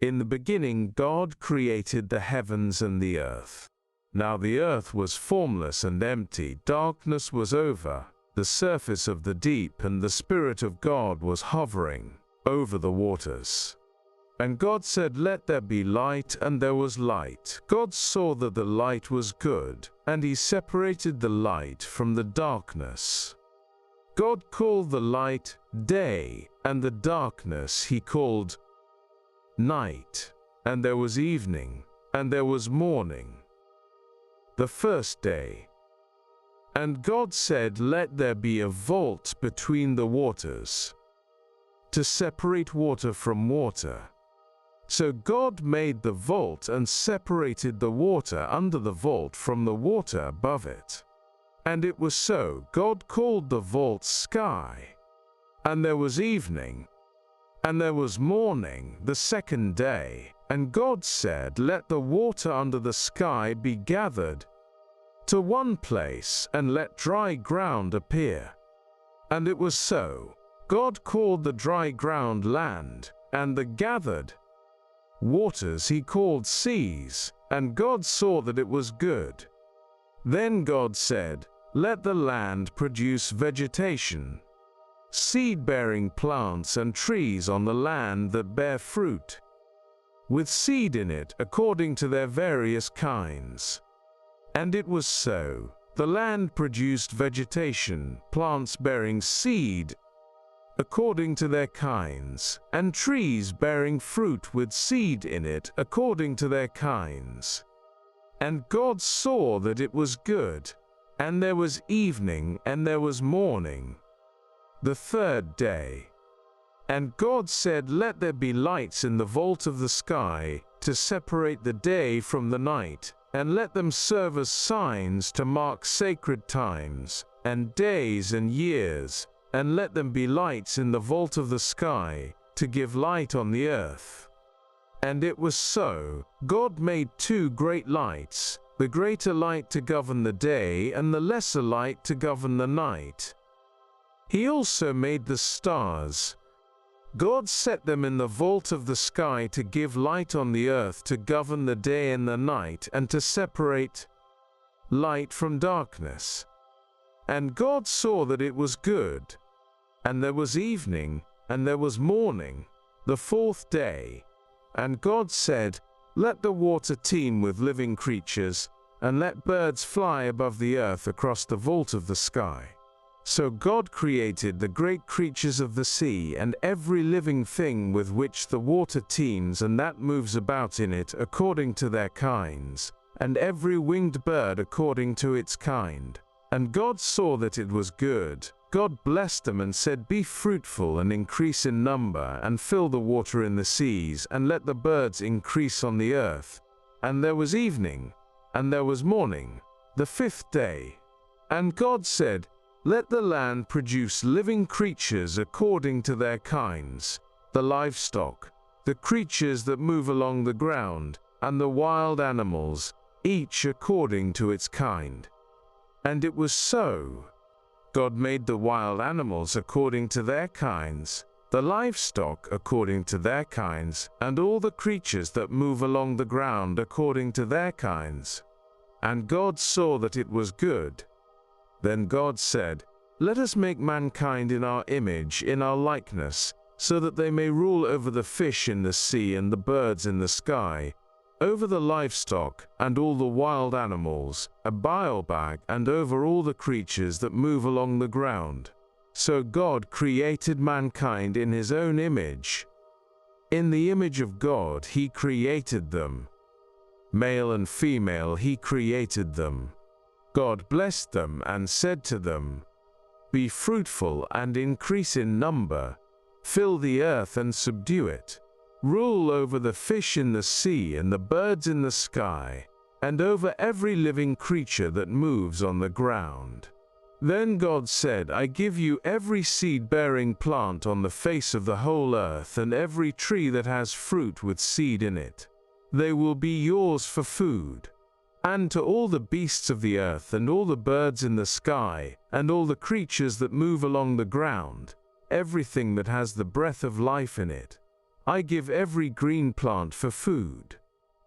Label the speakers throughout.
Speaker 1: In the beginning God created the heavens and the earth. Now the earth was formless and empty, darkness was over the surface of the deep, and the Spirit of God was hovering over the waters. And God said, "Let there be light," and there was light. God saw that the light was good, and he separated the light from the darkness. God called the light day, and the darkness he called night. And there was evening, and there was morning, the first day. And God said, "Let there be a vault between the waters, to separate water from water." So God made the vault and separated the water under the vault from the water above it. And it was so. God called the vault sky. And there was evening, and there was morning, the second day. And God said, "Let the water under the sky be gathered to one place, and let dry ground appear." And it was so. God called the dry ground land, and the gathered waters he called seas. And God saw that it was good. Then God said, "Let the land produce vegetation, seed-bearing plants and trees on the land that bear fruit, with seed in it according to their various kinds." And it was so. The land produced vegetation, plants bearing seed according to their kinds, and trees bearing fruit with seed in it according to their kinds. And God saw that it was good. And there was evening, and there was morning, the third day. And God said, "Let there be lights in the vault of the sky, to separate the day from the night, and let them serve as signs to mark sacred times, and days and years, and let them be lights in the vault of the sky, to give light on the earth." And it was so. God made two great lights, the greater light to govern the day, and the lesser light to govern the night. He also made the stars. God set them in the vault of the sky to give light on the earth, to govern the day and the night, and to separate light from darkness. And God saw that it was good. And there was evening, and there was morning, the fourth day. And God said, "Let the water teem with living creatures, and let birds fly above the earth across the vault of the sky." So God created the great creatures of the sea, and every living thing with which the water teems and that moves about in it according to their kinds, and every winged bird according to its kind. And God saw that it was good. God blessed them and said, "Be fruitful and increase in number, and fill the water in the seas, and let the birds increase on the earth." And there was evening, and there was morning, the fifth day. And God said, "Let the land produce living creatures according to their kinds, the livestock, the creatures that move along the ground, and the wild animals, each according to its kind." And it was so. God made the wild animals according to their kinds, the livestock according to their kinds, and all the creatures that move along the ground according to their kinds. And God saw that it was good. Then God said, "Let us make mankind in our image, in our likeness, so that they may rule over the fish in the sea and the birds in the sky, over the livestock and all the wild animals, a bilebag, and over all the creatures that move along the ground." So God created mankind in his own image. In the image of God he created them. Male and female he created them. God blessed them and said to them, "Be fruitful and increase in number, fill the earth and subdue it, rule over the fish in the sea and the birds in the sky, and over every living creature that moves on the ground." Then God said, "I give you every seed-bearing plant on the face of the whole earth, and every tree that has fruit with seed in it. They will be yours for food. And to all the beasts of the earth, and all the birds in the sky, and all the creatures that move along the ground, everything that has the breath of life in it, I give every green plant for food."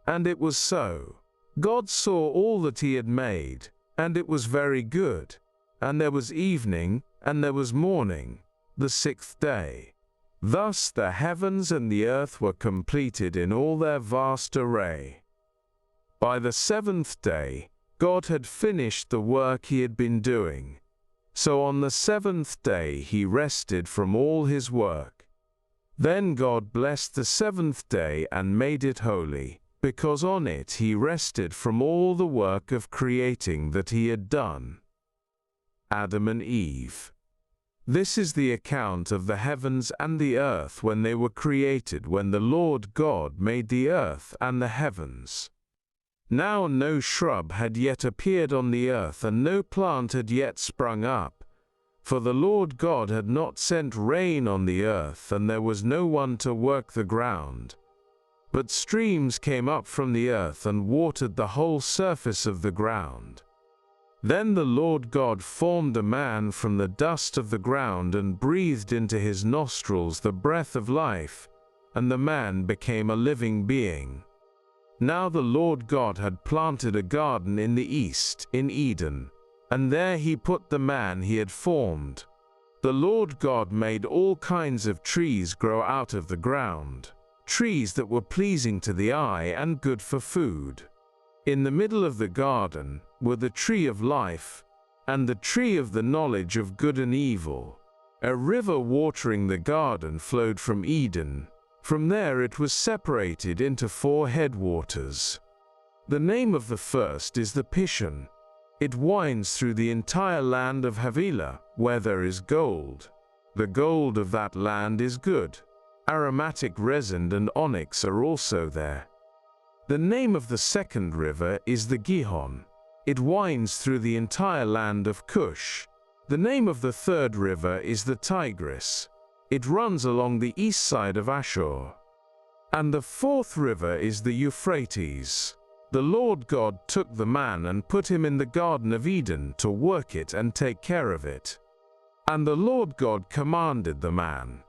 Speaker 1: And it was so. God saw all that he had made, and it was very good. And there was evening, and there was morning, the sixth day. Thus the heavens and the earth were completed in all their vast array. By the seventh day, God had finished the work he had been doing. So on the seventh day he rested from all his work. Then God blessed the seventh day and made it holy, because on it he rested from all the work of creating that he had done. Adam and Eve. This is the account of the heavens and the earth when they were created, when the Lord God made the earth and the heavens. Now no shrub had yet appeared on the earth, and no plant had yet sprung up, for the Lord God had not sent rain on the earth, and there was no one to work the ground. But streams came up from the earth and watered the whole surface of the ground. Then the Lord God formed a man from the dust of the ground and breathed into his nostrils the breath of life, and the man became a living being. Now the Lord God had planted a garden in the east, in Eden, and there he put the man he had formed. The Lord God made all kinds of trees grow out of the ground, trees that were pleasing to the eye and good for food. In the middle of the garden were the tree of life, and the tree of the knowledge of good and evil. A river watering the garden flowed from Eden. From there it was separated into 4 headwaters. The name of the first is the Pishon. It winds through the entire land of Havilah, where there is gold. The gold of that land is good. Aromatic resin and onyx are also there. The name of the second river is the Gihon. It winds through the entire land of Cush. The name of the third river is the Tigris. It runs along the east side of Ashur. And the fourth river is the Euphrates. The Lord God took the man and put him in the Garden of Eden to work it and take care of it. And the Lord God commanded the man,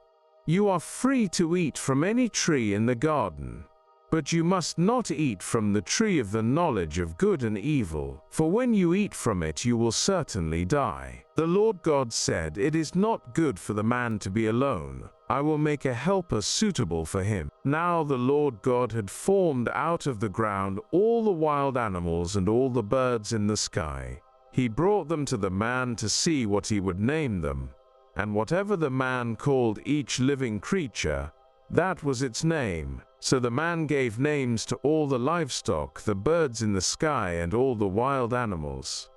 Speaker 1: "You are free to eat from any tree in the garden, but you must not eat from the tree of the knowledge of good and evil, for when you eat from it you will certainly die." The Lord God said, "It is not good for the man to be alone. I will make a helper suitable for him." Now the Lord God had formed out of the ground all the wild animals and all the birds in the sky. He brought them to the man to see what he would name them. And whatever the man called each living creature, that was its name. So the man gave names to all the livestock, the birds in the sky, and all the wild animals.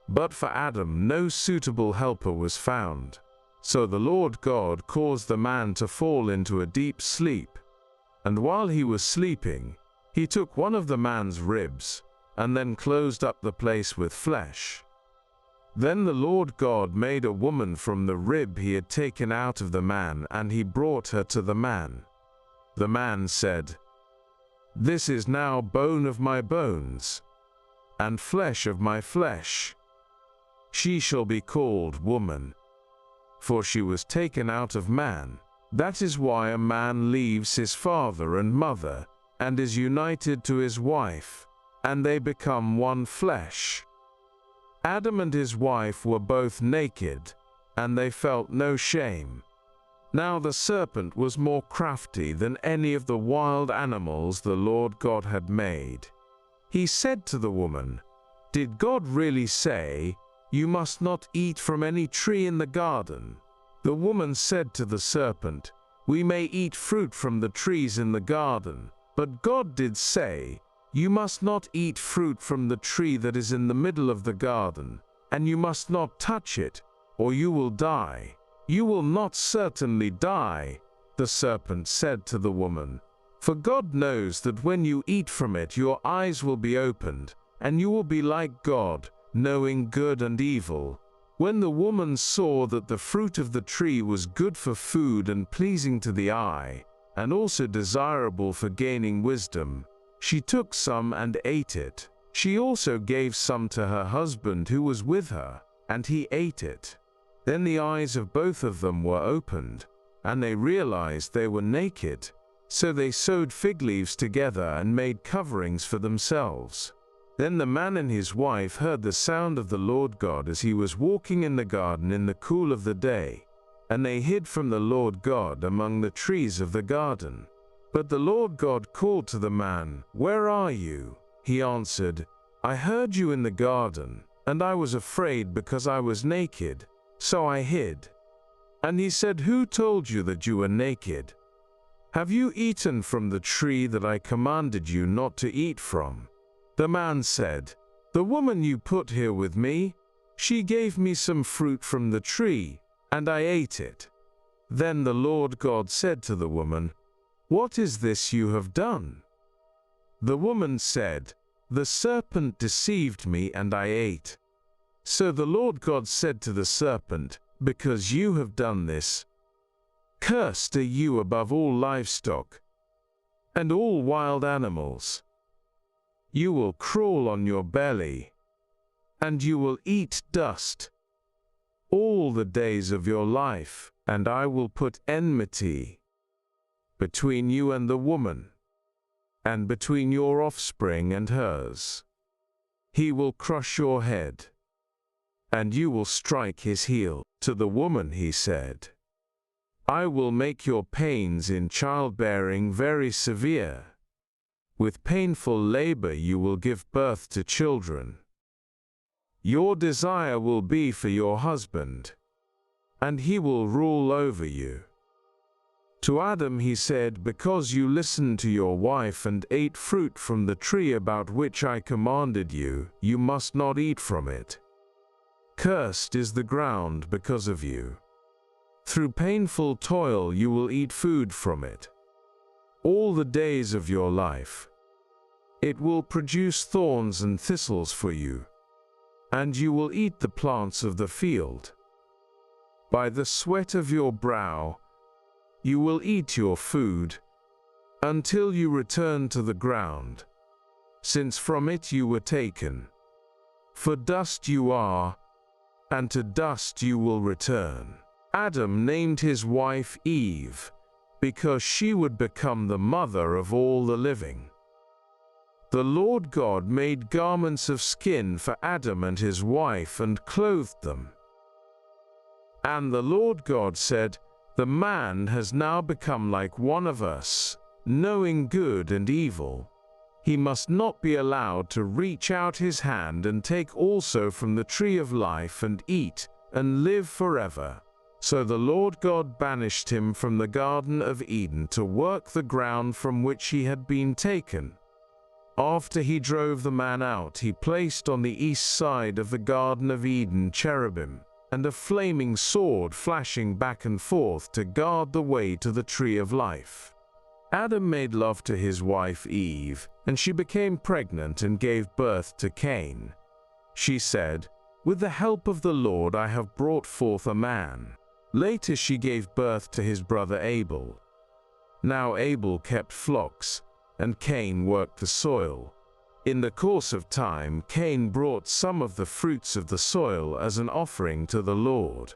Speaker 1: But for Adam no suitable helper was found. So the Lord God caused the man to fall into a deep sleep. And while he was sleeping, he took one of the man's ribs, and then closed up the place with flesh. Then the Lord God made a woman from the rib he had taken out of the man, and he brought her to the man. The man said, "This is now bone of my bones, and flesh of my flesh. She shall be called woman, for she was taken out of man. That is why a man leaves his father and mother, and is united to his wife, and they become one flesh." Adam and his wife were both naked, and they felt no shame. Now the serpent was more crafty than any of the wild animals the Lord God had made. He said to the woman, "Did God really say, 'You must not eat from any tree in the garden'?" The woman said to the serpent, "We may eat fruit from the trees in the garden, but God did say, 'You must not eat fruit from the tree that is in the middle of the garden, and you must not touch it, or you will die.'" "You will not certainly die," the serpent said to the woman, "for God knows that when you eat from it your eyes will be opened, and you will be like God, knowing good and evil." When the woman saw that the fruit of the tree was good for food and pleasing to the eye, and also desirable for gaining wisdom, she took some and ate it. She also gave some to her husband who was with her, and he ate it. Then the eyes of both of them were opened, and they realized they were naked. So they sewed fig leaves together and made coverings for themselves. Then the man and his wife heard the sound of the Lord God as he was walking in the garden in the cool of the day, and they hid from the Lord God among the trees of the garden. But the Lord God called to the man, "Where are you?" He answered, "I heard you in the garden, and I was afraid because I was naked, so I hid." And he said, "Who told you that you were naked? Have you eaten from the tree that I commanded you not to eat from?" The man said, "The woman you put here with me, she gave me some fruit from the tree, and I ate it." Then the Lord God said to the woman, "What is this you have done?" The woman said, "The serpent deceived me and I ate." So the Lord God said to the serpent, "Because you have done this, cursed are you above all livestock and all wild animals. You will crawl on your belly, and you will eat dust all the days of your life, and I will put enmity between you and the woman, and between your offspring and hers. He will crush your head, and you will strike his heel." To the woman he said, "I will make your pains in childbearing very severe. With painful labor you will give birth to children. Your desire will be for your husband, and he will rule over you." To Adam he said, "Because you listened to your wife and ate fruit from the tree about which I commanded you, you must not eat from it. Cursed is the ground because of you. Through painful toil you will eat food from it all the days of your life. It will produce thorns and thistles for you, and you will eat the plants of the field. By the sweat of your brow you will eat your food until you return to the ground, since from it you were taken. For dust you are, and to dust you will return." Adam named his wife Eve, because she would become the mother of all the living. The Lord God made garments of skin for Adam and his wife and clothed them. And the Lord God said, "The man has now become like one of us, knowing good and evil. He must not be allowed to reach out his hand and take also from the tree of life and eat, and live forever." So the Lord God banished him from the Garden of Eden to work the ground from which he had been taken. After he drove the man out, he placed on the east side of the Garden of Eden cherubim, and a flaming sword flashing back and forth to guard the way to the tree of life. Adam made love to his wife Eve, and she became pregnant and gave birth to Cain. She said, "With the help of the Lord I have brought forth a man." Later she gave birth to his brother Abel. Now Abel kept flocks, and Cain worked the soil. In the course of time Cain brought some of the fruits of the soil as an offering to the Lord.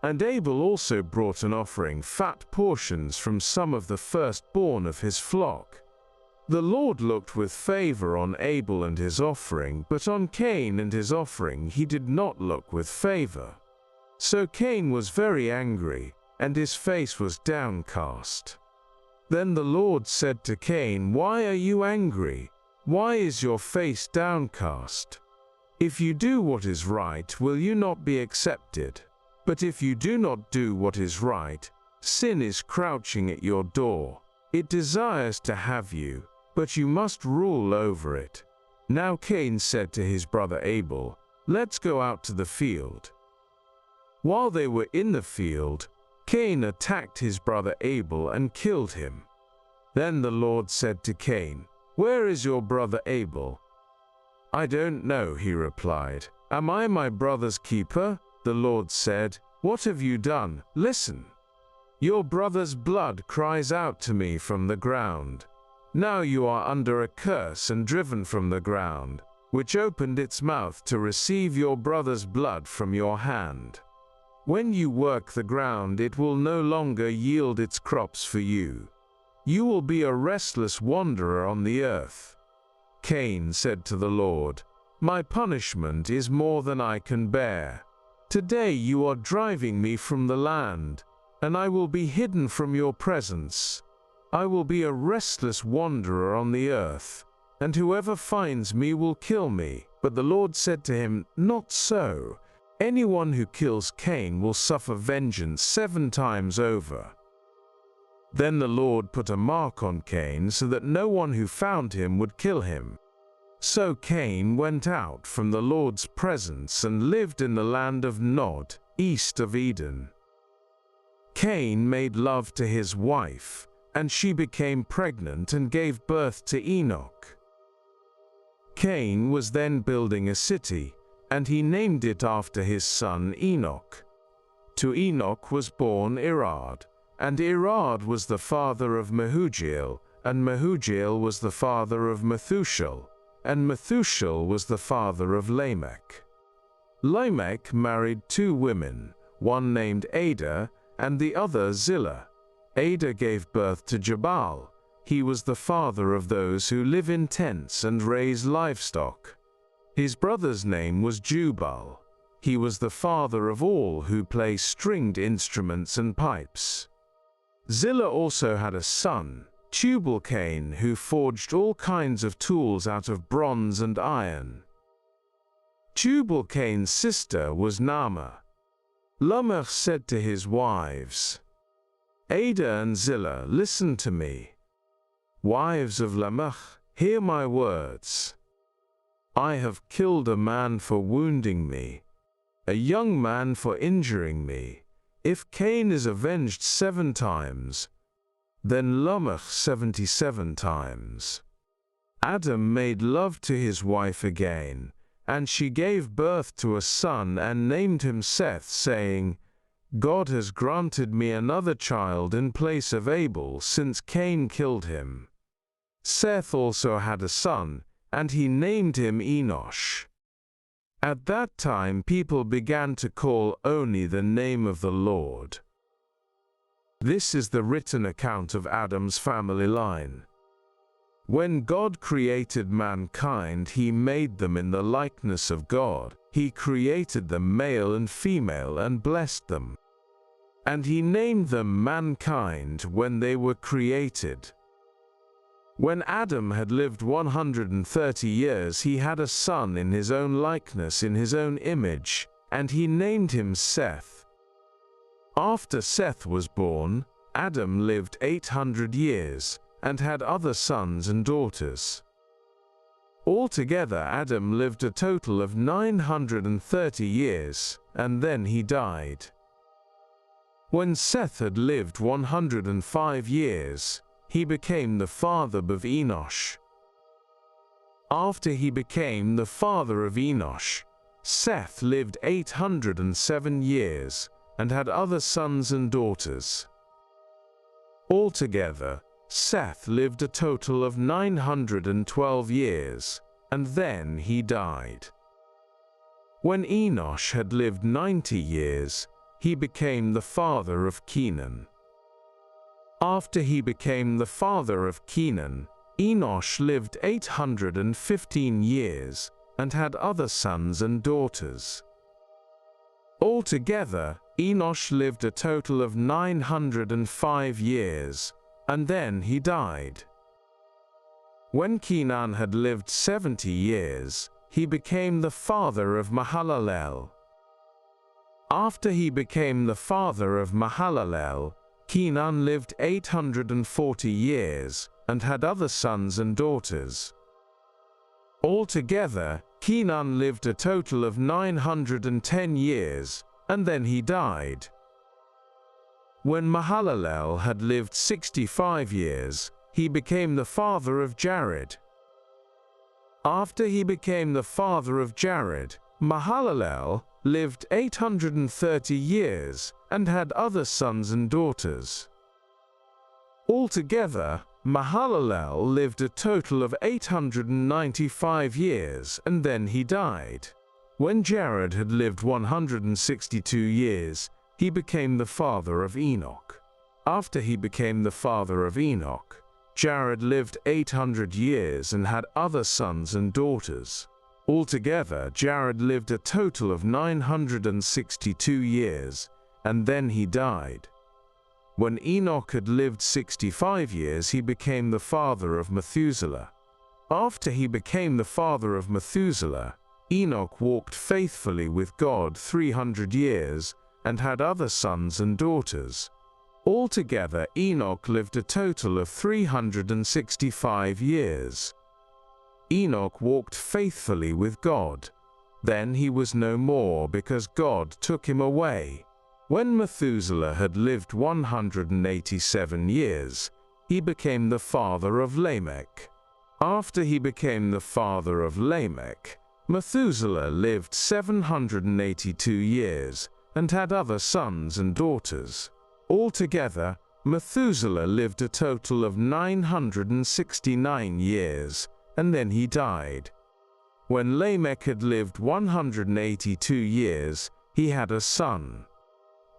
Speaker 1: And Abel also brought an offering, fat portions from some of the firstborn of his flock. The Lord looked with favor on Abel and his offering, but on Cain and his offering he did not look with favor. So Cain was very angry, and his face was downcast. Then the Lord said to Cain, "Why are you angry? Why is your face downcast? If you do what is right, will you not be accepted? But if you do not do what is right, sin is crouching at your door. It desires to have you, but you must rule over it." Now Cain said to his brother Abel, "Let's go out to the field." While they were in the field, Cain attacked his brother Abel and killed him. Then the Lord said to Cain, "Where is your brother Abel?" "I don't know," he replied. "Am I my brother's keeper?" The Lord said, "What have you done? Listen. Your brother's blood cries out to me from the ground. Now you are under a curse and driven from the ground, which opened its mouth to receive your brother's blood from your hand. When you work the ground, it will no longer yield its crops for you. You will be a restless wanderer on the earth." Cain said to the Lord, "My punishment is more than I can bear. Today you are driving me from the land, and I will be hidden from your presence. I will be a restless wanderer on the earth, and whoever finds me will kill me." But the Lord said to him, "Not so. Anyone who kills Cain will suffer vengeance 7 times over." Then the Lord put a mark on Cain so that no one who found him would kill him. So Cain went out from the Lord's presence and lived in the land of Nod, east of Eden. Cain made love to his wife, and she became pregnant and gave birth to Enoch. Cain was then building a city, and he named it after his son Enoch. To Enoch was born Irad, and Irad was the father of Mehujael, and Mehujael was the father of Methushel, and Methushel was the father of Lamech. Lamech married 2 women, one named Ada and the other Zillah. Ada gave birth to Jabal. He was the father of those who live in tents and raise livestock. His brother's name was Jubal. He was the father of all who play stringed instruments and pipes. Zillah also had a son, Tubal-Cain, who forged all kinds of tools out of bronze and iron. Tubal-Cain's sister was Naamah. Lamech said to his wives, "Ada and Zillah, listen to me. Wives of Lamech, hear my words. I have killed a man for wounding me, a young man for injuring me. If Cain is avenged 7 times, then Lamech 77 times. Adam made love to his wife again, and she gave birth to a son and named him Seth, saying, God has granted me another child in place of Abel, since Cain killed him. Seth also had a son, and he named him Enosh. At that time people began to call only the name of the Lord. This is the written account of Adam's family line. When God created mankind, he made them in the likeness of God. He created them male and female and blessed them. And he named them mankind when they were created. When Adam had lived 130 years, he had a son in his own likeness, in his own image, and he named him Seth. After Seth was born, Adam lived 800 years, and had other sons and daughters. Altogether, Adam lived a total of 930 years, and then he died. When Seth had lived 105 years, he became the father of Enosh. After he became the father of Enosh, Seth lived 807 years, and had other sons and daughters. Altogether, Seth lived a total of 912 years, and then he died. When Enosh had lived 90 years, he became the father of Kenan. After he became the father of Kenan, Enosh lived 815 years, and had other sons and daughters. Altogether, Enosh lived a total of 905 years, and then he died. When Kenan had lived 70 years, he became the father of Mahalalel. After he became the father of Mahalalel, Kenan lived 840 years, and had other sons and daughters. Altogether, Kenan lived a total of 910 years, and then he died. When Mahalalel had lived 65 years, he became the father of Jared. After he became the father of Jared, Mahalalel lived 830 years, and had other sons and daughters. Altogether, Mahalalel lived a total of 895 years, and then he died. When Jared had lived 162 years, he became the father of Enoch. After he became the father of Enoch, Jared lived 800 years and had other sons and daughters. Altogether, Jared lived a total of 962 years, and then he died. When Enoch had lived 65 years, he became the father of Methuselah. After he became the father of Methuselah, Enoch walked faithfully with God 300 years and had other sons and daughters. Altogether, Enoch lived a total of 365 years. Enoch walked faithfully with God. Then he was no more because God took him away. When Methuselah had lived 187 years, he became the father of Lamech. After he became the father of Lamech, Methuselah lived 782 years and had other sons and daughters. Altogether, Methuselah lived a total of 969 years, and then he died. When Lamech had lived 182 years, he had a son.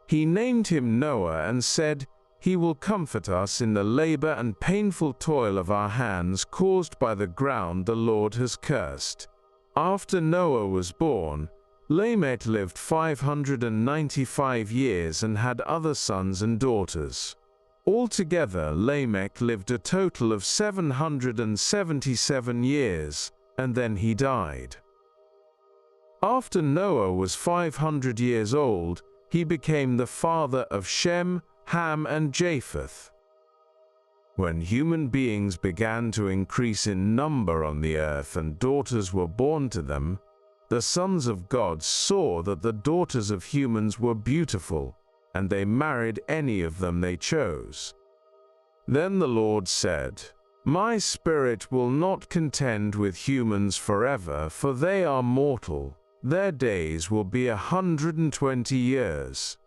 Speaker 1: He named him Noah and said, "He will comfort us in the labor and painful toil of our hands caused by the ground the Lord has cursed." After Noah was born, Lamech lived 595 years and had other sons and daughters. Altogether, Lamech lived a total of 777 years, and then he died. After Noah was 500 years old, he became the father of Shem, Ham, and Japheth. When human beings began to increase in number on the earth and daughters were born to them, the sons of God saw that the daughters of humans were beautiful, and they married any of them they chose. Then the Lord said, "My spirit will not contend with humans forever, for they are mortal. Their days will be 120 years."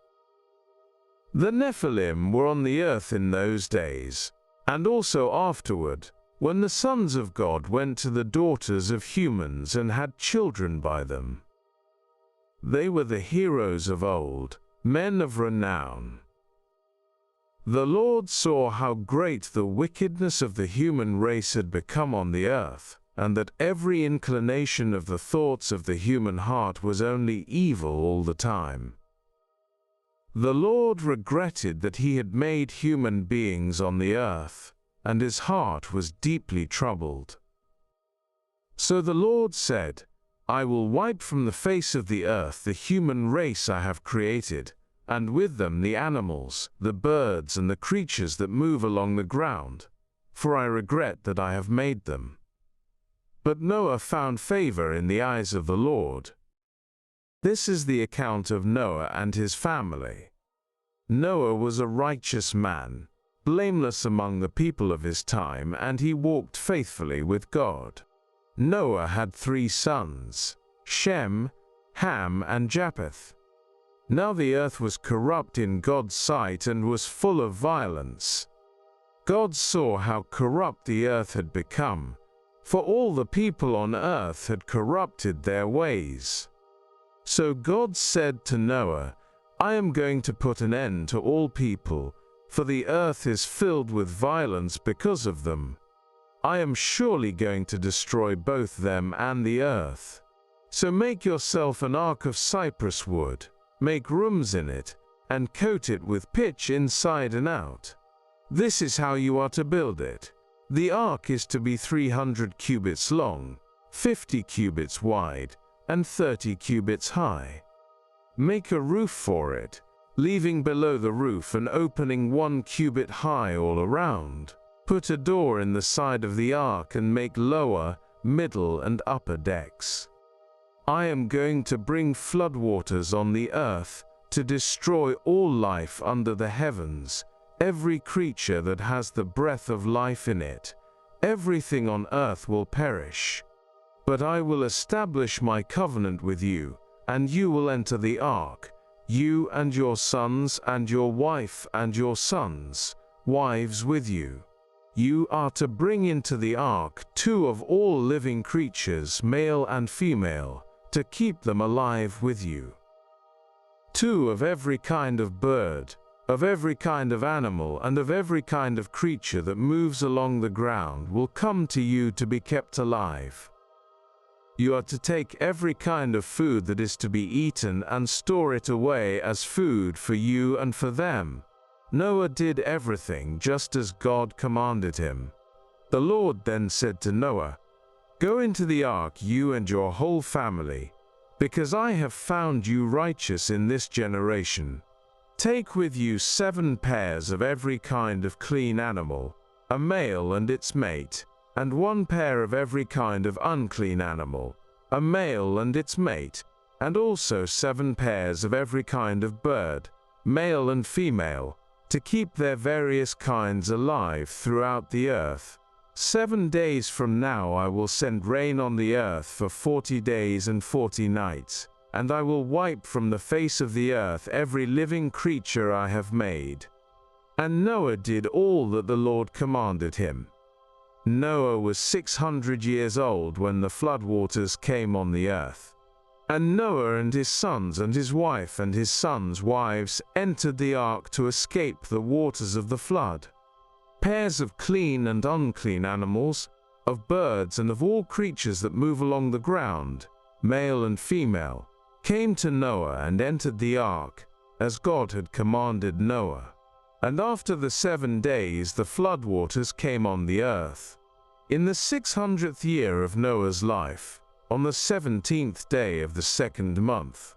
Speaker 1: The Nephilim were on the earth in those days, and also afterward, when the sons of God went to the daughters of humans and had children by them. They were the heroes of old, men of renown. The Lord saw how great the wickedness of the human race had become on the earth, and that every inclination of the thoughts of the human heart was only evil all the time. The Lord regretted that he had made human beings on the earth, and his heart was deeply troubled. So the Lord said, "I will wipe from the face of the earth the human race I have created, and with them the animals, the birds, and the creatures that move along the ground, for I regret that I have made them." But Noah found favor in the eyes of the Lord. This is the account of Noah and his family. Noah was a righteous man, blameless among the people of his time, and he walked faithfully with God. Noah had 3 sons, Shem, Ham, and Japheth. Now the earth was corrupt in God's sight and was full of violence. God saw how corrupt the earth had become, for all the people on earth had corrupted their ways. So God said to Noah, "I am going to put an end to all people, for the earth is filled with violence because of them. I am surely going to destroy both them and the earth. So make yourself an ark of cypress wood, make rooms in it, and coat it with pitch inside and out. This is how you are to build it. The ark is to be 300 cubits long, 50 cubits wide, and 30 cubits high. Make a roof for it, leaving below the roof an opening 1 cubit high all around. Put a door in the side of the ark and make lower, middle, and upper decks. I am going to bring floodwaters on the earth to destroy all life under the heavens, every creature that has the breath of life in it. Everything on earth will perish. But I will establish my covenant with you, and you will enter the ark, you and your sons and your wife and your sons' wives with you. You are to bring into the ark 2 of all living creatures, male and female, to keep them alive with you. 2 of every kind of bird, of every kind of animal, and of every kind of creature that moves along the ground will come to you to be kept alive. You are to take every kind of food that is to be eaten and store it away as food for you and for them. Noah did everything just as God commanded him. The Lord then said to Noah, "Go into the ark, you and your whole family, because I have found you righteous in this generation. Take with you 7 pairs of every kind of clean animal, a male and its mate, and 1 pair of every kind of unclean animal, a male and its mate, and also 7 pairs of every kind of bird, male and female, to keep their various kinds alive throughout the earth. 7 days from now I will send rain on the earth for 40 days and 40 nights. And I will wipe from the face of the earth every living creature I have made." And Noah did all that the Lord commanded him. Noah was 600 years old when the floodwaters came on the earth. And Noah and his sons and his wife and his sons' wives entered the ark to escape the waters of the flood. Pairs of clean and unclean animals, of birds and of all creatures that move along the ground, male and female, came to Noah and entered the ark, as God had commanded Noah. And after the 7 days the floodwaters came on the earth. In the 600th year of Noah's life, on the 17th day of the 2nd month,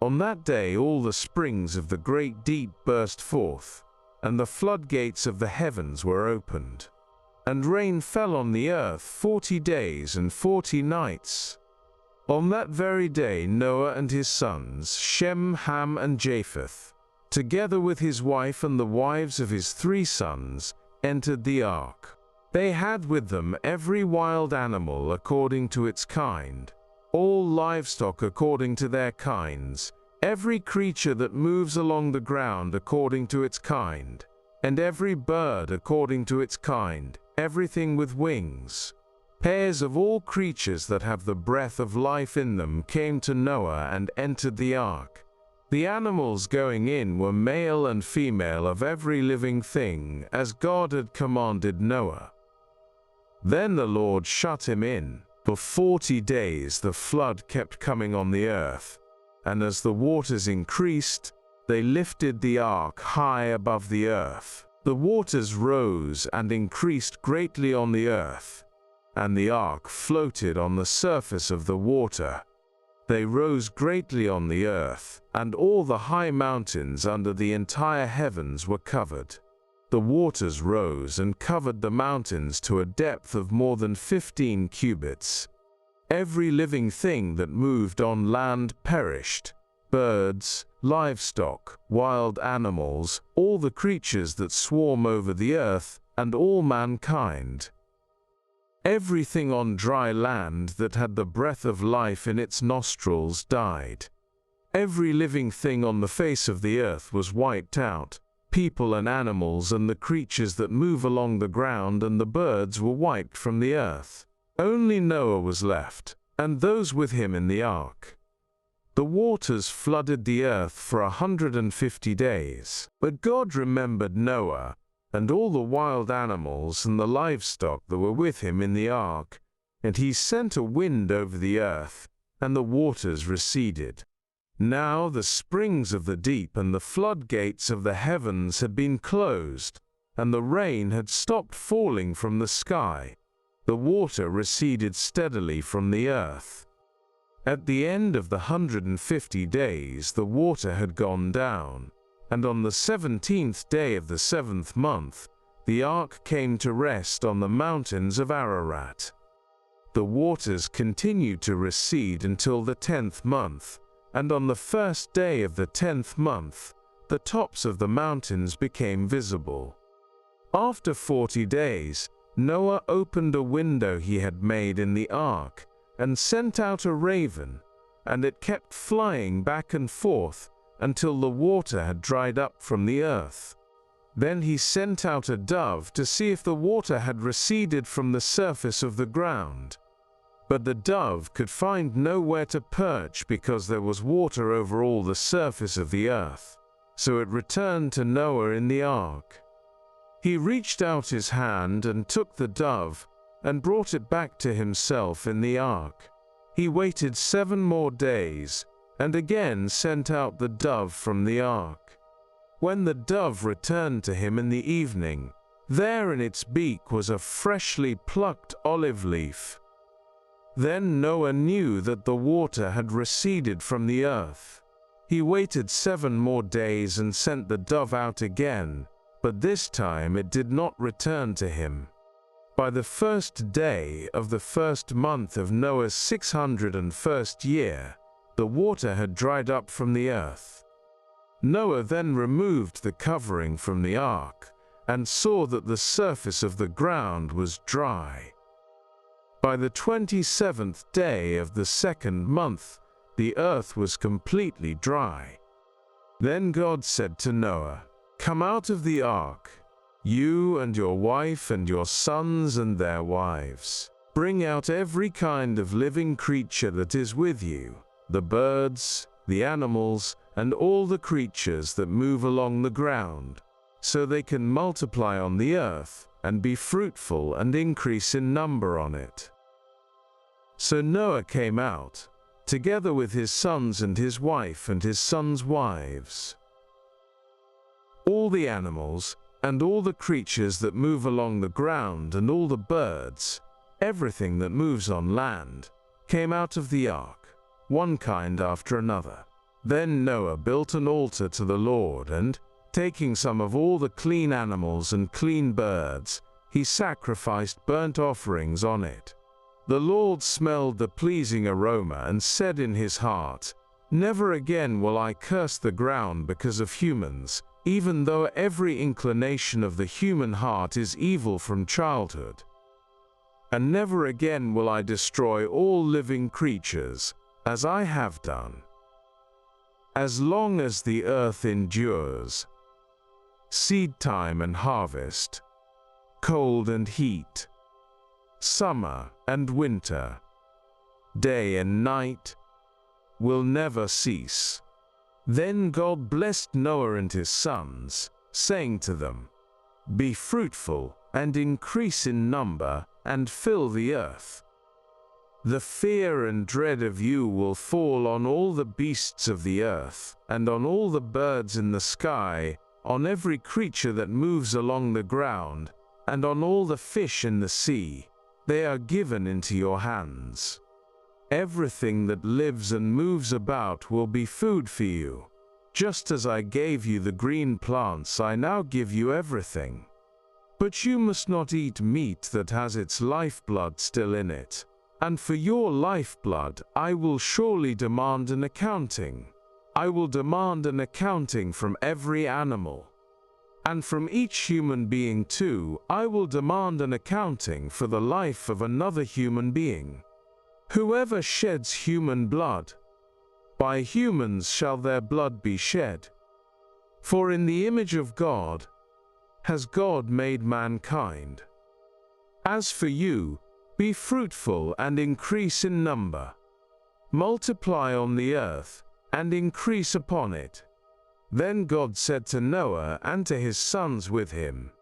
Speaker 1: on that day all the springs of the great deep burst forth, and the floodgates of the heavens were opened. And rain fell on the earth 40 days and 40 nights. On that very day Noah and his sons, Shem, Ham, and Japheth, together with his wife and the wives of his 3 sons, entered the ark. They had with them every wild animal according to its kind, all livestock according to their kinds, every creature that moves along the ground according to its kind, and every bird according to its kind, everything with wings. Pairs of all creatures that have the breath of life in them came to Noah and entered the ark. The animals going in were male and female of every living thing, as God had commanded Noah. Then the Lord shut him in. For 40 days the flood kept coming on the earth, and as the waters increased, they lifted the ark high above the earth. The waters rose and increased greatly on the earth, and the ark floated on the surface of the water. They rose greatly on the earth, and all the high mountains under the entire heavens were covered. The waters rose and covered the mountains to a depth of more than 15 cubits. Every living thing that moved on land perished: birds, livestock, wild animals, all the creatures that swarm over the earth, and all mankind. Everything on dry land that had the breath of life in its nostrils died. Every living thing on the face of the earth was wiped out. People and animals and the creatures that move along the ground and the birds were wiped from the earth. Only Noah was left, and those with him in the ark. The waters flooded the earth for 150 days. But God remembered Noah, and all the wild animals and the livestock that were with him in the ark, and he sent a wind over the earth, and the waters receded. Now the springs of the deep and the floodgates of the heavens had been closed, and the rain had stopped falling from the sky. The water receded steadily from the earth. At the end of the 150 days the water had gone down, and on the 17th day of the 7th month, the ark came to rest on the mountains of Ararat. The waters continued to recede until the 10th month, and on the first day of the 10th month, the tops of the mountains became visible. After 40 days, Noah opened a window he had made in the ark, and sent out a raven, and it kept flying back and forth until the water had dried up from the earth. Then he sent out a dove to see if the water had receded from the surface of the ground. But the dove could find nowhere to perch because there was water over all the surface of the earth. So it returned to Noah in the ark. He reached out his hand and took the dove and brought it back to himself in the ark. He waited 7 more days and again sent out the dove from the ark. When the dove returned to him in the evening, there in its beak was a freshly plucked olive leaf. Then Noah knew that the water had receded from the earth. He waited 7 more days and sent the dove out again, but this time it did not return to him. By the 1st day of the 1st month of Noah's 601st year, the water had dried up from the earth. Noah then removed the covering from the ark and saw that the surface of the ground was dry. By the 27th day of the 2nd month, the earth was completely dry. Then God said to Noah, "Come out of the ark, you and your wife and your sons and their wives. Bring out every kind of living creature that is with you, the birds, the animals, and all the creatures that move along the ground, so they can multiply on the earth and be fruitful and increase in number on it." So Noah came out, together with his sons and his wife and his sons' wives. All the animals and all the creatures that move along the ground and all the birds, everything that moves on land, came out of the ark, one kind after another. Then Noah built an altar to the Lord and, taking some of all the clean animals and clean birds, he sacrificed burnt offerings on it. The Lord smelled the pleasing aroma and said in his heart, "Never again will I curse the ground because of humans, even though every inclination of the human heart is evil from childhood. And never again will I destroy all living creatures, as I have done. As long as the earth endures, seed time and harvest, cold and heat, summer and winter, day and night, will never cease." Then God blessed Noah and his sons, saying to them, "Be fruitful and increase in number and fill the earth. The fear and dread of you will fall on all the beasts of the earth, and on all the birds in the sky, on every creature that moves along the ground, and on all the fish in the sea. They are given into your hands. Everything that lives and moves about will be food for you. Just as I gave you the green plants, I now give you everything. But you must not eat meat that has its lifeblood still in it. And for your lifeblood, I will surely demand an accounting. I will demand an accounting from every animal. And from each human being too, I will demand an accounting for the life of another human being. Whoever sheds human blood, by humans shall their blood be shed. For in the image of God has God made mankind. As for you, be fruitful and increase in number. Multiply on the earth and increase upon it." Then God said to Noah and to his sons with him,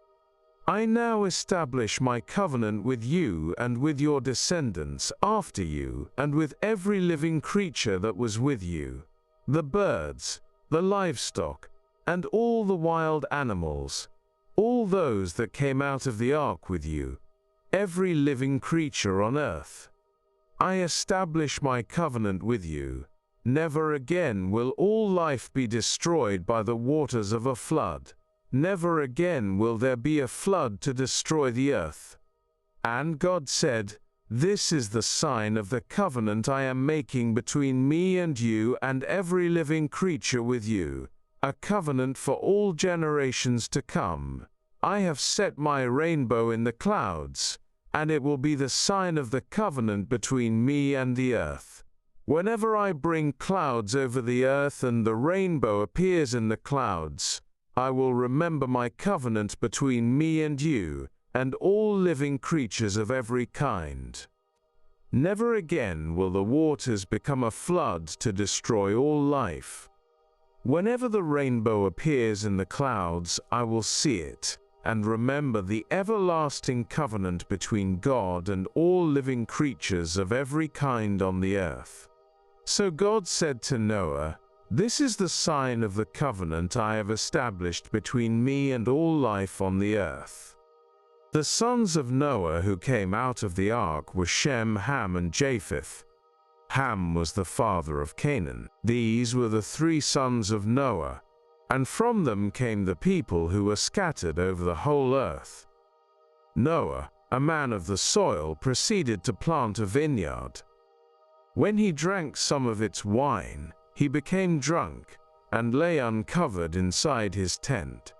Speaker 1: "I now establish my covenant with you and with your descendants after you and with every living creature that was with you, the birds, the livestock, and all the wild animals, all those that came out of the ark with you, every living creature on earth. I establish my covenant with you. Never again will all life be destroyed by the waters of a flood. Never again will there be a flood to destroy the earth." And God said, "This is the sign of the covenant I am making between me and you and every living creature with you, a covenant for all generations to come. I have set my rainbow in the clouds, and it will be the sign of the covenant between me and the earth. Whenever I bring clouds over the earth and the rainbow appears in the clouds, I will remember my covenant between me and you, and all living creatures of every kind." Never again will the waters become a flood to destroy all life. Whenever the rainbow appears in the clouds, I will see it, and remember the everlasting covenant between God and all living creatures of every kind on the earth. So God said to Noah, "This is the sign of the covenant I have established between me and all life on the earth." The sons of Noah who came out of the ark were Shem, Ham, and Japheth. Ham was the father of Canaan. These were the 3 sons of Noah, and from them came the people who were scattered over the whole earth. Noah, a man of the soil, proceeded to plant a vineyard. When he drank some of its wine, he became drunk, and lay uncovered inside his tent.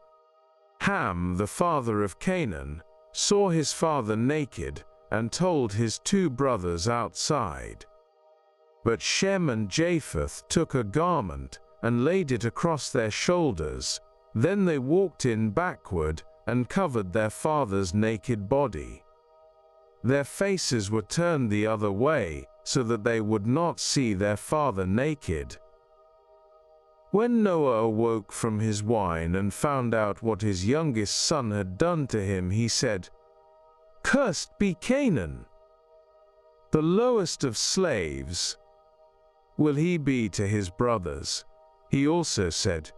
Speaker 1: Ham, the father of Canaan, saw his father naked, and told his 2 brothers outside. But Shem and Japheth took a garment, and laid it across their shoulders. Then they walked in backward, and covered their father's naked body. Their faces were turned the other way, so that they would not see their father naked. When Noah awoke from his wine and found out what his youngest son had done to him, he said, "Cursed be Canaan, the lowest of slaves will he be to his brothers." He also said,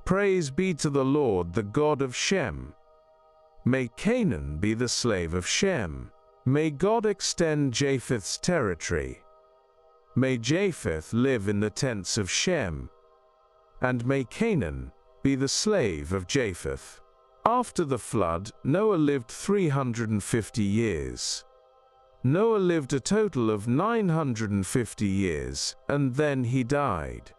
Speaker 1: "Praise be to the Lord, the God of Shem. May Canaan be the slave of Shem. May God extend Japheth's territory. May Japheth live in the tents of Shem. And may Canaan be the slave of Japheth." After the flood, Noah lived 350 years. Noah lived a total of 950 years, and then he died.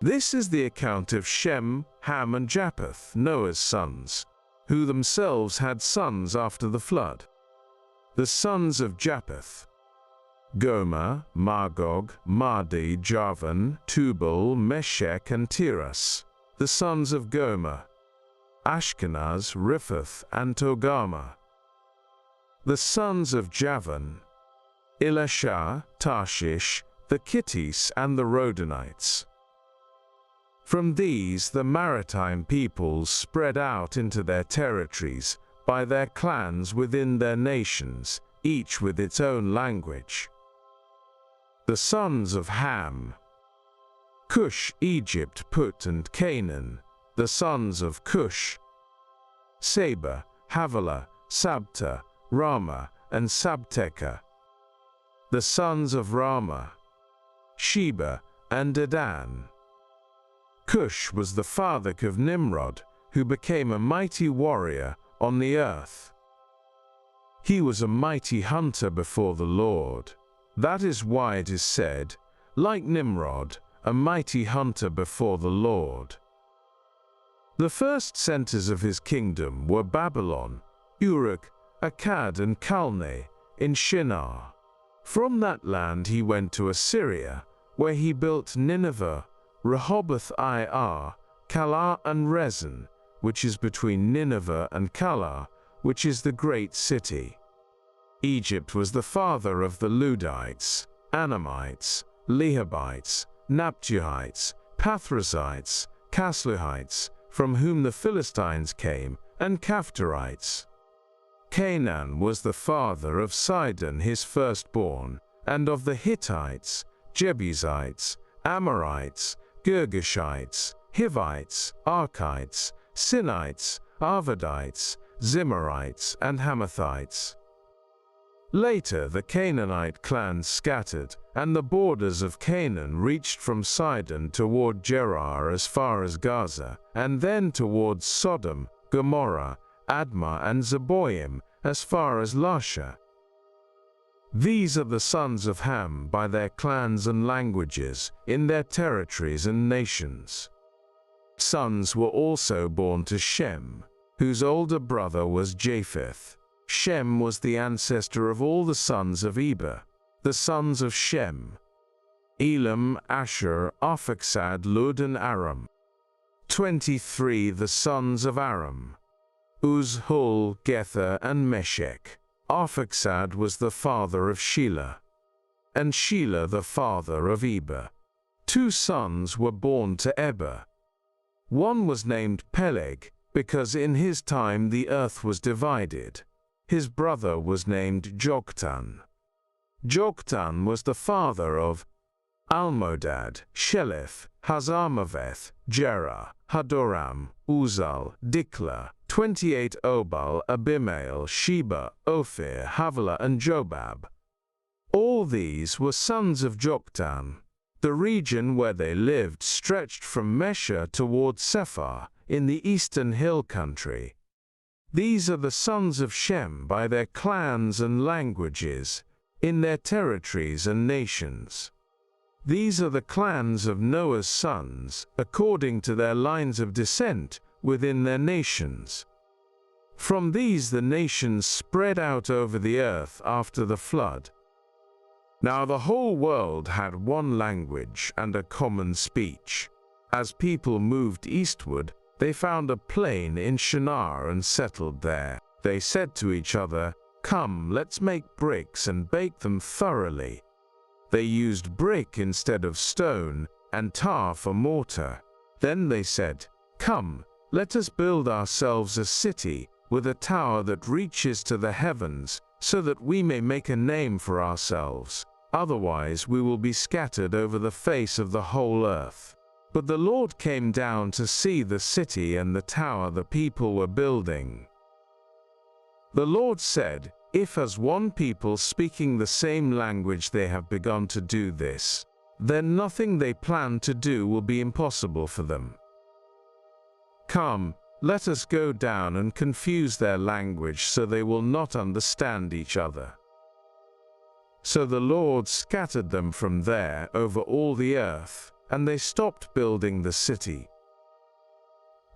Speaker 1: This is the account of Shem, Ham, and Japheth, Noah's sons, who themselves had sons after the flood. The sons of Japheth: Gomer, Magog, Madai, Javan, Tubal, Meshech, and Tiras. The sons of Gomer: Ashkenaz, Riphath, and Togarmah. The sons of Javan: Elishah, Tarshish, the Kittites, and the Rodanites. From these the maritime peoples spread out into their territories, by their clans within their nations, each with its own language. The sons of Ham: Cush, Egypt, Put, and Canaan. The sons of Cush: Seba, Havilah, Sabta, Rama, and Sabteka. The sons of Rama: Sheba and Dedan. Cush was the father of Nimrod, who became a mighty warrior on the earth. He was a mighty hunter before the Lord. That is why it is said, like Nimrod, a mighty hunter before the Lord. The first centers of his kingdom were Babylon, Uruk, Akkad, and Calneh in Shinar. From that land he went to Assyria, where he built Nineveh, Rehoboth-ir, Calah, and Rezin, which is between Nineveh and Calah, which is the great city. Egypt was the father of the Ludites, Anamites, Lehabites, Naptuhites, Pathrazites, Casluhites, from whom the Philistines came, and Caphtorites. Canaan was the father of Sidon his firstborn, and of the Hittites, Jebusites, Amorites, Girgashites, Hivites, Archites, Sinites, Arvadites, Zimrites, and Hamathites. Later the Canaanite clans scattered, and the borders of Canaan reached from Sidon toward Gerar as far as Gaza, and then towards Sodom, Gomorrah, Admah, and Zeboim as far as Lasha. These are the sons of Ham by their clans and languages, in their territories and nations. Sons were also born to Shem, whose older brother was Japheth. Shem was the ancestor of all the sons of Eber. The sons of Shem: Elam, Asher, Arphaxad, Lud, and Aram. 23. The sons of Aram: Uz, Hul, Gether, and Meshech. Arphaxad was the father of Shelah, and Shelah the father of Eber. 2 sons were born to Eber. One was named Peleg, because in his time the earth was divided. His brother was named Joktan. Joktan was the father of Almodad, Sheleth, Hazarmaveth, Jerah, Hadoram, Uzal, Dikla, 28 Obal, Abimael, Sheba, Ophir, Havilah, and Jobab. All these were sons of Joktan. The region where they lived stretched from Mesha toward Sephar, in the eastern hill country. These are the sons of Shem by their clans and languages, in their territories and nations. These are the clans of Noah's sons, according to their lines of descent within their nations. From these the nations spread out over the earth after the flood. Now the whole world had one language and a common speech. As people moved eastward, they found a plain in Shinar and settled there. They said to each other, "Come, let's make bricks and bake them thoroughly." They used brick instead of stone, and tar for mortar. Then they said, "Come, let us build ourselves a city, with a tower that reaches to the heavens, so that we may make a name for ourselves. Otherwise we will be scattered over the face of the whole earth." But the Lord came down to see the city and the tower the people were building. The Lord said, "If as one people speaking the same language they have begun to do this, then nothing they plan to do will be impossible for them. Come, let us go down and confuse their language so they will not understand each other." So the Lord scattered them from there over all the earth, and they stopped building the city.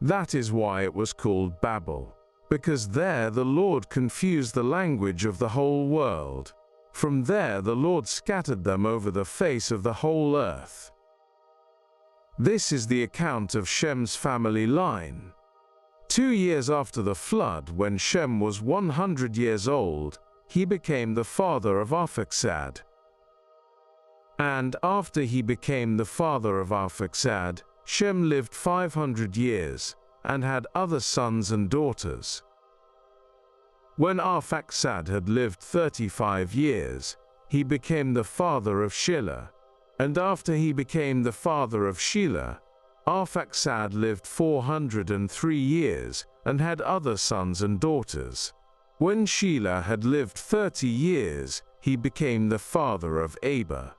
Speaker 1: That is why it was called Babel, because there the Lord confused the language of the whole world. From there the Lord scattered them over the face of the whole earth. This is the account of Shem's family line. 2 years after the flood, when Shem was 100 years old, he became the father of Arphaxad. And after he became the father of Arphaxad, Shem lived 500 years, and had other sons and daughters. When Arphaxad had lived 35 years, he became the father of Shelah. And after he became the father of Shelah, Arphaxad lived 403 years, and had other sons and daughters. When Shelah had lived 30 years, he became the father of Eber.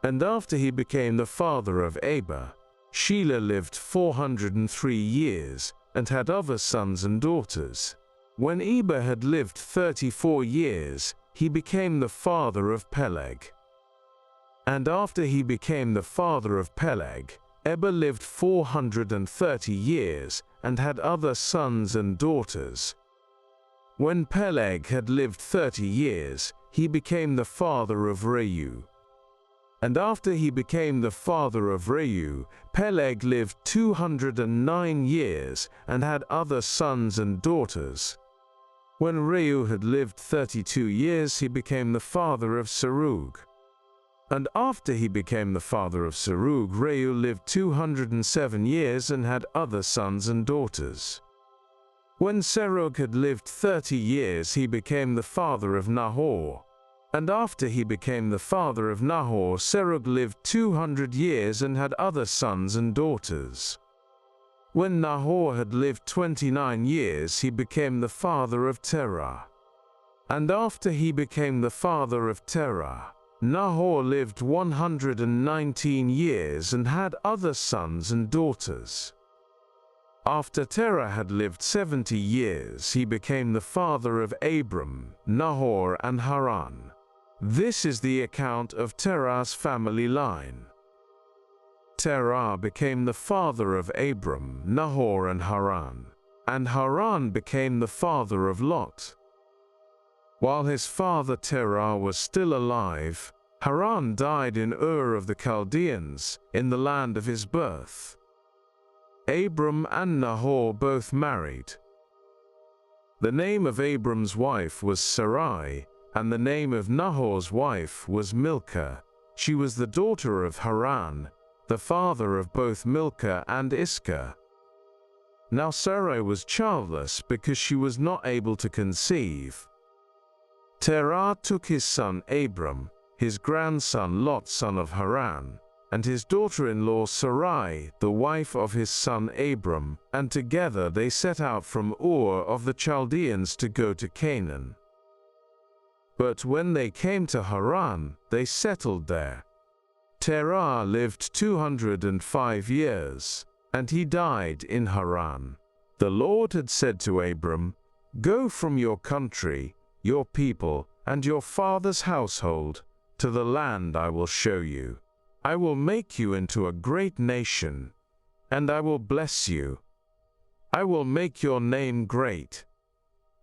Speaker 1: And after he became the father of Eber, Shelah lived 403 years, and had other sons and daughters. When Eber had lived 34 years, he became the father of Peleg. And after he became the father of Peleg, Eber lived 430 years, and had other sons and daughters. When Peleg had lived 30 years, he became the father of Reu. And after he became the father of Reu, Peleg lived 209 years, and had other sons and daughters. When Reu had lived 32 years, he became the father of Serug. And after he became the father of Serug, Reu lived 207 years, and had other sons and daughters. When Serug had lived 30 years, he became the father of Nahor. And after he became the father of Nahor, Serug lived 200 years, and had other sons and daughters. When Nahor had lived 29 years, he became the father of Terah. And after he became the father of Terah, Nahor lived 119 years, and had other sons and daughters. After Terah had lived 70 years, he became the father of Abram, Nahor, and Haran. This is the account of Terah's family line. Terah became the father of Abram, Nahor, and Haran became the father of Lot. While his father Terah was still alive, Haran died in Ur of the Chaldeans, in the land of his birth. Abram and Nahor both married. The name of Abram's wife was Sarai, and the name of Nahor's wife was Milcah. She was the daughter of Haran, the father of both Milcah and Iscah. Now Sarai was childless because she was not able to conceive. Terah took his son Abram, his grandson Lot son of Haran, and his daughter-in-law Sarai, the wife of his son Abram, and together they set out from Ur of the Chaldeans to go to Canaan. But when they came to Haran, they settled there. Terah lived 205 years, and he died in Haran. The Lord had said to Abram, "Go from your country, your people, and your father's household, to the land I will show you. I will make you into a great nation, and I will bless you. I will make your name great,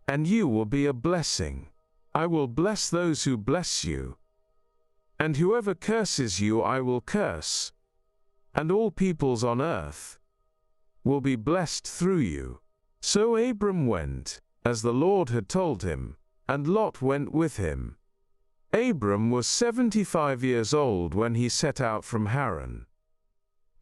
Speaker 1: and you will be a blessing. I will bless those who bless you, and whoever curses you I will curse, and all peoples on earth will be blessed through you." So Abram went, as the Lord had told him, and Lot went with him. Abram was 75 years old when he set out from Haran.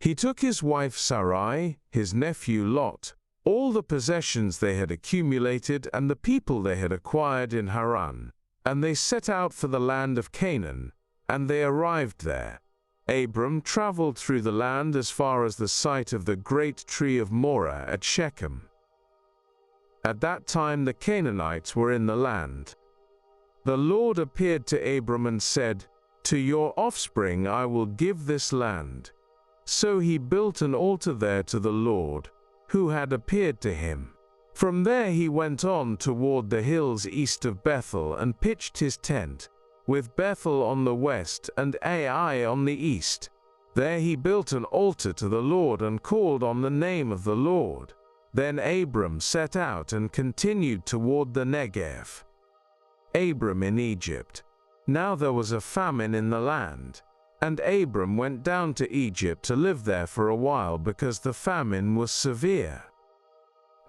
Speaker 1: He took his wife Sarai, his nephew Lot, all the possessions they had accumulated and the people they had acquired in Haran, and they set out for the land of Canaan, and they arrived there. Abram traveled through the land as far as the site of the great tree of Moreh at Shechem. At that time the Canaanites were in the land. The Lord appeared to Abram and said, "To your offspring I will give this land." So he built an altar there to the Lord, who had appeared to him. From there he went on toward the hills east of Bethel and pitched his tent, with Bethel on the west and Ai on the east. There he built an altar to the Lord and called on the name of the Lord. Then Abram set out and continued toward the Negev. Abram in Egypt. Now there was a famine in the land, and Abram went down to Egypt to live there for a while because the famine was severe.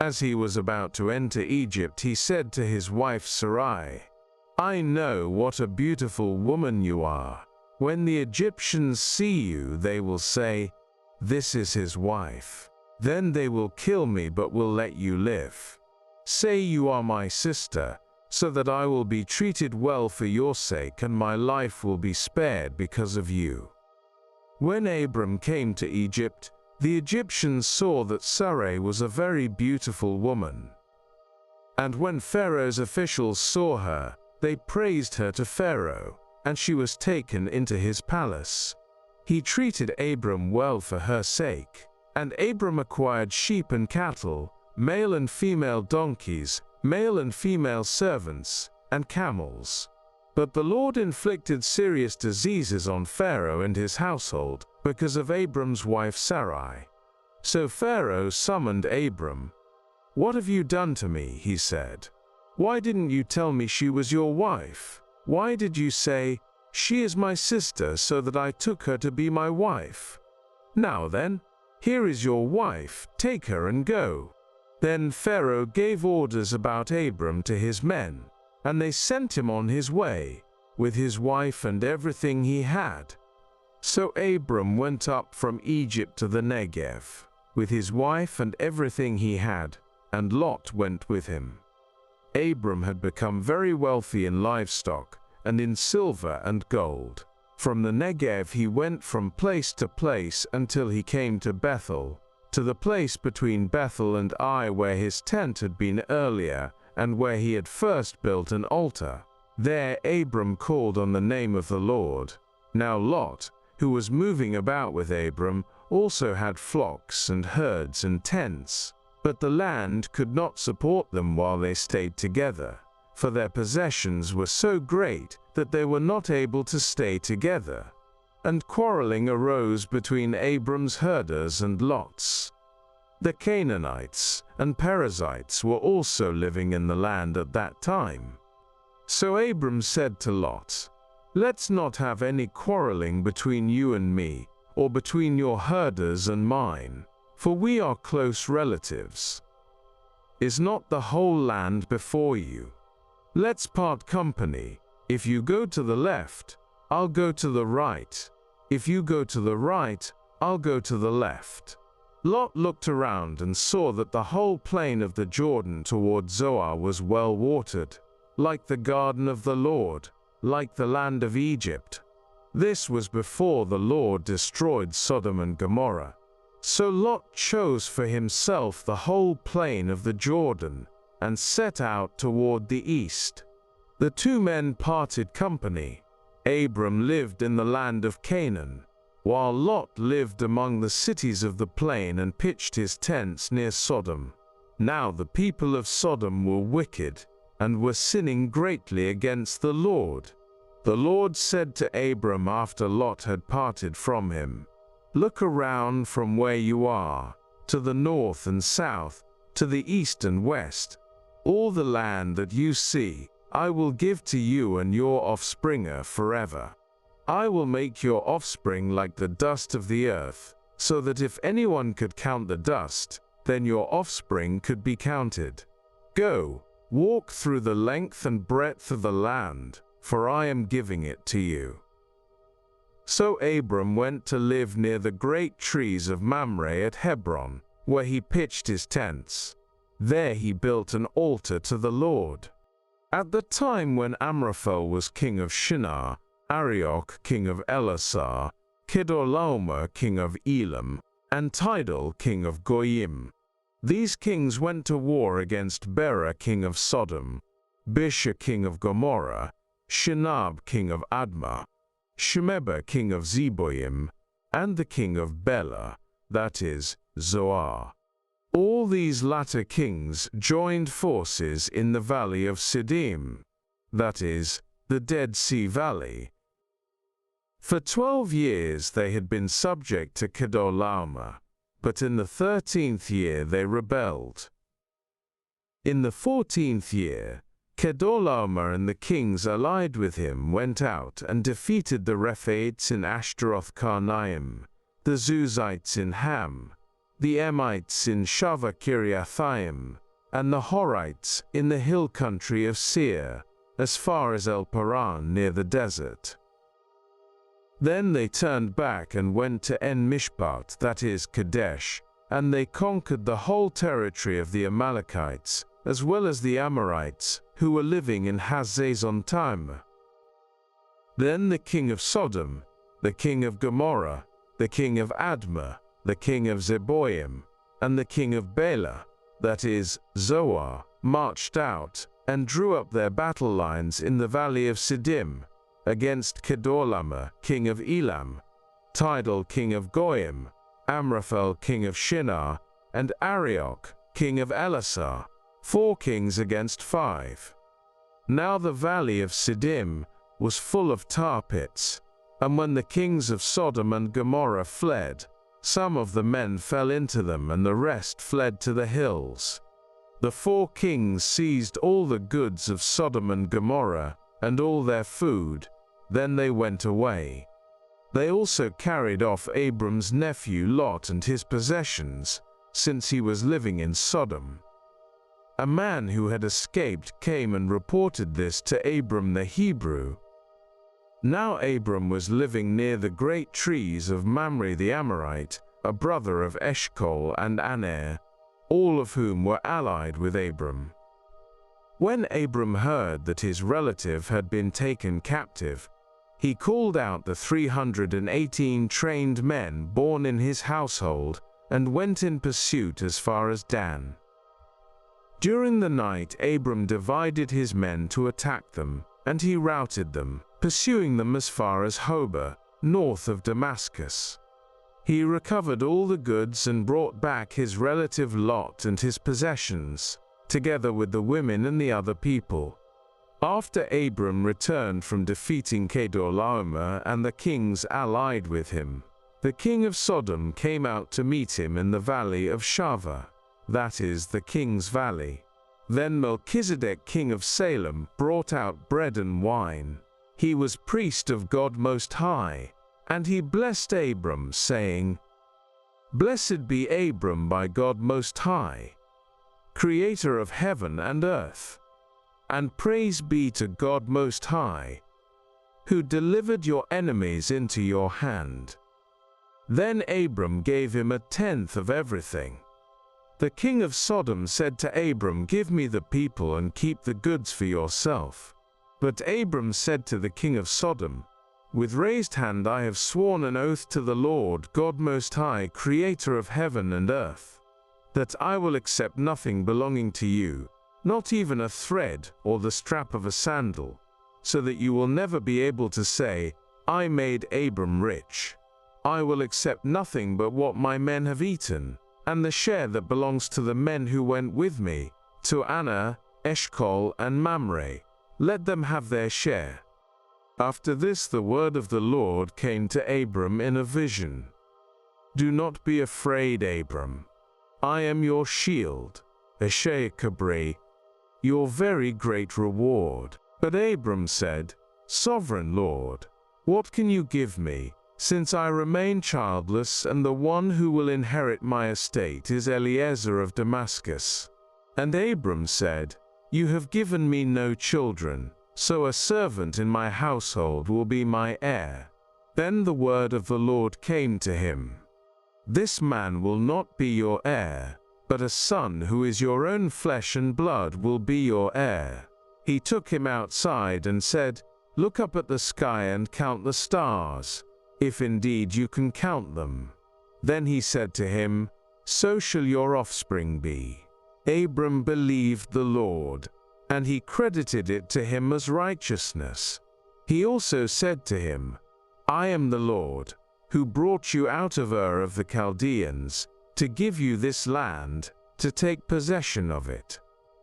Speaker 1: As he was about to enter Egypt, he said to his wife Sarai, "I know what a beautiful woman you are. When the Egyptians see you, they will say, 'This is his wife.' Then they will kill me but will let you live. Say you are my sister, so that I will be treated well for your sake and my life will be spared because of you." When Abram came to Egypt, the Egyptians saw that Sarai was a very beautiful woman. And when Pharaoh's officials saw her, they praised her to Pharaoh, and she was taken into his palace. He treated Abram well for her sake, and Abram acquired sheep and cattle, male and female donkeys, male and female servants, and camels. But the Lord inflicted serious diseases on Pharaoh and his household because of Abram's wife Sarai. So Pharaoh summoned Abram. "What have you done to me?" he said. "Why didn't you tell me she was your wife? Why did you say, 'She is my sister,' so that I took her to be my wife? Now then, here is your wife, take her and go." Then Pharaoh gave orders about Abram to his men, and they sent him on his way, with his wife and everything he had. So Abram went up from Egypt to the Negev, with his wife and everything he had, and Lot went with him. Abram had become very wealthy in livestock, and in silver and gold. From the Negev he went from place to place until he came to Bethel, to the place between Bethel and Ai where his tent had been earlier, and where he had first built an altar. There Abram called on the name of the Lord. Now Lot, who was moving about with Abram, also had flocks and herds and tents, but the land could not support them while they stayed together, for their possessions were so great that they were not able to stay together. And quarreling arose between Abram's herders and Lot's. The Canaanites and Perizzites were also living in the land at that time. So Abram said to Lot, "Let's not have any quarreling between you and me, or between your herders and mine, for we are close relatives." Is not the whole land before you? Let's part company. If you go to the left, I'll go to the right. If you go to the right, I'll go to the left." Lot looked around and saw that the whole plain of the Jordan toward Zoar was well watered, like the garden of the Lord, like the land of Egypt. This was before the Lord destroyed Sodom and Gomorrah. So Lot chose for himself the whole plain of the Jordan, and set out toward the east. The two men parted company. Abram lived in the land of Canaan, while Lot lived among the cities of the plain and pitched his tents near Sodom. Now the people of Sodom were wicked, and were sinning greatly against the Lord. The Lord said to Abram after Lot had parted from him, "Look around from where you are, to the north and south, to the east and west. All the land that you see, I will give to you and your offspring forever. I will make your offspring like the dust of the earth, so that if anyone could count the dust, then your offspring could be counted. Go, walk through the length and breadth of the land, for I am giving it to you." So Abram went to live near the great trees of Mamre at Hebron, where he pitched his tents. There he built an altar to the Lord. At the time when Amraphel was king of Shinar, Arioch king of Elasar, Kedorlaomer king of Elam, and Tidal king of Goyim. These kings went to war against Bera king of Sodom, Bisha king of Gomorrah, Shinab king of Admah, Shemeba king of Zeboim, and the king of Bela, that is, Zoar. All these latter kings joined forces in the valley of Siddim, that is, the Dead Sea Valley. For 12 years they had been subject to Kedorlaomer, but in the 13th year they rebelled. In the 14th year, Kedorlaomer and the kings allied with him went out and defeated the Rephaites in Ashtaroth Karnaim, the Zuzites in Ham, the Emites in Shavah Kiriathaim, and the Horites in the hill country of Seir, as far as El Paran near the desert. Then they turned back and went to En Mishpat, that is, Kadesh, and they conquered the whole territory of the Amalekites, as well as the Amorites, who were living in Hazazon Tamar. Then the king of Sodom, the king of Gomorrah, the king of Admah, the king of Zeboim, and the king of Bela, that is, Zoar, marched out, and drew up their battle lines in the valley of Siddim, against Kedorlaomer, king of Elam, Tidal, king of Goyim, Amraphel, king of Shinar, and Arioch, king of Elasar, 4 kings against 5. Now the valley of Siddim was full of tar pits, and when the kings of Sodom and Gomorrah fled, some of the men fell into them and the rest fled to the hills. The 4 kings seized all the goods of Sodom and Gomorrah, and all their food, then they went away. They also carried off Abram's nephew Lot and his possessions, since he was living in Sodom. A man who had escaped came and reported this to Abram the Hebrew. Now Abram was living near the great trees of Mamre the Amorite, a brother of Eshcol and Aner, all of whom were allied with Abram. When Abram heard that his relative had been taken captive, he called out the 318 trained men born in his household and went in pursuit as far as Dan. During the night Abram divided his men to attack them, and he routed them, pursuing them as far as Hobah, north of Damascus. He recovered all the goods and brought back his relative Lot and his possessions, together with the women and the other people. After Abram returned from defeating Kedorlaomer and the kings allied with him, the king of Sodom came out to meet him in the valley of Shavah, that is, the king's valley. Then Melchizedek king of Salem brought out bread and wine. He was priest of God Most High, and he blessed Abram, saying, "Blessed be Abram by God Most High." Creator of heaven and earth. And praise be to God Most High, who delivered your enemies into your hand." Then Abram gave him 1/10 of everything. The king of Sodom said to Abram, "Give me the people and keep the goods for yourself." But Abram said to the king of Sodom, "With raised hand I have sworn an oath to the Lord God Most High, Creator of heaven and earth, that I will accept nothing belonging to you, not even a thread or the strap of a sandal, so that you will never be able to say, 'I made Abram rich.' I will accept nothing but what my men have eaten, and the share that belongs to the men who went with me, to Anna, Eshcol, and Mamre. Let them have their share." After this the word of the Lord came to Abram in a vision. "Do not be afraid, Abram. I am your shield, Eshekabri, your very great reward." But Abram said, "Sovereign Lord, what can you give me, since I remain childless, and the one who will inherit my estate is Eliezer of Damascus?" And Abram said, "You have given me no children, so a servant in my household will be my heir." Then the word of the Lord came to him, "This man will not be your heir, but a son who is your own flesh and blood will be your heir." He took him outside and said, "Look up at the sky and count the stars, if indeed you can count them." Then he said to him, "So shall your offspring be." Abram believed the Lord, and he credited it to him as righteousness. He also said to him, "I am the Lord, who brought you out of Ur of the Chaldeans, to give you this land, to take possession of it."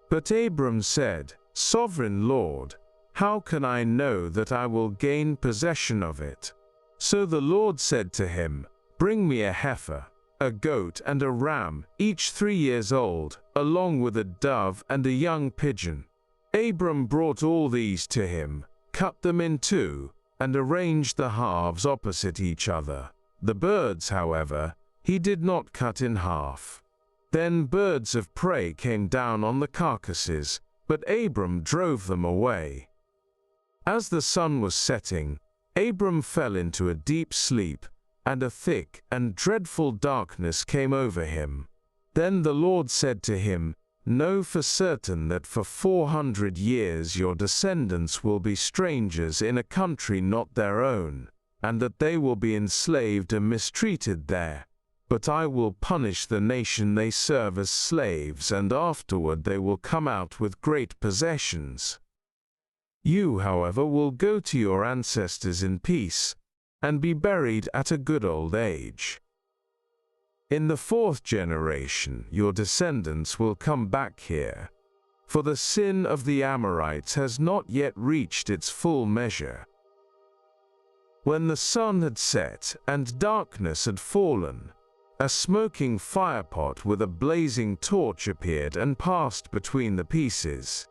Speaker 1: But Abram said, "Sovereign Lord, how can I know that I will gain possession of it?" So the Lord said to him, "Bring me a heifer, a goat and a ram, each 3 years old, along with a dove and a young pigeon." Abram brought all these to him, cut them in two, and arranged the halves opposite each other. The birds, however, he did not cut in half. Then birds of prey came down on the carcasses, but Abram drove them away. As the sun was setting, Abram fell into a deep sleep, and a thick and dreadful darkness came over him. Then the Lord said to him, "Know for certain that for 400 years your descendants will be strangers in a country not their own, and that they will be enslaved and mistreated there. But I will punish the nation they serve as slaves, and afterward they will come out with great possessions. You, however, will go to your ancestors in peace, and be buried at a good old age. In the 4th generation your descendants will come back here, for the sin of the Amorites has not yet reached its full measure." When the sun had set and darkness had fallen, a smoking firepot with a blazing torch appeared and passed between the pieces.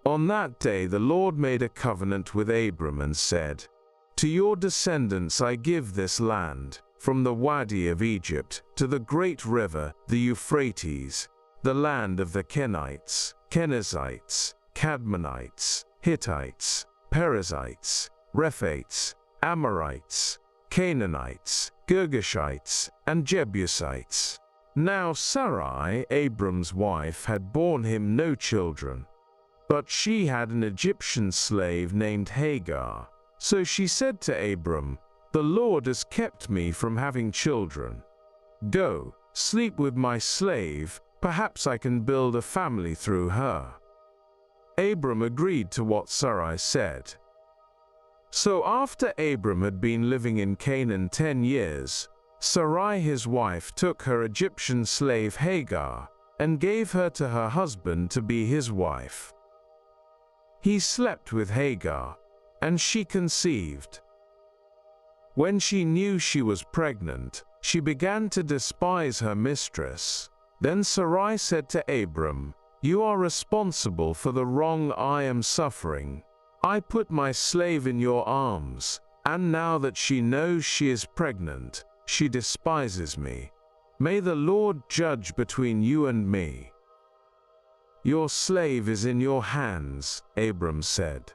Speaker 1: On that day the Lord made a covenant with Abram and said, "To your descendants I give this land, from the Wadi of Egypt to the great river, the Euphrates, the land of the Kenites, Kenizzites, Cadmonites, Hittites, Perizzites, Rephaites, Amorites, Canaanites, Girgashites, and Jebusites." Now Sarai, Abram's wife, had borne him no children, but she had an Egyptian slave named Hagar. So she said to Abram, "The Lord has kept me from having children. Go, sleep with my slave, perhaps I can build a family through her." Abram agreed to what Sarai said. So after Abram had been living in Canaan 10 years, Sarai his wife took her Egyptian slave Hagar, and gave her to her husband to be his wife. He slept with Hagar, and she conceived. When she knew she was pregnant, she began to despise her mistress. Then Sarai said to Abram, "You are responsible for the wrong I am suffering. I put my slave in your arms, and now that she knows she is pregnant, she despises me." May the Lord judge between you and me." "Your slave is in your hands," Abram said.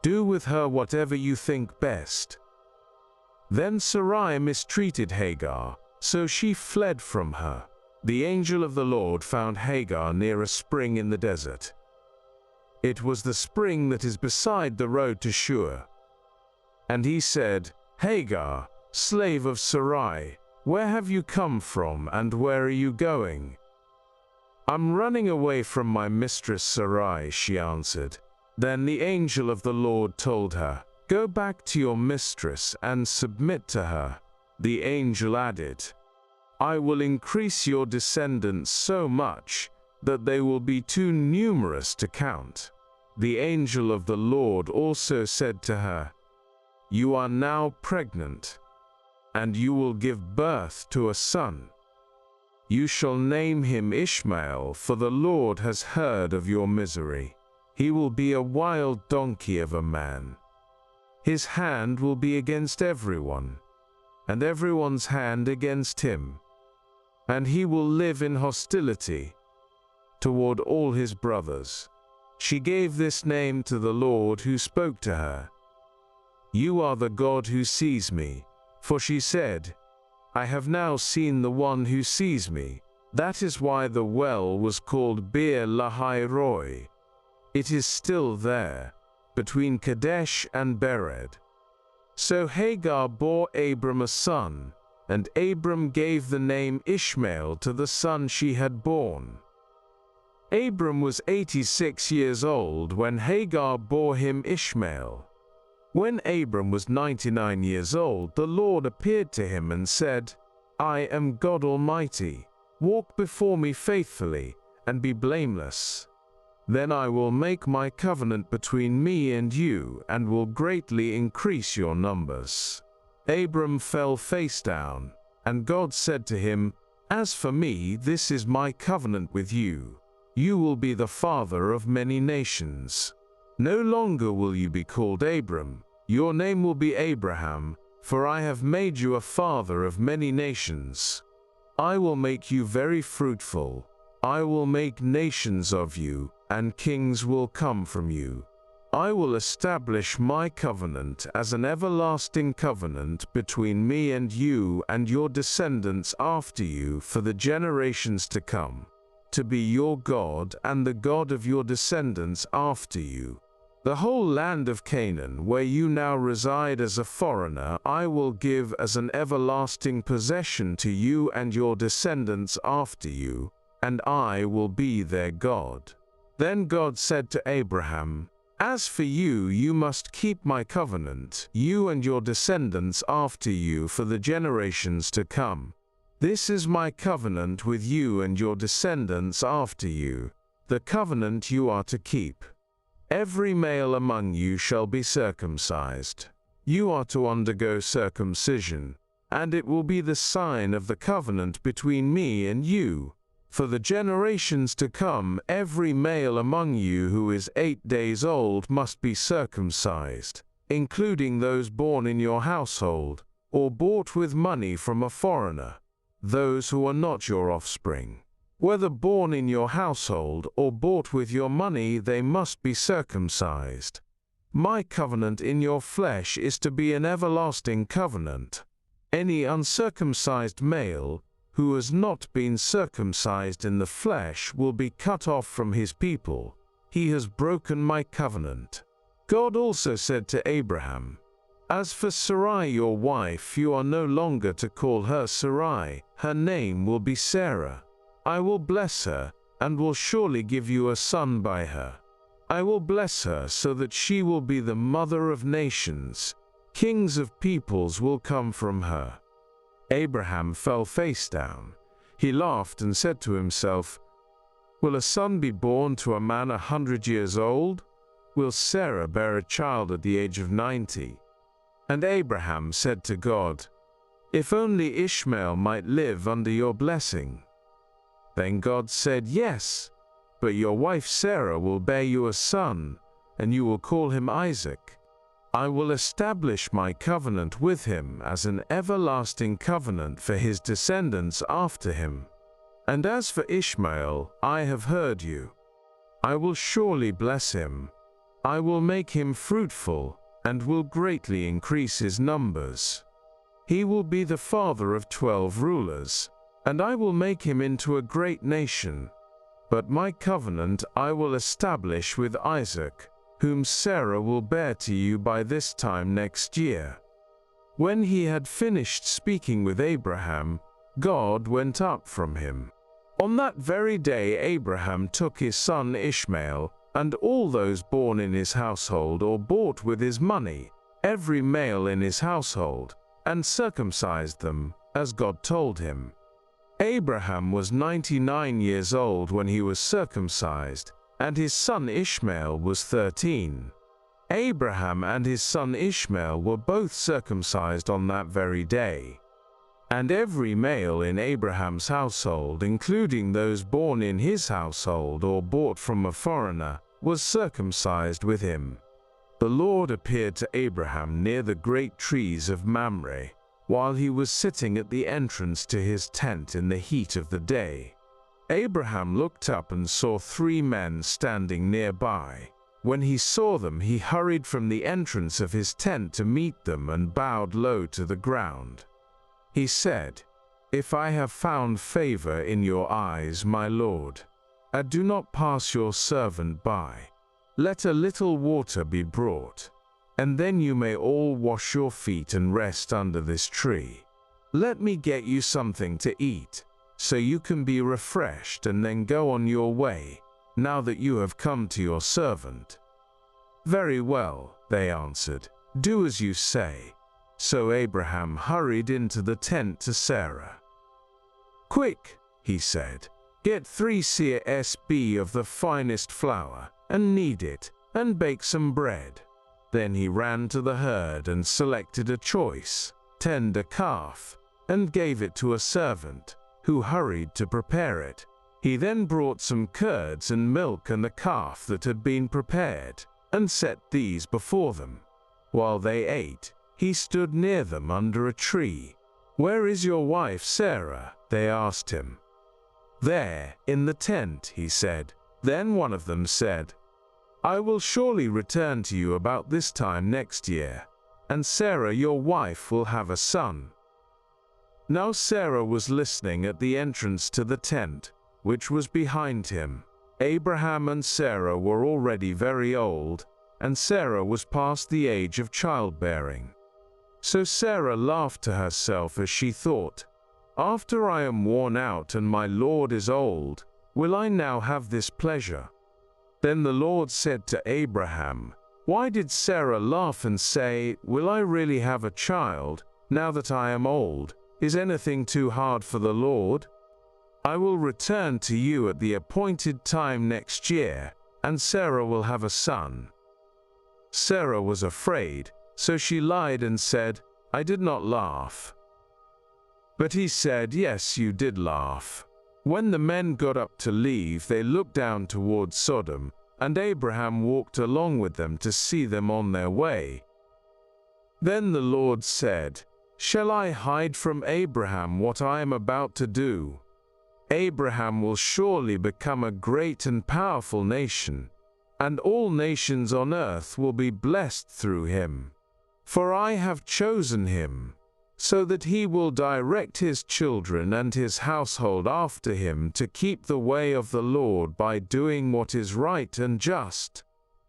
Speaker 1: "Do with her whatever you think best." Then Sarai mistreated Hagar, so she fled from her. The angel of the Lord found Hagar near a spring in the desert. It was the spring that is beside the road to Shur. And he said, "Hagar, slave of Sarai, where have you come from and where are you going?" "I'm running away from my mistress Sarai," she answered. Then the angel of the Lord told her, "Go back to your mistress and submit to her." The angel added, "I will increase your descendants so much that they will be too numerous to count." The angel of the Lord also said to her, "You are now pregnant, and you will give birth to a son. You shall name him Ishmael, for the Lord has heard of your misery. He will be a wild donkey of a man. His hand will be against everyone, and everyone's hand against him. And he will live in hostility toward all his brothers." She gave this name to the Lord who spoke to her, "You are the God who sees me." For she said, "I have now seen the one who sees me." That is why the well was called Beer Lahai Roi. It is still there, between Kadesh and Bered. So Hagar bore Abram a son, and Abram gave the name Ishmael to the son she had born. Abram was 86 years old when Hagar bore him Ishmael. When Abram was 99 years old, the Lord appeared to him and said, "I am God Almighty. Walk before me faithfully, and be blameless. Then I will make my covenant between me and you, and will greatly increase your numbers." Abram fell face down, and God said to him, "As for me, this is my covenant with you. You will be the father of many nations. No longer will you be called Abram, your name will be Abraham, for I have made you a father of many nations. I will make you very fruitful. I will make nations of you, and kings will come from you. I will establish my covenant as an everlasting covenant between me and you and your descendants after you for the generations to come, to be your God and the God of your descendants after you. The whole land of Canaan, where you now reside as a foreigner, I will give as an everlasting possession to you and your descendants after you, and I will be their God." Then God said to Abraham, "As for you, you must keep my covenant, you and your descendants after you for the generations to come. This is my covenant with you and your descendants after you, the covenant you are to keep. Every male among you shall be circumcised. You are to undergo circumcision, and it will be the sign of the covenant between me and you. For the generations to come, every male among you who is 8 days old must be circumcised, including those born in your household, or bought with money from a foreigner, those who are not your offspring. Whether born in your household or bought with your money, they must be circumcised. My covenant in your flesh is to be an everlasting covenant. Any uncircumcised male who has not been circumcised in the flesh will be cut off from his people. He has broken my covenant." God also said to Abraham, "As for Sarai your wife, you are no longer to call her Sarai, her name will be Sarah. I will bless her, and will surely give you a son by her. I will bless her so that she will be the mother of nations. Kings of peoples will come from her." Abraham fell face down. He laughed and said to himself, "Will a son be born to a man 100 years old? Will Sarah bear a child at the age of 90? And Abraham said to God, "If only Ishmael might live under your blessing." Then God said, "Yes, but your wife Sarah will bear you a son, and you will call him Isaac. I will establish my covenant with him as an everlasting covenant for his descendants after him. And as for Ishmael, I have heard you. I will surely bless him. I will make him fruitful, and will greatly increase his numbers. He will be the father of 12 rulers, and I will make him into a great nation. But my covenant I will establish with Isaac, whom Sarah will bear to you by this time next year." When he had finished speaking with Abraham, God went up from him. On that very day Abraham took his son Ishmael, and all those born in his household or bought with his money, every male in his household, and circumcised them, as God told him. Abraham was 99 years old when he was circumcised, and his son Ishmael was 13. Abraham and his son Ishmael were both circumcised on that very day. And every male in Abraham's household, including those born in his household or bought from a foreigner, was circumcised with him. The Lord appeared to Abraham near the great trees of Mamre, while he was sitting at the entrance to his tent in the heat of the day. Abraham looked up and saw 3 men standing nearby. When he saw them, he hurried from the entrance of his tent to meet them and bowed low to the ground. He said, "If I have found favor in your eyes, my Lord, do not pass your servant by. Let a little water be brought, and then you may all wash your feet and rest under this tree. Let me get you something to eat, so you can be refreshed and then go on your way, now that you have come to your servant." "Very well," they answered, "do as you say." So Abraham hurried into the tent to Sarah. "Quick," he said, "get 3 seahs of the finest flour, and knead it, and bake some bread." Then he ran to the herd and selected a choice, tender calf, and gave it to a servant, who hurried to prepare it. He then brought some curds and milk and the calf that had been prepared, and set these before them. While they ate, he stood near them under a tree. "Where is your wife Sarah?" they asked him. "There, in the tent," he said. Then one of them said, "I will surely return to you about this time next year, and Sarah your wife will have a son." Now Sarah was listening at the entrance to the tent, which was behind him. Abraham and Sarah were already very old, and Sarah was past the age of childbearing. So Sarah laughed to herself as she thought, "After I am worn out and my Lord is old, will I now have this pleasure?" Then the Lord said to Abraham, "Why did Sarah laugh and say, 'Will I really have a child, now that I am old? Is anything too hard for the Lord?' I will return to you at the appointed time next year, and Sarah will have a son." Sarah was afraid, so she lied and said, "I did not laugh." But he said, "Yes, you did laugh." When the men got up to leave, they looked down towards Sodom, and Abraham walked along with them to see them on their way. Then the Lord said, "Shall I hide from Abraham what I am about to do? Abraham will surely become a great and powerful nation, and all nations on earth will be blessed through him. For I have chosen him, so that he will direct his children and his household after him to keep the way of the Lord by doing what is right and just,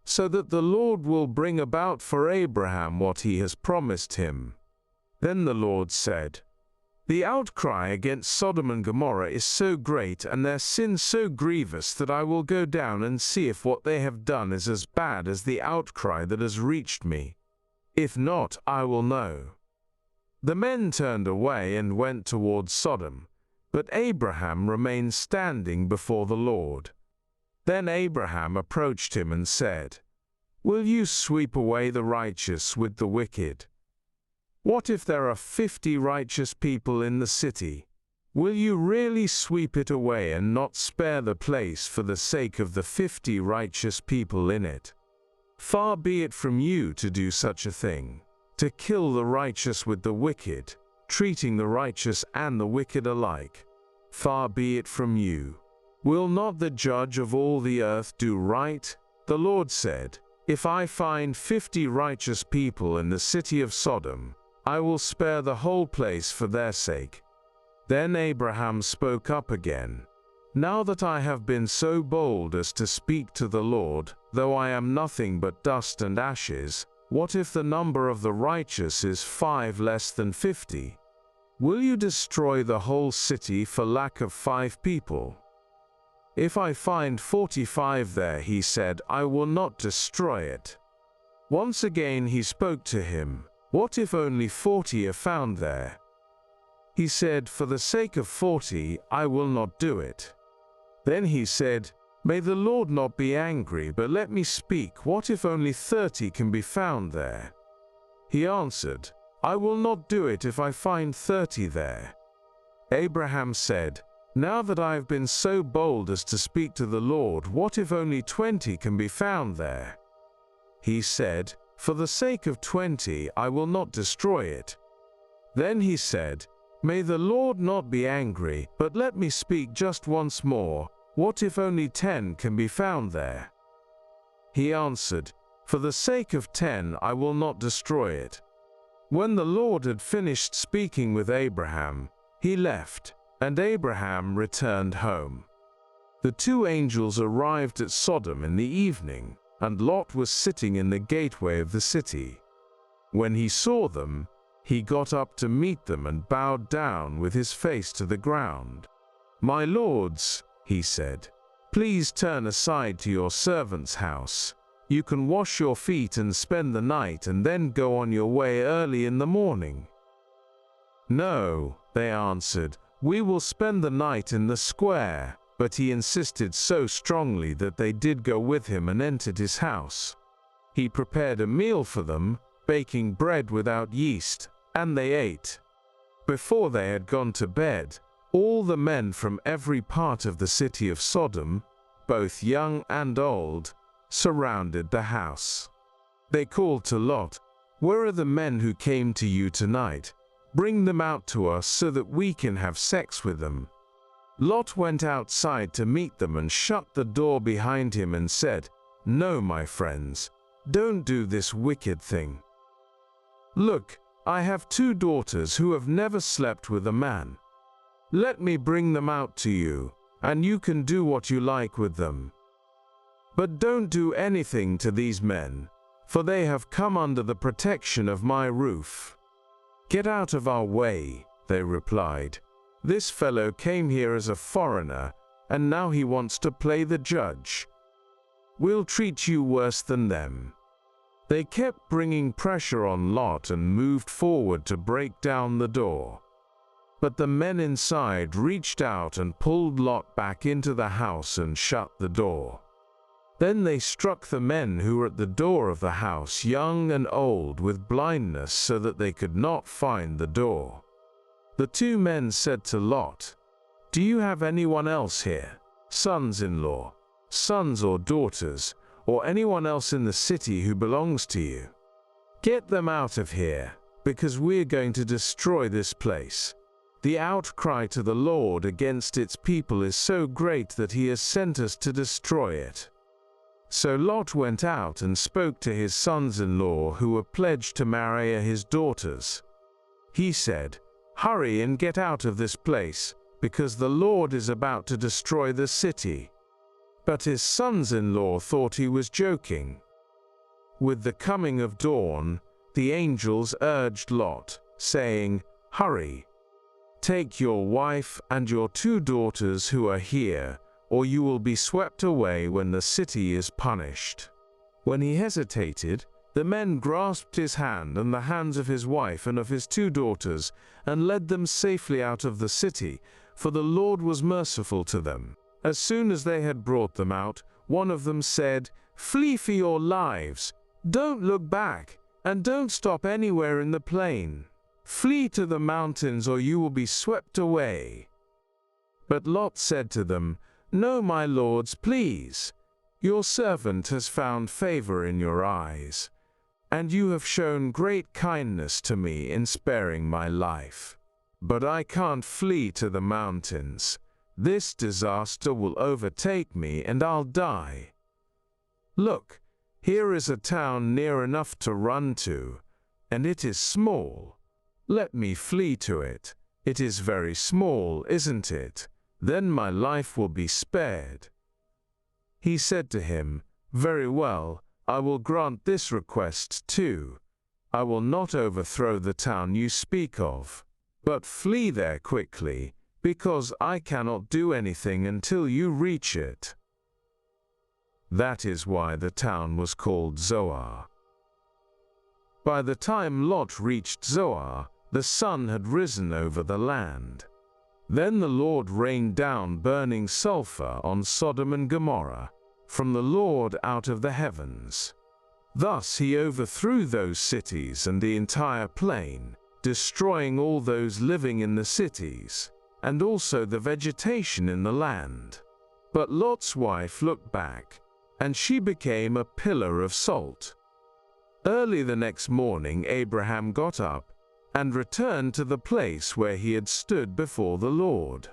Speaker 1: so that the Lord will bring about for Abraham what he has promised him." Then the Lord said, "The outcry against Sodom and Gomorrah is so great and their sin so grievous that I will go down and see if what they have done is as bad as the outcry that has reached me. If not, I will know." The men turned away and went towards Sodom, but Abraham remained standing before the Lord. Then Abraham approached him and said, "Will you sweep away the righteous with the wicked? What if there are 50 righteous people in the city? Will you really sweep it away and not spare the place for the sake of the 50 righteous people in it?" Far be it from you to do such a thing, to kill the righteous with the wicked, treating the righteous and the wicked alike. Far be it from you. Will not the judge of all the earth do right? The Lord said, if I find 50 righteous people in the city of Sodom, I will spare the whole place for their sake. Then Abraham spoke up again. Now that I have been so bold as to speak to the Lord, though I am nothing but dust and ashes, what if the number of the righteous is 5 less than 50? Will you destroy the whole city for lack of 5 people? If I find 45 there, he said, I will not destroy it. Once again he spoke to him, what if only 40 are found there? He said, for the sake of 40, I will not do it. Then he said, may the Lord not be angry, but let me speak, what if only 30 can be found there? He answered, I will not do it if I find 30 there. Abraham said, now that I have been so bold as to speak to the Lord, what if only 20 can be found there? He said, for the sake of 20, I will not destroy it. Then he said, may the Lord not be angry, but let me speak just once more, what if only 10 can be found there? He answered, for the sake of 10, I will not destroy it. When the Lord had finished speaking with Abraham, he left, and Abraham returned home. The 2 angels arrived at Sodom in the evening, and Lot was sitting in the gateway of the city. When he saw them, he got up to meet them and bowed down with his face to the ground. My lords, he said, please turn aside to your servant's house. You can wash your feet and spend the night and then go on your way early in the morning. No, they answered, we will spend the night in the square. But he insisted so strongly that they did go with him and entered his house. He prepared a meal for them, baking bread without yeast, and they ate. Before they had gone to bed, all the men from every part of the city of Sodom, both young and old, surrounded the house. They called to Lot, where are the men who came to you tonight? Bring them out to us so that we can have sex with them. Lot went outside to meet them and shut the door behind him and said, no, my friends, don't do this wicked thing. Look, I have 2 daughters who have never slept with a man. Let me bring them out to you, and you can do what you like with them. But don't do anything to these men, for they have come under the protection of my roof. Get out of our way, they replied. This fellow came here as a foreigner, and now he wants to play the judge. We'll treat you worse than them. They kept bringing pressure on Lot and moved forward to break down the door. But the men inside reached out and pulled Lot back into the house and shut the door. Then they struck the men who were at the door of the house, young and old, with blindness so that they could not find the door. The 2 men said to Lot, do you have anyone else here, sons-in-law, sons or daughters, or anyone else in the city who belongs to you? Get them out of here, because we're going to destroy this place. The outcry to the Lord against its people is so great that he has sent us to destroy it. So Lot went out and spoke to his sons-in-law who were pledged to marry his daughters. He said, hurry and get out of this place, because the Lord is about to destroy the city. But his sons-in-law thought he was joking. With the coming of dawn, the angels urged Lot, saying, hurry, take your wife and your 2 daughters who are here, or you will be swept away when the city is punished. When he hesitated, the men grasped his hand and the hands of his wife and of his 2 daughters, and led them safely out of the city, for the Lord was merciful to them. As soon as they had brought them out, one of them said, flee for your lives, don't look back, and don't stop anywhere in the plain. Flee to the mountains or you will be swept away. But Lot said to them, no, my lords, please. Your servant has found favor in your eyes, and you have shown great kindness to me in sparing my life. But I can't flee to the mountains. This disaster will overtake me and I'll die. Look, here is a town near enough to run to, and it is small. Let me flee to it. It is very small, isn't it? Then my life will be spared." He said to him, "Very well, I will grant this request too. I will not overthrow the town you speak of, but flee there quickly, because I cannot do anything until you reach it." That is why the town was called Zoar. By the time Lot reached Zoar, the sun had risen over the land. Then the Lord rained down burning sulfur on Sodom and Gomorrah, from the Lord out of the heavens. Thus he overthrew those cities and the entire plain, destroying all those living in the cities, and also the vegetation in the land. But Lot's wife looked back, and she became a pillar of salt. Early the next morning Abraham got up and returned to the place where he had stood before the Lord.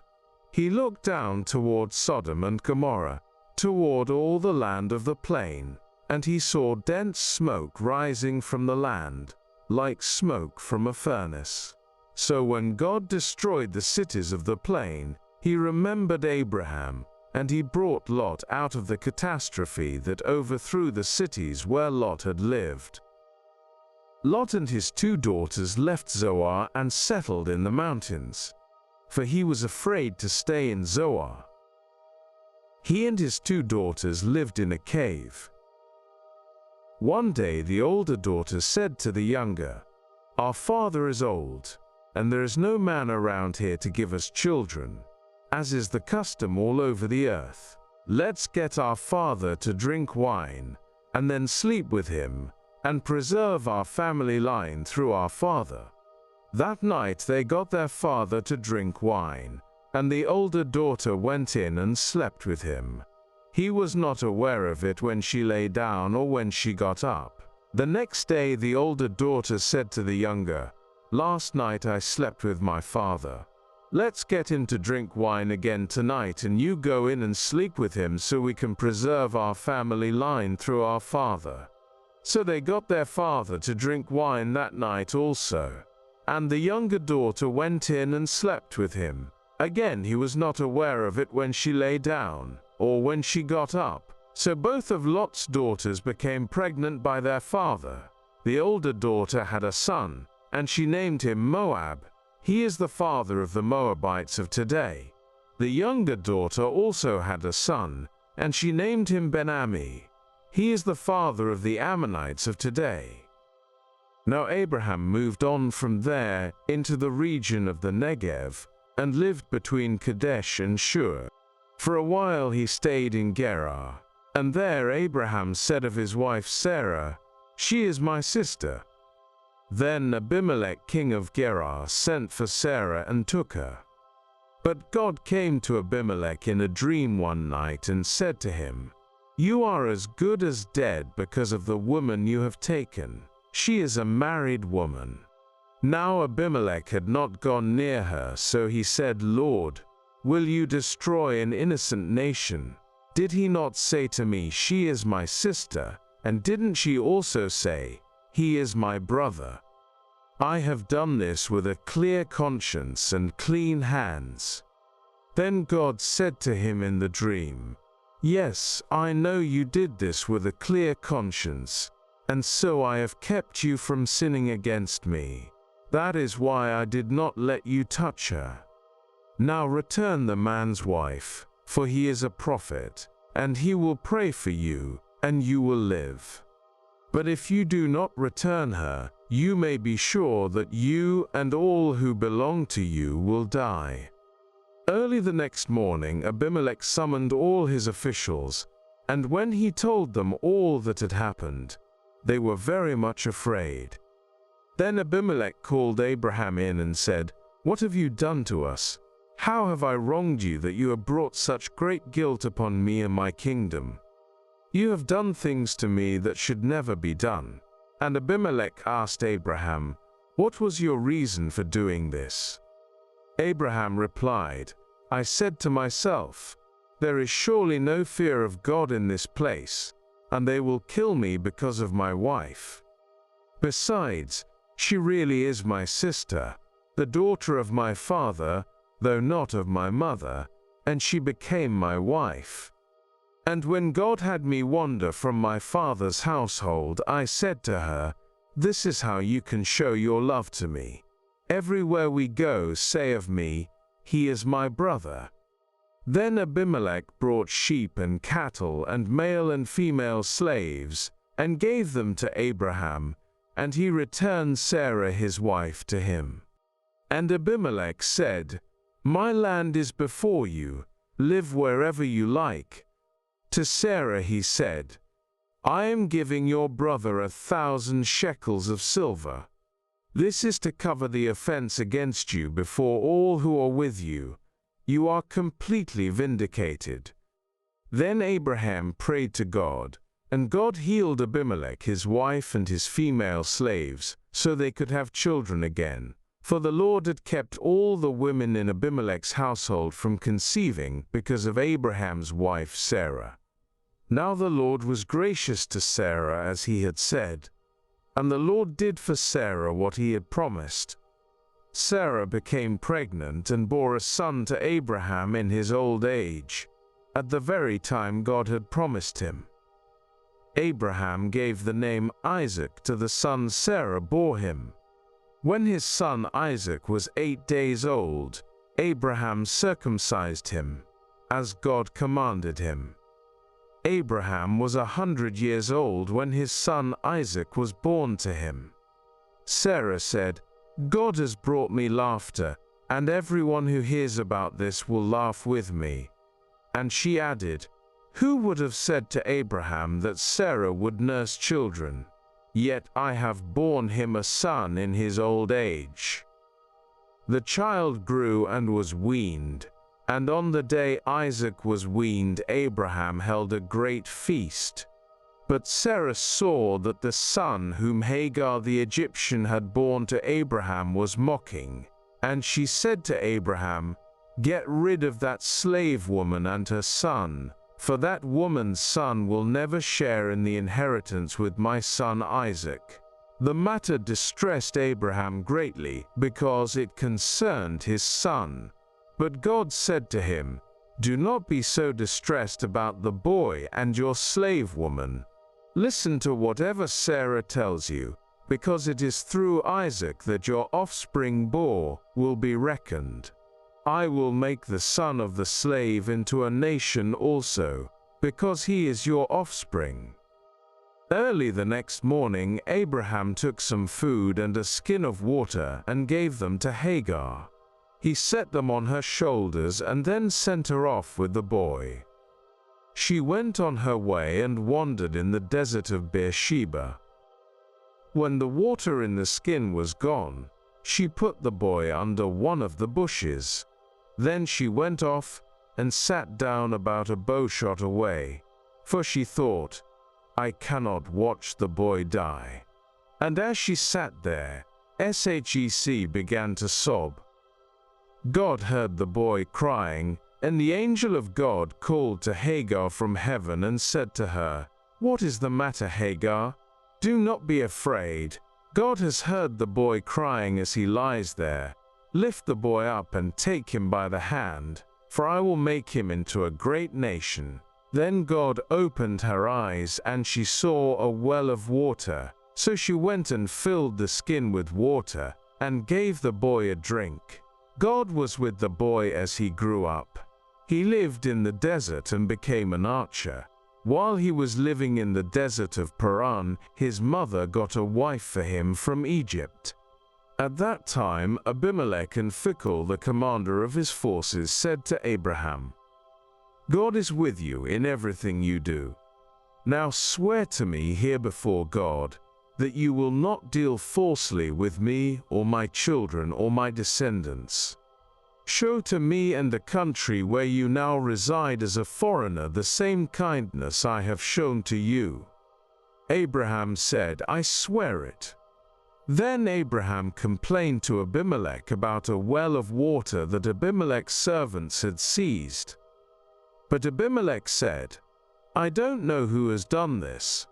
Speaker 1: He looked down toward Sodom and Gomorrah, toward all the land of the plain, and he saw dense smoke rising from the land, like smoke from a furnace. So when God destroyed the cities of the plain, he remembered Abraham, and he brought Lot out of the catastrophe that overthrew the cities where Lot had lived. Lot and his 2 daughters left Zoar and settled in the mountains, for he was afraid to stay in Zoar. He and his 2 daughters lived in a cave. One day the older daughter said to the younger, "Our father is old, and there is no man around here to give us children, as is the custom all over the earth. Let's get our father to drink wine, and then sleep with him, and preserve our family line through our father." That night they got their father to drink wine, and the older daughter went in and slept with him. He was not aware of it when she lay down or when she got up. The next day the older daughter said to the younger, "Last night I slept with my father. Let's get him to drink wine again tonight, and you go in and sleep with him so we can preserve our family line through our father." So they got their father to drink wine that night also, and the younger daughter went in and slept with him. Again he was not aware of it when she lay down, or when she got up. So both of Lot's daughters became pregnant by their father. The older daughter had a son, and she named him Moab. He is the father of the Moabites of today. The younger daughter also had a son, and she named him Ben-Ammi. He is the father of the Ammonites of today. Now Abraham moved on from there into the region of the Negev, and lived between Kadesh and Shur. For a while he stayed in Gerar, and there Abraham said of his wife Sarah, "She is my sister." Then Abimelech king of Gerar sent for Sarah and took her. But God came to Abimelech in a dream one night and said to him, "You are as good as dead because of the woman you have taken. She is a married woman." Now Abimelech had not gone near her, so he said, "Lord, will you destroy an innocent nation? Did he not say to me, 'She is my sister,' and didn't she also say, 'He is my brother'? I have done this with a clear conscience and clean hands." Then God said to him in the dream, "Yes, I know you did this with a clear conscience, and so I have kept you from sinning against me. That is why I did not let you touch her. Now return the man's wife, for he is a prophet, and he will pray for you, and you will live. But if you do not return her, you may be sure that you and all who belong to you will die." Early the next morning Abimelech summoned all his officials, and when he told them all that had happened, they were very much afraid. Then Abimelech called Abraham in and said, "What have you done to us? How have I wronged you that you have brought such great guilt upon me and my kingdom?" You have done things to me that should never be done." And Abimelech asked Abraham, "What was your reason for doing this?" Abraham replied, "I said to myself, there is surely no fear of God in this place, and they will kill me because of my wife. Besides, she really is my sister, the daughter of my father, though not of my mother, and she became my wife. And when God had me wander from my father's household, I said to her, 'This is how you can show your love to me. Everywhere we go, say of me, he is my brother.' Then Abimelech brought sheep and cattle and male and female slaves, and gave them to Abraham, and he returned Sarah his wife to him. And Abimelech said, 'My land is before you, live wherever you like.' To Sarah he said, 'I am giving your brother 1,000 shekels of silver. This is to cover the offense against you before all who are with you. You are completely vindicated.' Then Abraham prayed to God, and God healed Abimelech his wife and his female slaves, so they could have children again. For the Lord had kept all the women in Abimelech's household from conceiving because of Abraham's wife Sarah. Now the Lord was gracious to Sarah as he had said, and the Lord did for Sarah what he had promised. Sarah became pregnant and bore a son to Abraham in his old age, at the very time God had promised him. Abraham gave the name Isaac to the son Sarah bore him. When his son Isaac was 8 days old, Abraham circumcised him, as God commanded him. Abraham was 100 years old when his son Isaac was born to him. Sarah said, "God has brought me laughter, and everyone who hears about this will laugh with me." And she added, "Who would have said to Abraham that Sarah would nurse children? Yet I have borne him a son in his old age." The child grew and was weaned, and on the day Isaac was weaned, Abraham held a great feast. But Sarah saw that the son whom Hagar the Egyptian had borne to Abraham was mocking, and she said to Abraham, "Get rid of that slave woman and her son, for that woman's son will never share in the inheritance with my son Isaac." The matter distressed Abraham greatly, because it concerned his son. But God said to him, "Do not be so distressed about the boy and your slave woman. Listen to whatever Sarah tells you, because it is through Isaac that your offspring will be reckoned. I will make the son of the slave into a nation also, because he is your offspring." Early the next morning, Abraham took some food and a skin of water and gave them to Hagar. He set them on her shoulders and then sent her off with the boy. She went on her way and wandered in the desert of Beersheba. When the water in the skin was gone, she put the boy under one of the bushes. Then she went off and sat down about a bowshot away, for she thought, "I cannot watch the boy die." And as she sat there, Shech began to sob. God heard the boy crying, and the angel of God called to Hagar from heaven and said to her, "What is the matter, Hagar? Do not be afraid. God has heard the boy crying as he lies there. Lift the boy up and take him by the hand, for I will make him into a great nation." Then God opened her eyes, and she saw a well of water. So she went and filled the skin with water, and gave the boy a drink. God was with the boy as he grew up. He lived in the desert and became an archer. While he was living in the desert of Paran, his mother got a wife for him from Egypt. At that time, Abimelech and Phicol, the commander of his forces, said to Abraham, "God is with you in everything you do. Now swear to me here before God that you will not deal falsely with me or my children or my descendants." Show to me and the country where you now reside as a foreigner the same kindness I have shown to you." Abraham said, "I swear it." Then Abraham complained to Abimelech about a well of water that Abimelech's servants had seized. But Abimelech said, "I don't know who has done this.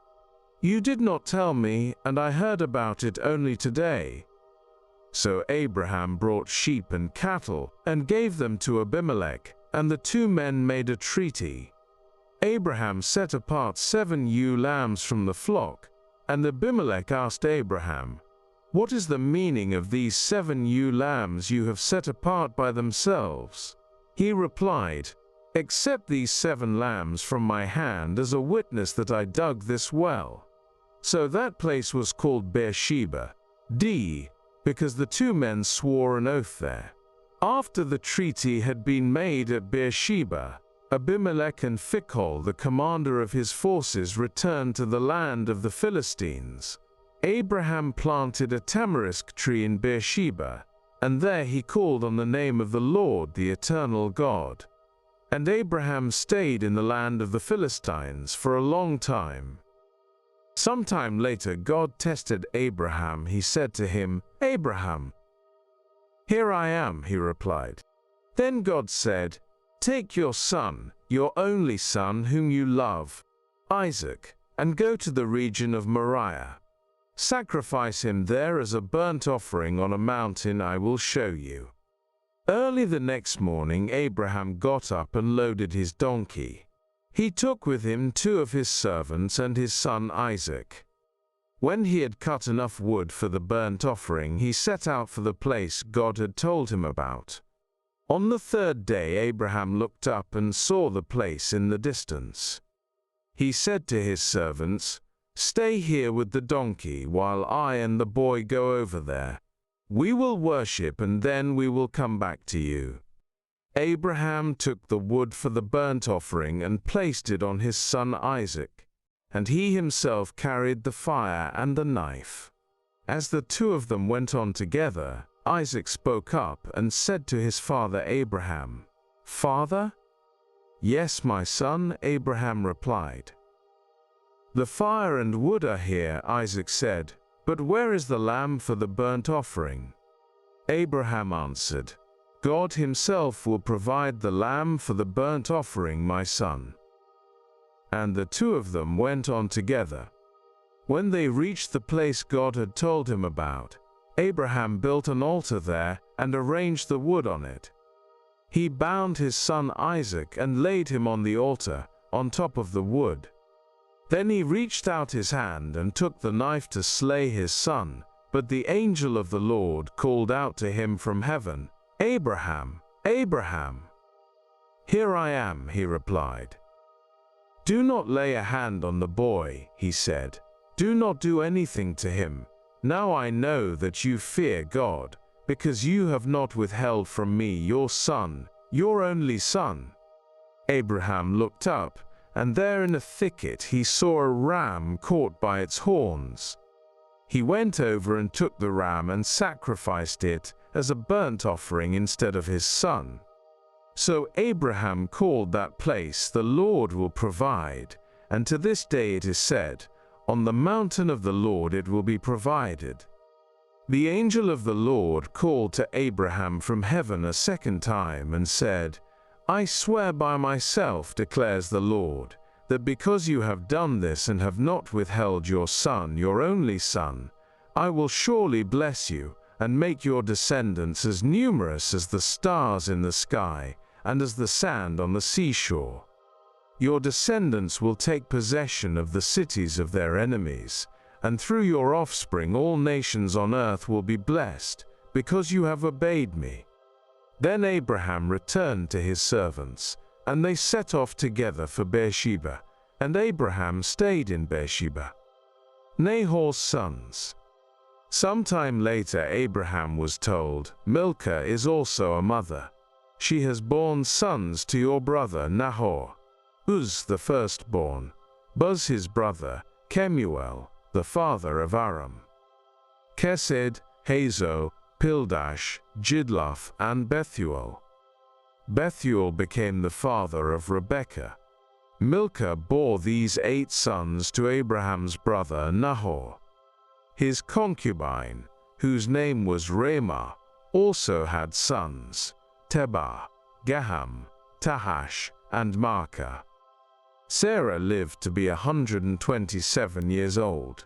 Speaker 1: You did not tell me, and I heard about it only today." So Abraham brought sheep and cattle and gave them to Abimelech, and the two men made a treaty. Abraham set apart 7 ewe lambs from the flock, and Abimelech asked Abraham, "What is the meaning of these 7 ewe lambs you have set apart by themselves?" He replied, "Accept these 7 lambs from my hand as a witness that I dug this well." So that place was called Beersheba, because the two men swore an oath there. After the treaty had been made at Beersheba, Abimelech and Phicol, the commander of his forces, returned to the land of the Philistines. Abraham planted a tamarisk tree in Beersheba, and there he called on the name of the Lord, the eternal God. And Abraham stayed in the land of the Philistines for a long time. Sometime later God tested Abraham. He said to him, "Abraham." "Here I am," he replied. Then God said, "Take your son, your only son whom you love, Isaac, and go to the region of Moriah. Sacrifice him there as a burnt offering on a mountain I will show you." Early the next morning Abraham got up and loaded his donkey. He took with him 2 of his servants and his son Isaac. When he had cut enough wood for the burnt offering, he set out for the place God had told him about. On the 3rd day Abraham looked up and saw the place in the distance. He said to his servants, "Stay here with the donkey while I and the boy go over there. We will worship and then we will come back to you." Abraham took the wood for the burnt offering and placed it on his son Isaac, and he himself carried the fire and the knife. As the 2 of them went on together, Isaac spoke up and said to his father Abraham, "Father?" "Yes, my son," Abraham replied. "The fire and wood are here," Isaac said, "but where is the lamb for the burnt offering?" Abraham answered, "God himself will provide the lamb for the burnt offering, my son." And the 2 of them went on together. When they reached the place God had told him about, Abraham built an altar there and arranged the wood on it. He bound his son Isaac and laid him on the altar, on top of the wood. Then he reached out his hand and took the knife to slay his son, but the angel of the Lord called out to him from heaven, "Abraham, Abraham." "Here I am," he replied. "Do not lay a hand on the boy," he said. "Do not do anything to him. Now I know that you fear God, because you have not withheld from me your son, your only son." Abraham looked up, and there in a thicket he saw a ram caught by its horns. He went over and took the ram and sacrificed it as a burnt offering instead of his son. So Abraham called that place, "The Lord will provide," and to this day it is said, "On the mountain of the Lord it will be provided." The angel of the Lord called to Abraham from heaven a second time and said, "I swear by myself, declares the Lord, that because you have done this and have not withheld your son, your only son, I will surely bless you and make your descendants as numerous as the stars in the sky and as the sand on the seashore. Your descendants will take possession of the cities of their enemies, and through your offspring all nations on earth will be blessed, because you have obeyed me." Then Abraham returned to his servants, and they set off together for Beersheba, and Abraham stayed in Beersheba. Nahor's sons. Sometime later Abraham was told, "Milcah is also a mother. She has borne sons to your brother Nahor, Uz the firstborn, Buz his brother, Kemuel, the father of Aram, Kesed, Hazo, Pildash, Jidlaph, and Bethuel. Bethuel became the father of Rebekah. Milcah bore these 8 sons to Abraham's brother Nahor. His concubine, whose name was Ramah, also had sons, Tebah, Gaham, Tahash, and Maacah. Sarah lived to be 127 years old.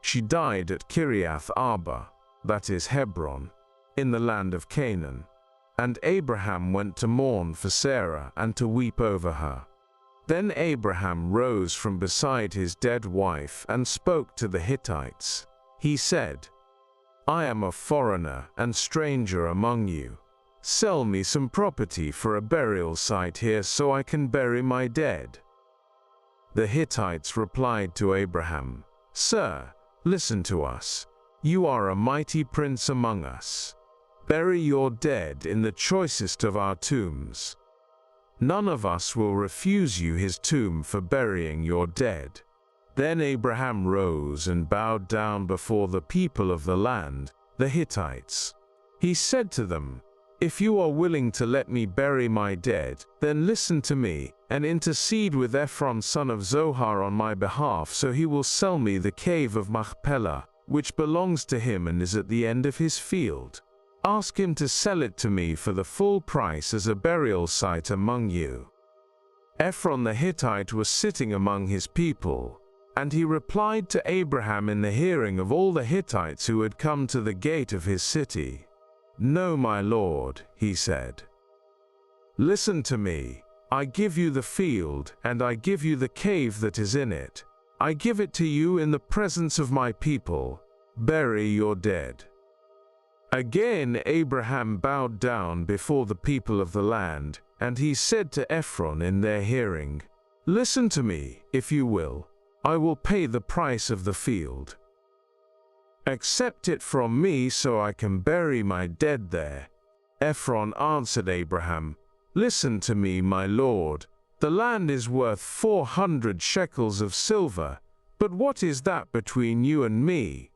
Speaker 1: She died at Kiriath Arba, that is Hebron, in the land of Canaan, and Abraham went to mourn for Sarah and to weep over her. Then Abraham rose from beside his dead wife and spoke to the Hittites. He said, "I am a foreigner and stranger among you. Sell me some property for a burial site here so I can bury my dead." The Hittites replied to Abraham, "Sir, listen to us. You are a mighty prince among us. Bury your dead in the choicest of our tombs. None of us will refuse you his tomb for burying your dead." Then Abraham rose and bowed down before the people of the land, the Hittites. He said to them, "If you are willing to let me bury my dead, then listen to me, and intercede with Ephron son of Zohar on my behalf so he will sell me the cave of Machpelah, which belongs to him and is at the end of his field. Ask him to sell it to me for the full price as a burial site among you." Ephron the Hittite was sitting among his people, and he replied to Abraham in the hearing of all the Hittites who had come to the gate of his city. "No, my lord," he said. "Listen to me. I give you the field, and I give you the cave that is in it. I give it to you in the presence of my people. Bury your dead." Again Abraham bowed down before the people of the land, and he said to Ephron in their hearing, "Listen to me, if you will. I will pay the price of the field. Accept it from me so I can bury my dead there." Ephron answered Abraham, "Listen to me, my lord. The land is worth 400 shekels of silver, but what is that between you and me?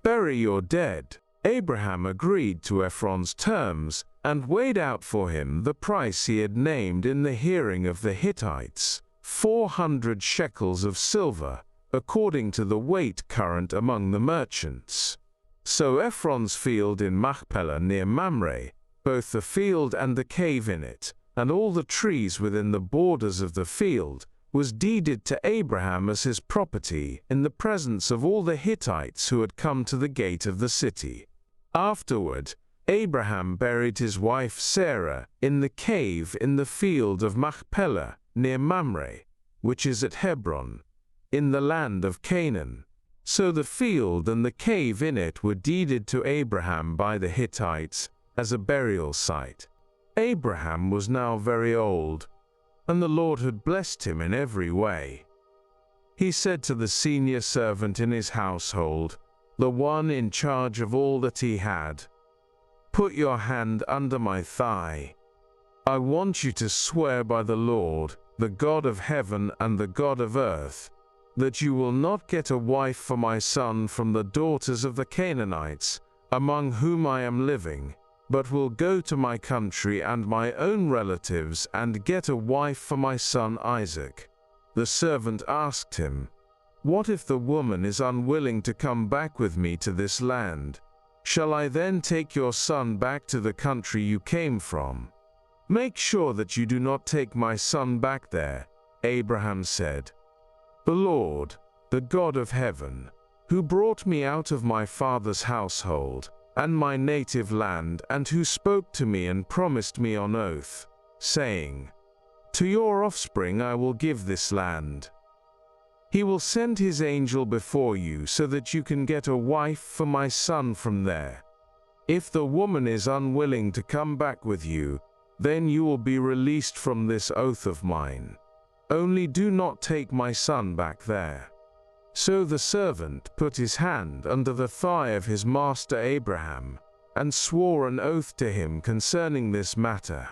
Speaker 1: Bury your dead." Abraham agreed to Ephron's terms and weighed out for him the price he had named in the hearing of the Hittites, 400 shekels of silver, according to the weight current among the merchants. So Ephron's field in Machpelah near Mamre, both the field and the cave in it, and all the trees within the borders of the field, was deeded to Abraham as his property in the presence of all the Hittites who had come to the gate of the city. Afterward, Abraham buried his wife Sarah in the cave in the field of Machpelah near Mamre, which is at Hebron, in the land of Canaan. So the field and the cave in it were deeded to Abraham by the Hittites as a burial site. Abraham was now very old, and the Lord had blessed him in every way. He said to the senior servant in his household, the one in charge of all that he had, "Put your hand under my thigh. I want you to swear by the Lord, the God of heaven and the God of earth, that you will not get a wife for my son from the daughters of the Canaanites, among whom I am living, but will go to my country and my own relatives and get a wife for my son Isaac." The servant asked him, "What if the woman is unwilling to come back with me to this land? Shall I then take your son back to the country you came from?" "Make sure that you do not take my son back there," Abraham said. "The Lord, the God of heaven, who brought me out of my father's household and my native land, and who spoke to me and promised me on oath, saying, 'To your offspring I will give this land.' He will send his angel before you so that you can get a wife for my son from there. If the woman is unwilling to come back with you, then you will be released from this oath of mine. Only do not take my son back there." So the servant put his hand under the thigh of his master Abraham, and swore an oath to him concerning this matter.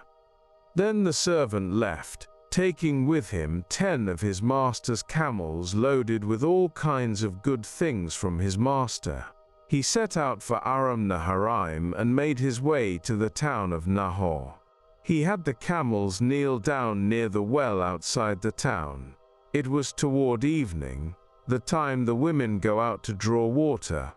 Speaker 1: Then the servant left, taking with him 10 of his master's camels loaded with all kinds of good things from his master. He set out for Aram Naharaim and made his way to the town of Nahor. He had the camels kneel down near the well outside the town. It was toward evening, the time the women go out to draw water.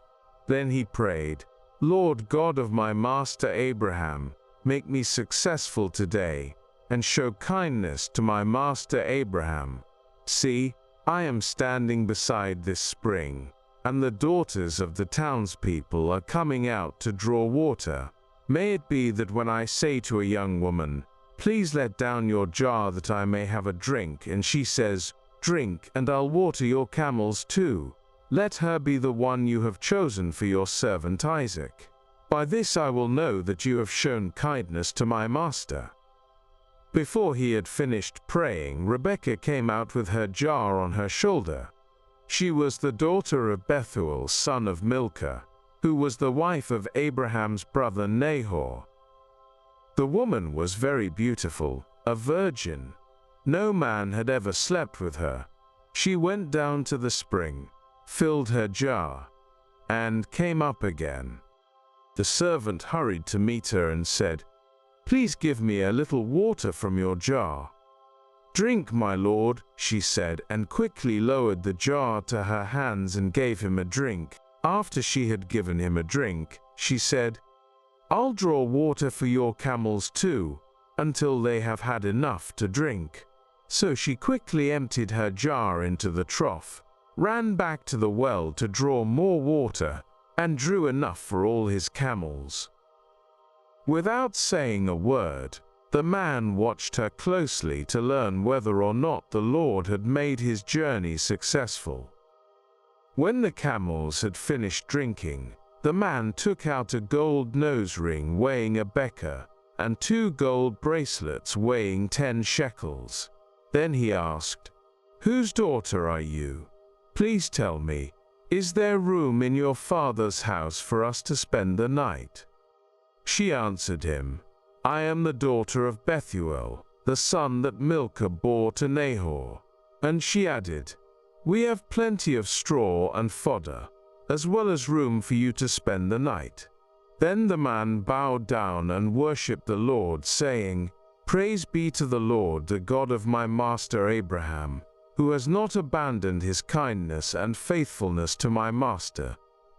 Speaker 1: Then he prayed, "Lord God of my master Abraham, make me successful today, and show kindness to my master Abraham. See, I am standing beside this spring, and the daughters of the townspeople are coming out to draw water. May it be that when I say to a young woman, 'Please let down your jar that I may have a drink,' and she says, 'Drink, and I'll water your camels too,' let her be the one you have chosen for your servant Isaac. By this I will know that you have shown kindness to my master." Before he had finished praying, Rebekah came out with her jar on her shoulder. She was the daughter of Bethuel, son of Milcah, who was the wife of Abraham's brother Nahor. The woman was very beautiful, a virgin. No man had ever slept with her. She went down to the spring, filled her jar, and came up again. The servant hurried to meet her and said, "Please give me a little water from your jar." "Drink, my lord," she said, and quickly lowered the jar to her hands and gave him a drink. After she had given him a drink, she said, "I'll draw water for your camels too, until they have had enough to drink." So she quickly emptied her jar into the trough, ran back to the well to draw more water, and drew enough for all his camels. Without saying a word, the man watched her closely to learn whether or not the Lord had made his journey successful. When the camels had finished drinking, the man took out a gold nose ring weighing a beker, and 2 gold bracelets weighing 10 shekels. Then he asked, "Whose daughter are you? Please tell me, is there room in your father's house for us to spend the night?" She answered him, "I am the daughter of Bethuel, the son that Milcah bore to Nahor." And she added, "We have plenty of straw and fodder, as well as room for you to spend the night." Then the man bowed down and worshipped the Lord, saying, "Praise be to the Lord, the God of my master Abraham, who has not abandoned his kindness and faithfulness to my master.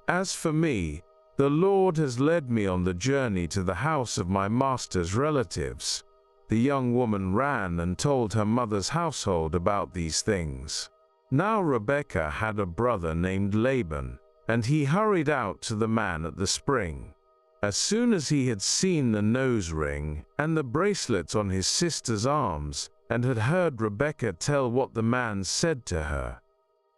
Speaker 1: As for me, the Lord has led me on the journey to the house of my master's relatives." The young woman ran and told her mother's household about these things. Now Rebekah had a brother named Laban, and he hurried out to the man at the spring. As soon as he had seen the nose ring and the bracelets on his sister's arms, and had heard Rebekah tell what the man said to her,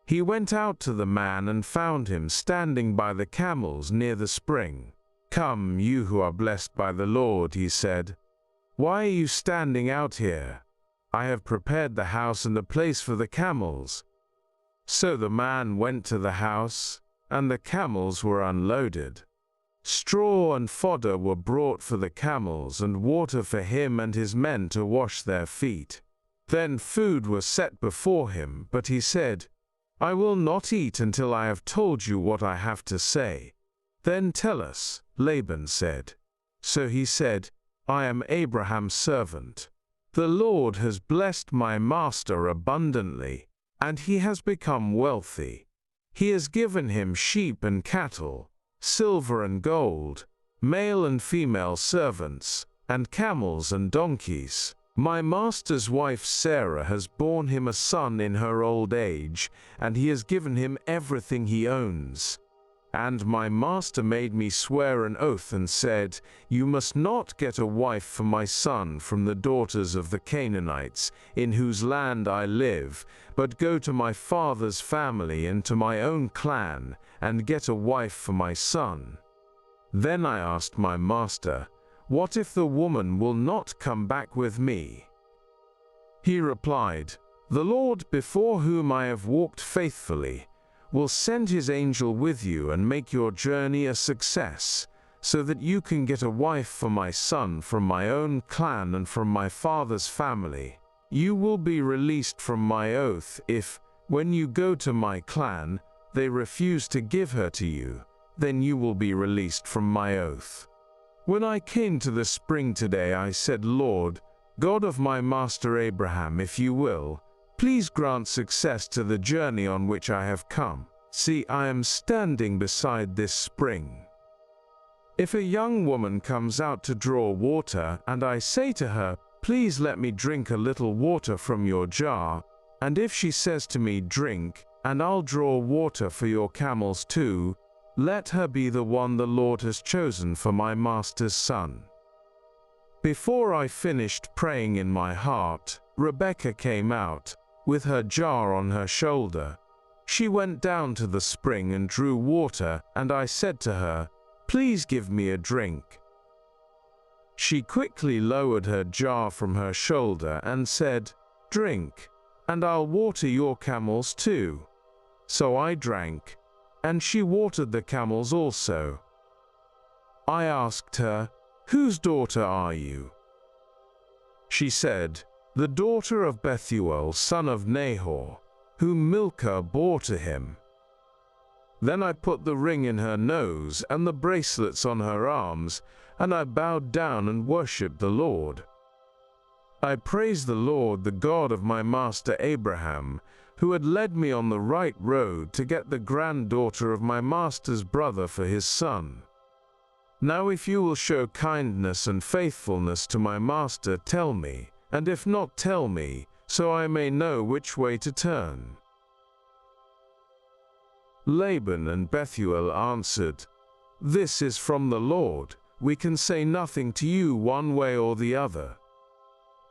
Speaker 1: he went out to the man and found him standing by the camels near the spring. "Come, you who are blessed by the Lord," he said. "Why are you standing out here? I have prepared the house and a place for the camels." So the man went to the house, and the camels were unloaded. Straw and fodder were brought for the camels, and water for him and his men to wash their feet. Then food was set before him, but he said, "I will not eat until I have told you what I have to say." "Then tell us," Laban said. So he said, "I am Abraham's servant. The Lord has blessed my master abundantly, and he has become wealthy. He has given him sheep and cattle, silver and gold, male and female servants, and camels and donkeys. My master's wife Sarah has borne him a son in her old age, and he has given him everything he owns. And my master made me swear an oath and said, 'You must not get a wife for my son from the daughters of the Canaanites, in whose land I live, but go to my father's family and to my own clan, and get a wife for my son.' Then I asked my master, 'What if the woman will not come back with me?' He replied, 'The Lord before whom I have walked faithfully will send his angel with you and make your journey a success, so that you can get a wife for my son from my own clan and from my father's family. You will be released from my oath if, when you go to my clan, they refuse to give her to you. then you will be released from my oath. When I came to the spring today, I said, Lord, God of my master Abraham, if you will, please grant success to the journey on which I have come. See, I am standing beside this spring. If a young woman comes out to draw water, and I say to her, please let me drink a little water from your jar, and if she says to me, drink, and I'll draw water for your camels too, let her be the one the Lord has chosen for my master's son. Before I finished praying in my heart, Rebekah came out, with her jar on her shoulder. She went down to the spring and drew water, and I said to her, please give me a drink. She quickly lowered her jar from her shoulder and said, drink, and I'll water your camels too. So I drank, and she watered the camels also. I asked her, whose daughter are you? She said, the daughter of Bethuel, son of Nahor, whom Milcah bore to him. Then I put the ring in her nose and the bracelets on her arms, and I bowed down and worshipped the Lord. I praised the Lord, the God of my master Abraham, who had led me on the right road to get the granddaughter of my master's brother for his son. Now if you will show kindness and faithfulness to my master, tell me, and if not, tell me, so I may know which way to turn. Laban and Bethuel answered, this is from the Lord. We can say nothing to you one way or the other.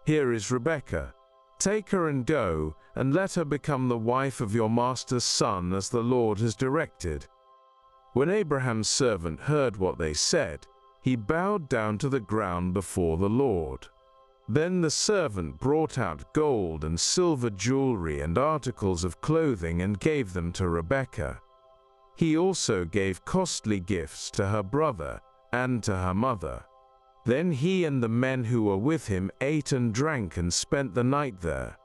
Speaker 1: Here is Rebekah. Take her and go, and let her become the wife of your master's son, as the Lord has directed. When Abraham's servant heard what they said, he bowed down to the ground before the Lord. Then the servant brought out gold and silver jewelry and articles of clothing and gave them to Rebekah. He also gave costly gifts to her brother and to her mother. Then he and the men who were with him ate and drank and spent the night there.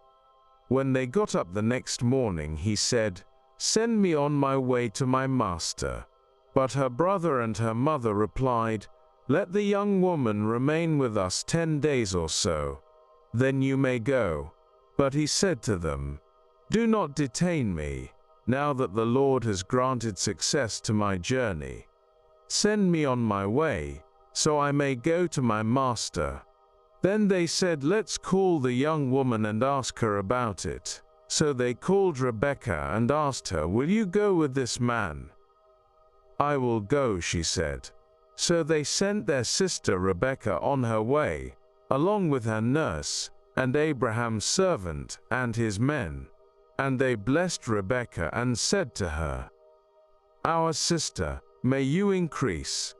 Speaker 1: When they got up the next morning, he said, send me on my way to my master. But her brother and her mother replied, let the young woman remain with us 10 days or so, then you may go. But he said to them, do not detain me, now that the Lord has granted success to my journey. Send me on my way, so I may go to my master. Then they said, let's call the young woman and ask her about it. So they called Rebekah and asked her, will you go with this man? I will go, she said. So they sent their sister Rebekah on her way, along with her nurse, and Abraham's servant, and his men. And they blessed Rebekah and said to her, our sister, may you increase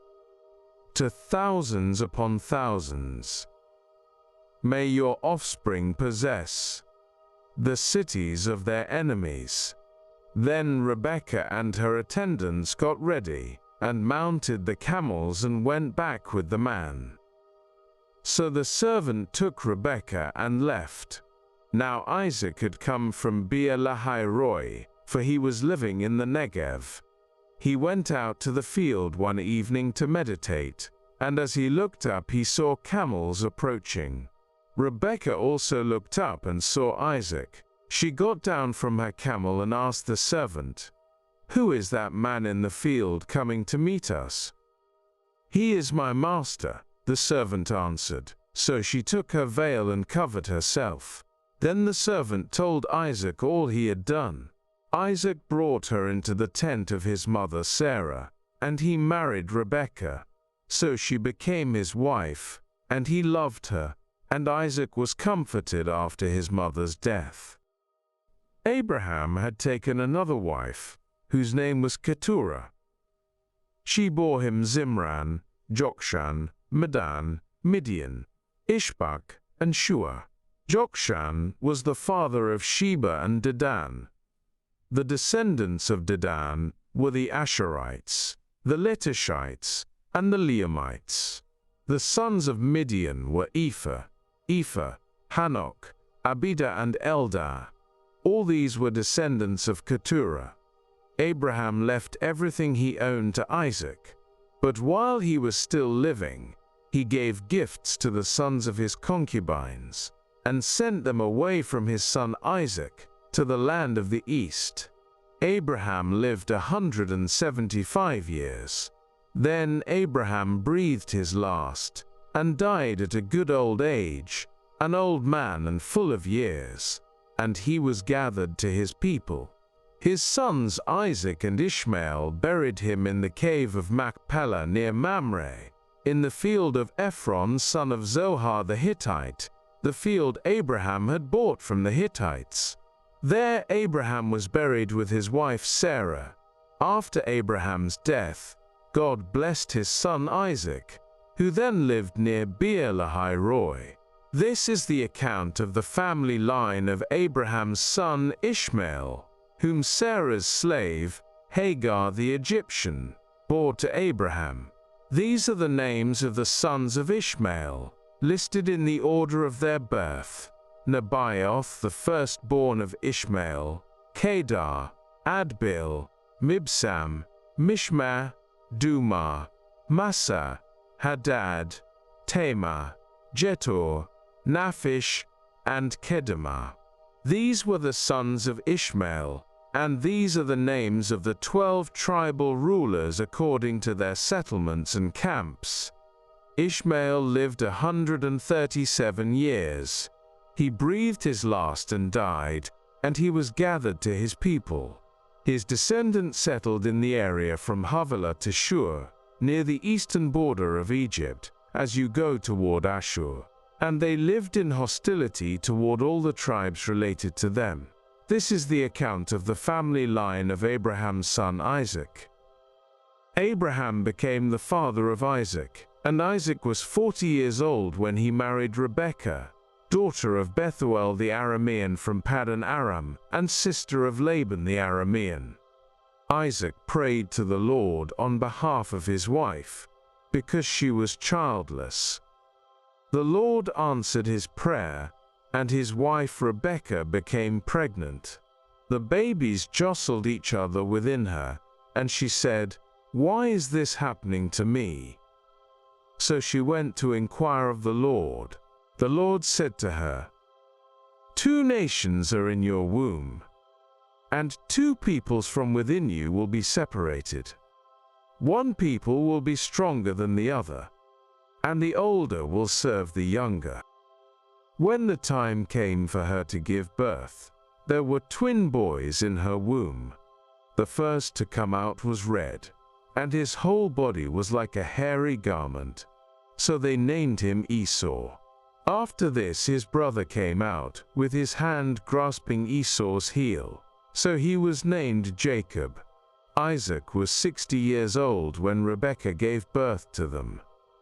Speaker 1: to thousands upon thousands. May your offspring possess the cities of their enemies. Then Rebekah and her attendants got ready, and mounted the camels and went back with the man. So the servant took Rebekah and left. Now Isaac had come from Beer-lahai-roi, for he was living in the Negev. He went out to the field one evening to meditate, and as he looked up he saw camels approaching. Rebekah also looked up and saw Isaac. She got down from her camel and asked the servant, who is that man in the field coming to meet us? He is my master, the servant answered. So she took her veil and covered herself. Then the servant told Isaac all he had done. Isaac brought her into the tent of his mother Sarah, and he married Rebekah. So she became his wife, and he loved her, and Isaac was comforted after his mother's death. Abraham had taken another wife, whose name was Keturah. She bore him Zimran, Jokshan, Medan, Midian, Ishbak, and Shua. Jokshan was the father of Sheba and Dedan. The descendants of Dedan were the Asherites, the Letushites, and the Leamites. The sons of Midian were Ephah, Hanok, Abida, and Eldah. All these were descendants of Keturah. Abraham left everything he owned to Isaac. But while he was still living, he gave gifts to the sons of his concubines, and sent them away from his son Isaac to the land of the east. Abraham lived 175 years. Then Abraham breathed his last, and died at a good old age, an old man and full of years, and he was gathered to his people. His sons Isaac and Ishmael buried him in the cave of Machpelah near Mamre, in the field of Ephron son of Zohar the Hittite, the field Abraham had bought from the Hittites. There Abraham was buried with his wife Sarah. After Abraham's death, God blessed his son Isaac, who then lived near Beer-lahai-roi. This is the account of the family line of Abraham's son Ishmael, whom Sarah's slave, Hagar the Egyptian, bore to Abraham. These are the names of the sons of Ishmael, listed in the order of their birth: Nebaioth, the firstborn of Ishmael, Kedar, Adbil, Mibsam, Mishma, Dumah, Massa, Hadad, Tamar, Jetur, Naphish, and Kedemah. These were the sons of Ishmael, and these are the names of the 12 tribal rulers according to their settlements and camps. Ishmael lived 137 years. He breathed his last and died, and he was gathered to his people. His descendants settled in the area from Havilah to Shur, near the eastern border of Egypt, as you go toward Ashur. And they lived in hostility toward all the tribes related to them. This is the account of the family line of Abraham's son Isaac. Abraham became the father of Isaac, and Isaac was 40 years old when he married Rebekah, daughter of Bethuel the Aramean from Paddan Aram, and sister of Laban the Aramean. Isaac prayed to the Lord on behalf of his wife, because she was childless. The Lord answered his prayer, and his wife Rebekah became pregnant. The babies jostled each other within her, and she said, "Why is this happening to me?" So she went to inquire of the Lord. The Lord said to her, "Two nations are in your womb, and two peoples from within you will be separated. One people will be stronger than the other, and the older will serve the younger." When the time came for her to give birth, there were twin boys in her womb. The first to come out was red, and his whole body was like a hairy garment. So they named him Esau. After this his brother came out, with his hand grasping Esau's heel. So he was named Jacob. Isaac was 60 years old when Rebekah gave birth to them.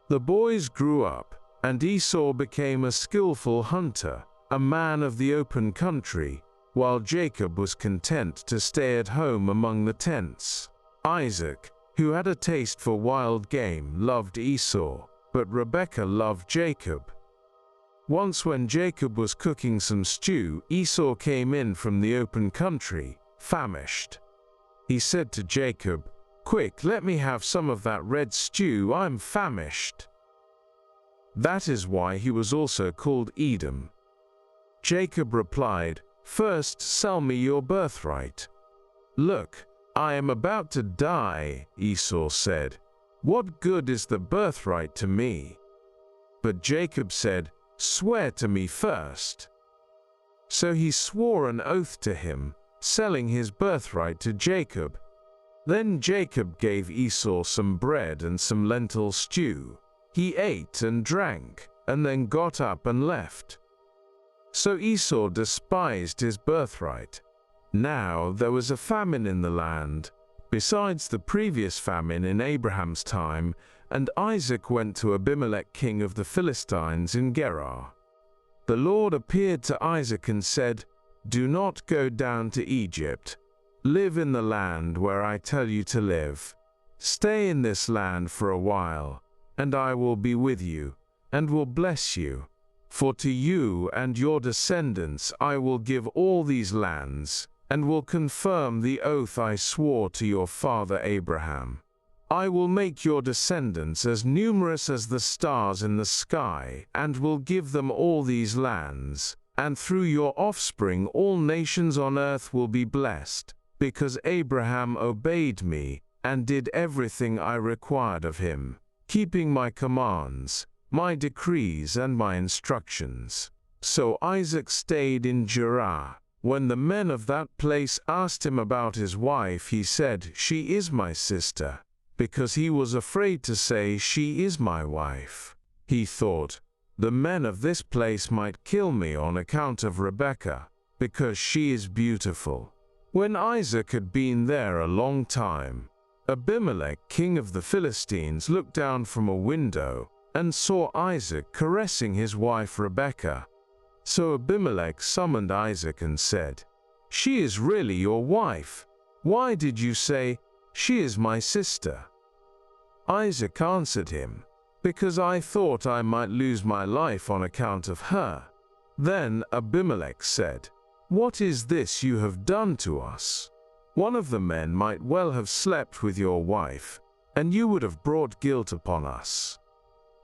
Speaker 1: The boys grew up, and Esau became a skillful hunter, a man of the open country, while Jacob was content to stay at home among the tents. Isaac, who had a taste for wild game, loved Esau, but Rebekah loved Jacob. Once when Jacob was cooking some stew, Esau came in from the open country, famished. He said to Jacob, "Quick, let me have some of that red stew, I'm famished." That is why he was also called Edom. Jacob replied, "First sell me your birthright." "Look, I am about to die," Esau said. "What good is the birthright to me?" But Jacob said, "Swear to me first." So he swore an oath to him, selling his birthright to Jacob. Then Jacob gave Esau some bread and some lentil stew. He ate and drank, and then got up and left. So Esau despised his birthright. Now there was a famine in the land, besides the previous famine in Abraham's time, and Isaac went to Abimelech king of the Philistines in Gerar. The Lord appeared to Isaac and said, "Do not go down to Egypt. Live in the land where I tell you to live. Stay in this land for a while, and I will be with you, and will bless you. For to you and your descendants I will give all these lands, and will confirm the oath I swore to your father Abraham. I will make your descendants as numerous as the stars in the sky, and will give them all these lands, and through your offspring all nations on earth will be blessed, because Abraham obeyed me, and did everything I required of him, keeping my commands, my decrees and my instructions. So Isaac stayed in Gerar. When the men of that place asked him about his wife, he said, "She is my sister," because he was afraid to say, "She is my wife." He thought, "The men of this place might kill me on account of Rebekah, because she is beautiful." When Isaac had been there a long time, Abimelech, king of the Philistines, looked down from a window and saw Isaac caressing his wife Rebekah. So Abimelech summoned Isaac and said, "She is really your wife. Why did you say, 'She is my sister'?" Isaac answered him, "Because I thought I might lose my life on account of her." Then Abimelech said, "What is this you have done to us? One of the men might well have slept with your wife, and you would have brought guilt upon us."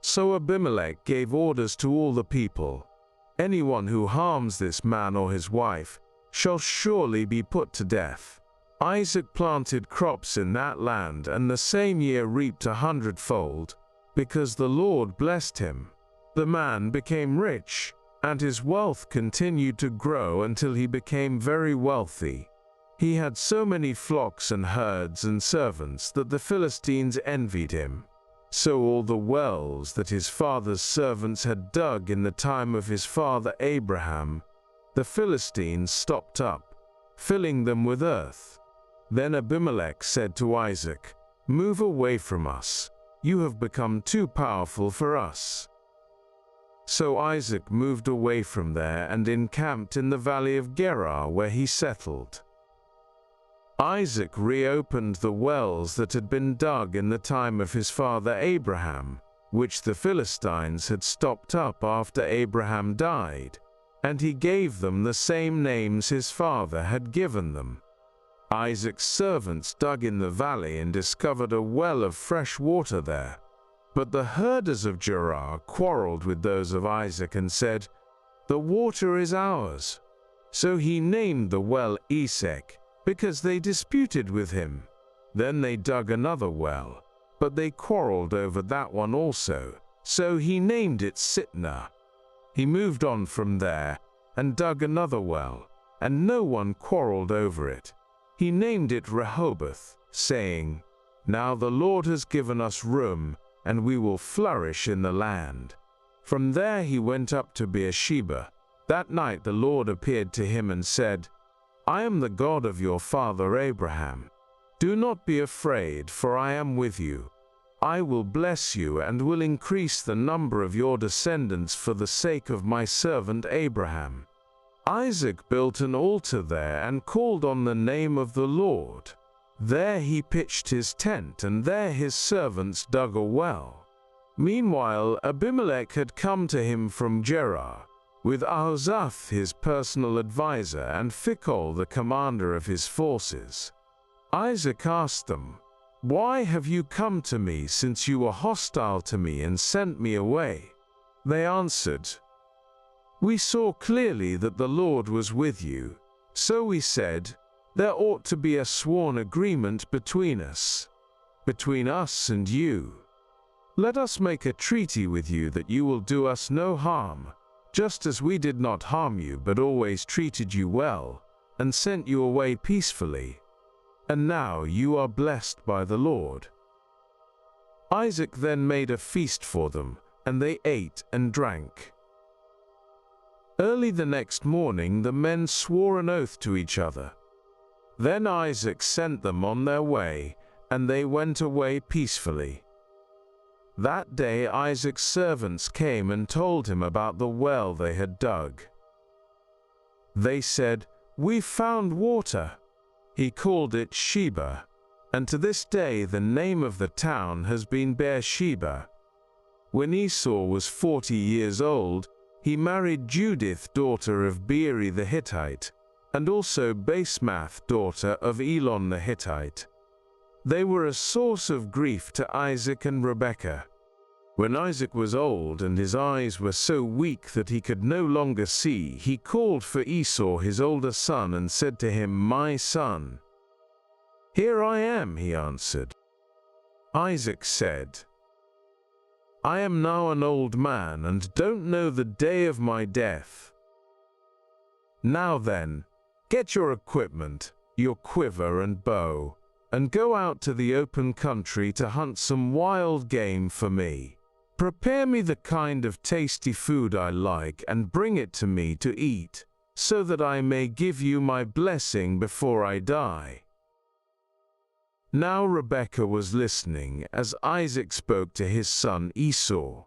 Speaker 1: So Abimelech gave orders to all the people, "Anyone who harms this man or his wife shall surely be put to death." Isaac planted crops in that land, and the same year reaped 100-fold, because the Lord blessed him. The man became rich, and his wealth continued to grow until he became very wealthy. He had so many flocks and herds and servants that the Philistines envied him. So all the wells that his father's servants had dug in the time of his father Abraham, the Philistines stopped up, filling them with earth. Then Abimelech said to Isaac, "Move away from us. You have become too powerful for us." So Isaac moved away from there and encamped in the valley of Gerar, where he settled. Isaac reopened the wells that had been dug in the time of his father Abraham, which the Philistines had stopped up after Abraham died, and he gave them the same names his father had given them. Isaac's servants dug in the valley and discovered a well of fresh water there. But the herders of Gerar quarreled with those of Isaac and said, "The water is ours." So he named the well Esek, because they disputed with him. Then they dug another well, but they quarreled over that one also, so he named it Sitnah. He moved on from there and dug another well, and no one quarreled over it. He named it Rehoboth, saying, "Now the Lord has given us room, and we will flourish in the land." From there he went up to Beersheba. That night the Lord appeared to him and said, "I am the God of your father Abraham. Do not be afraid, for I am with you. I will bless you and will increase the number of your descendants for the sake of my servant Abraham." Isaac built an altar there and called on the name of the Lord. There he pitched his tent, and there his servants dug a well. Meanwhile Abimelech had come to him from Gerar, with Ahuzzath his personal advisor and Phicol the commander of his forces. Isaac asked them, "Why have you come to me, since you were hostile to me and sent me away?" They answered, "We saw clearly that the Lord was with you. So we said, there ought to be a sworn agreement between us and you. Let us make a treaty with you that you will do us no harm, just as we did not harm you but always treated you well, and sent you away peacefully. And now you are blessed by the Lord." Isaac then made a feast for them, and they ate and drank. Early the next morning the men swore an oath to each other. Then Isaac sent them on their way, and they went away peacefully. That day Isaac's servants came and told him about the well they had dug. They said, "We found water." He called it Sheba, and to this day the name of the town has been Beersheba. When Esau was 40 years old, he married Judith, daughter of Beeri the Hittite, and also Basemath, daughter of Elon the Hittite. They were a source of grief to Isaac and Rebekah. When Isaac was old and his eyes were so weak that he could no longer see, he called for Esau his older son and said to him, "My son." "Here I am," he answered. Isaac said, "I am now an old man and don't know the day of my death. Now then, get your equipment, your quiver and bow, and go out to the open country to hunt some wild game for me. Prepare me the kind of tasty food I like and bring it to me to eat, so that I may give you my blessing before I die." Now Rebekah was listening as Isaac spoke to his son Esau.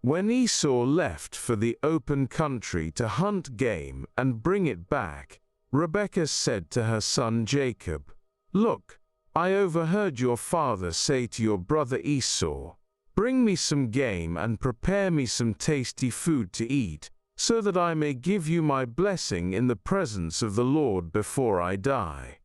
Speaker 1: When Esau left for the open country to hunt game and bring it back, Rebekah said to her son Jacob, "Look, I overheard your father say to your brother Esau, 'Bring me some game and prepare me some tasty food to eat, so that I may give you my blessing in the presence of the Lord before I die.'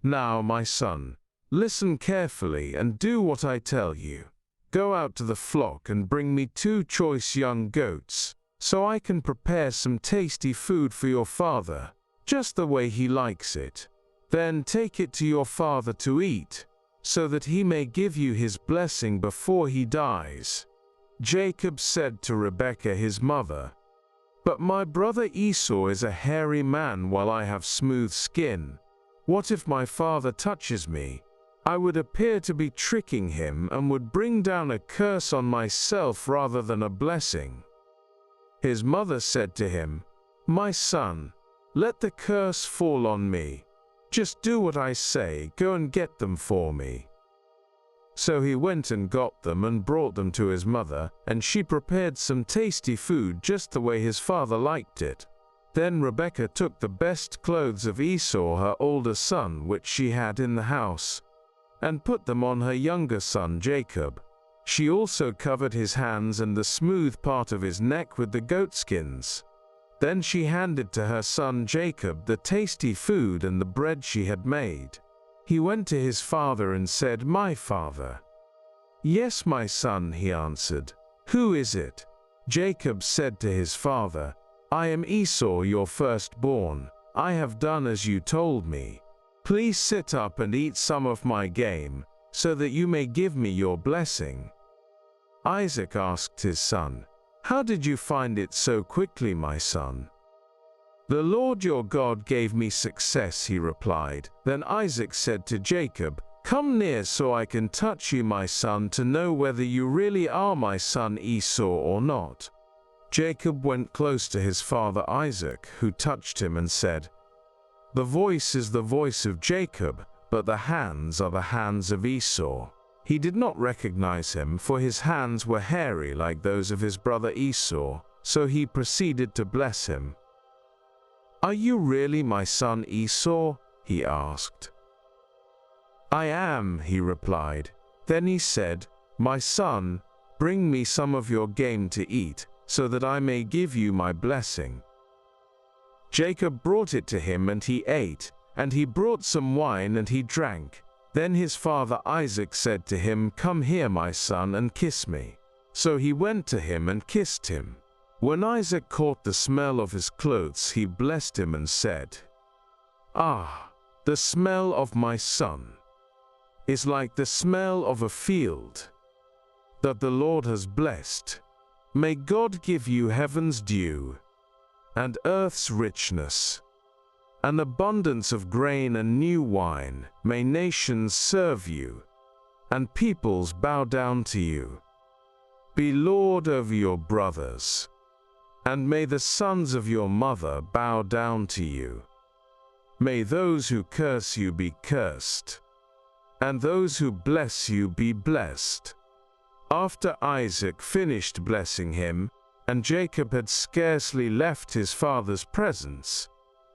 Speaker 1: Now, my son, listen carefully and do what I tell you. Go out to the flock and bring me 2 choice young goats, so I can prepare some tasty food for your father, just the way he likes it. Then take it to your father to eat, so that he may give you his blessing before he dies." Jacob said to Rebekah his mother, "But my brother Esau is a hairy man while I have smooth skin. What if my father touches me? I would appear to be tricking him and would bring down a curse on myself rather than a blessing." His mother said to him, "My son, let the curse fall on me. Just do what I say, go and get them for me." So he went and got them and brought them to his mother, and she prepared some tasty food just the way his father liked it. Then Rebekah took the best clothes of Esau, her older son, which she had in the house, and put them on her younger son Jacob. She also covered his hands and the smooth part of his neck with the goatskins. Then she handed to her son Jacob the tasty food and the bread she had made. He went to his father and said, "My father." "Yes, my son," he answered. "Who is it?" Jacob said to his father, "I am Esau, your firstborn. I have done as you told me. Please sit up and eat some of my game, so that you may give me your blessing." Isaac asked his son, "How did you find it so quickly, my son?" "The Lord your God gave me success," he replied. Then Isaac said to Jacob, "Come near so I can touch you, my son, to know whether you really are my son Esau or not." Jacob went close to his father Isaac, who touched him and said, "The voice is the voice of Jacob, but the hands are the hands of Esau." He did not recognize him, for his hands were hairy like those of his brother Esau, so he proceeded to bless him. "Are you really my son Esau?" he asked. "I am," he replied. Then he said, "My son, bring me some of your game to eat, so that I may give you my blessing." Jacob brought it to him and he ate, and he brought some wine and he drank. Then his father Isaac said to him, "Come here, my son, and kiss me." So he went to him and kissed him. When Isaac caught the smell of his clothes, he blessed him and said, "Ah, the smell of my son is like the smell of a field that the Lord has blessed. May God give you heaven's dew and earth's richness, an abundance of grain and new wine. May nations serve you, and peoples bow down to you. Be lord over your brothers, and may the sons of your mother bow down to you. May those who curse you be cursed, and those who bless you be blessed." After Isaac finished blessing him, and Jacob had scarcely left his father's presence,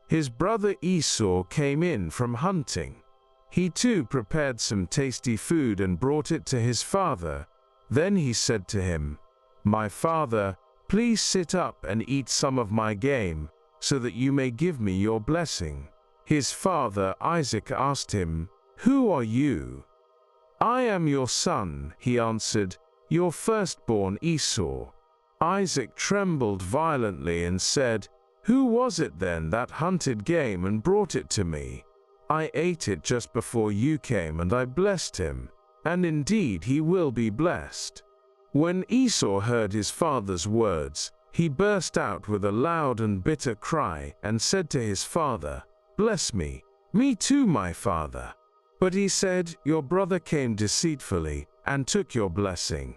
Speaker 1: his brother Esau came in from hunting. He too prepared some tasty food and brought it to his father. Then he said to him, "My father, please sit up and eat some of my game, so that you may give me your blessing." His father Isaac asked him, "Who are you?" "I am your son," he answered, "your firstborn Esau." Isaac trembled violently and said, "Who was it then that hunted game and brought it to me? I ate it just before you came, and I blessed him, and indeed he will be blessed." When Esau heard his father's words, he burst out with a loud and bitter cry and said to his father, "Bless me, me too, my father." But he said, "Your brother came deceitfully and took your blessing."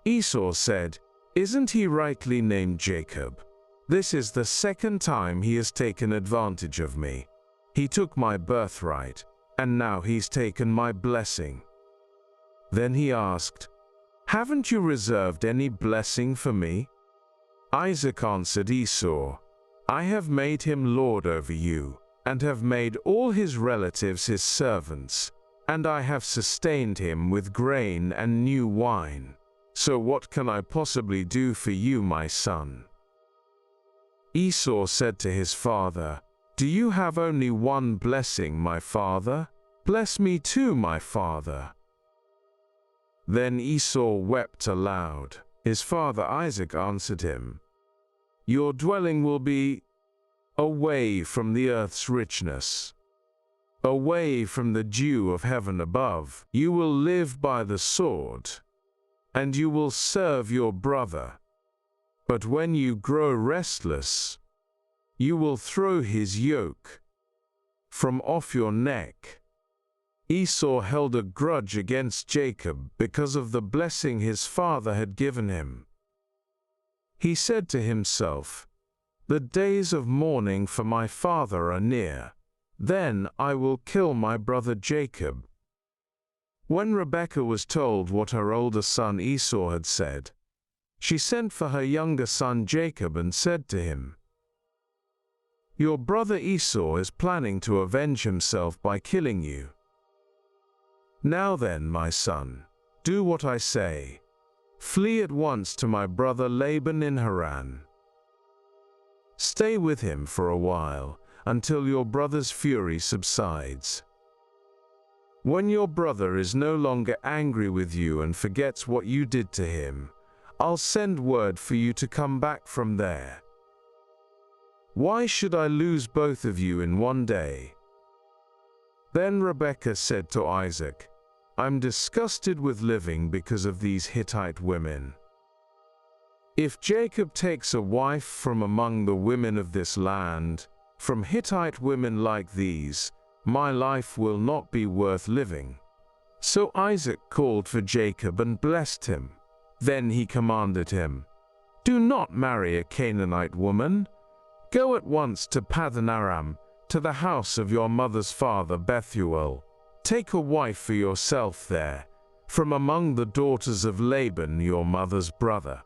Speaker 1: Esau said, "Isn't he rightly named Jacob? This is the second time he has taken advantage of me. He took my birthright, and now he's taken my blessing." Then he asked, "Haven't you reserved any blessing for me?" Isaac answered Esau, "I have made him lord over you, and have made all his relatives his servants, and I have sustained him with grain and new wine. So what can I possibly do for you, my son?" Esau said to his father, "Do you have only one blessing, my father? Bless me too, my father." Then Esau wept aloud. His father Isaac answered him, "Your dwelling will be away from the earth's richness, away from the dew of heaven above. You will live by the sword, and you will serve your brother. But when you grow restless, you will throw his yoke from off your neck." Esau held a grudge against Jacob because of the blessing his father had given him. He said to himself, "The days of mourning for my father are near. Then I will kill my brother Jacob." When Rebekah was told what her older son Esau had said, she sent for her younger son Jacob and said to him, "Your brother Esau is planning to avenge himself by killing you. Now then, my son, do what I say. Flee at once to my brother Laban in Haran. Stay with him for a while, until your brother's fury subsides. When your brother is no longer angry with you and forgets what you did to him, I'll send word for you to come back from there. Why should I lose both of you in one day?" Then Rebekah said to Isaac, "I'm disgusted with living because of these Hittite women. If Jacob takes a wife from among the women of this land, from Hittite women like these, my life will not be worth living." So Isaac called for Jacob and blessed him. Then he commanded him, "Do not marry a Canaanite woman. Go at once to Paddan Aram, to the house of your mother's father Bethuel. Take a wife for yourself there, from among the daughters of Laban your mother's brother.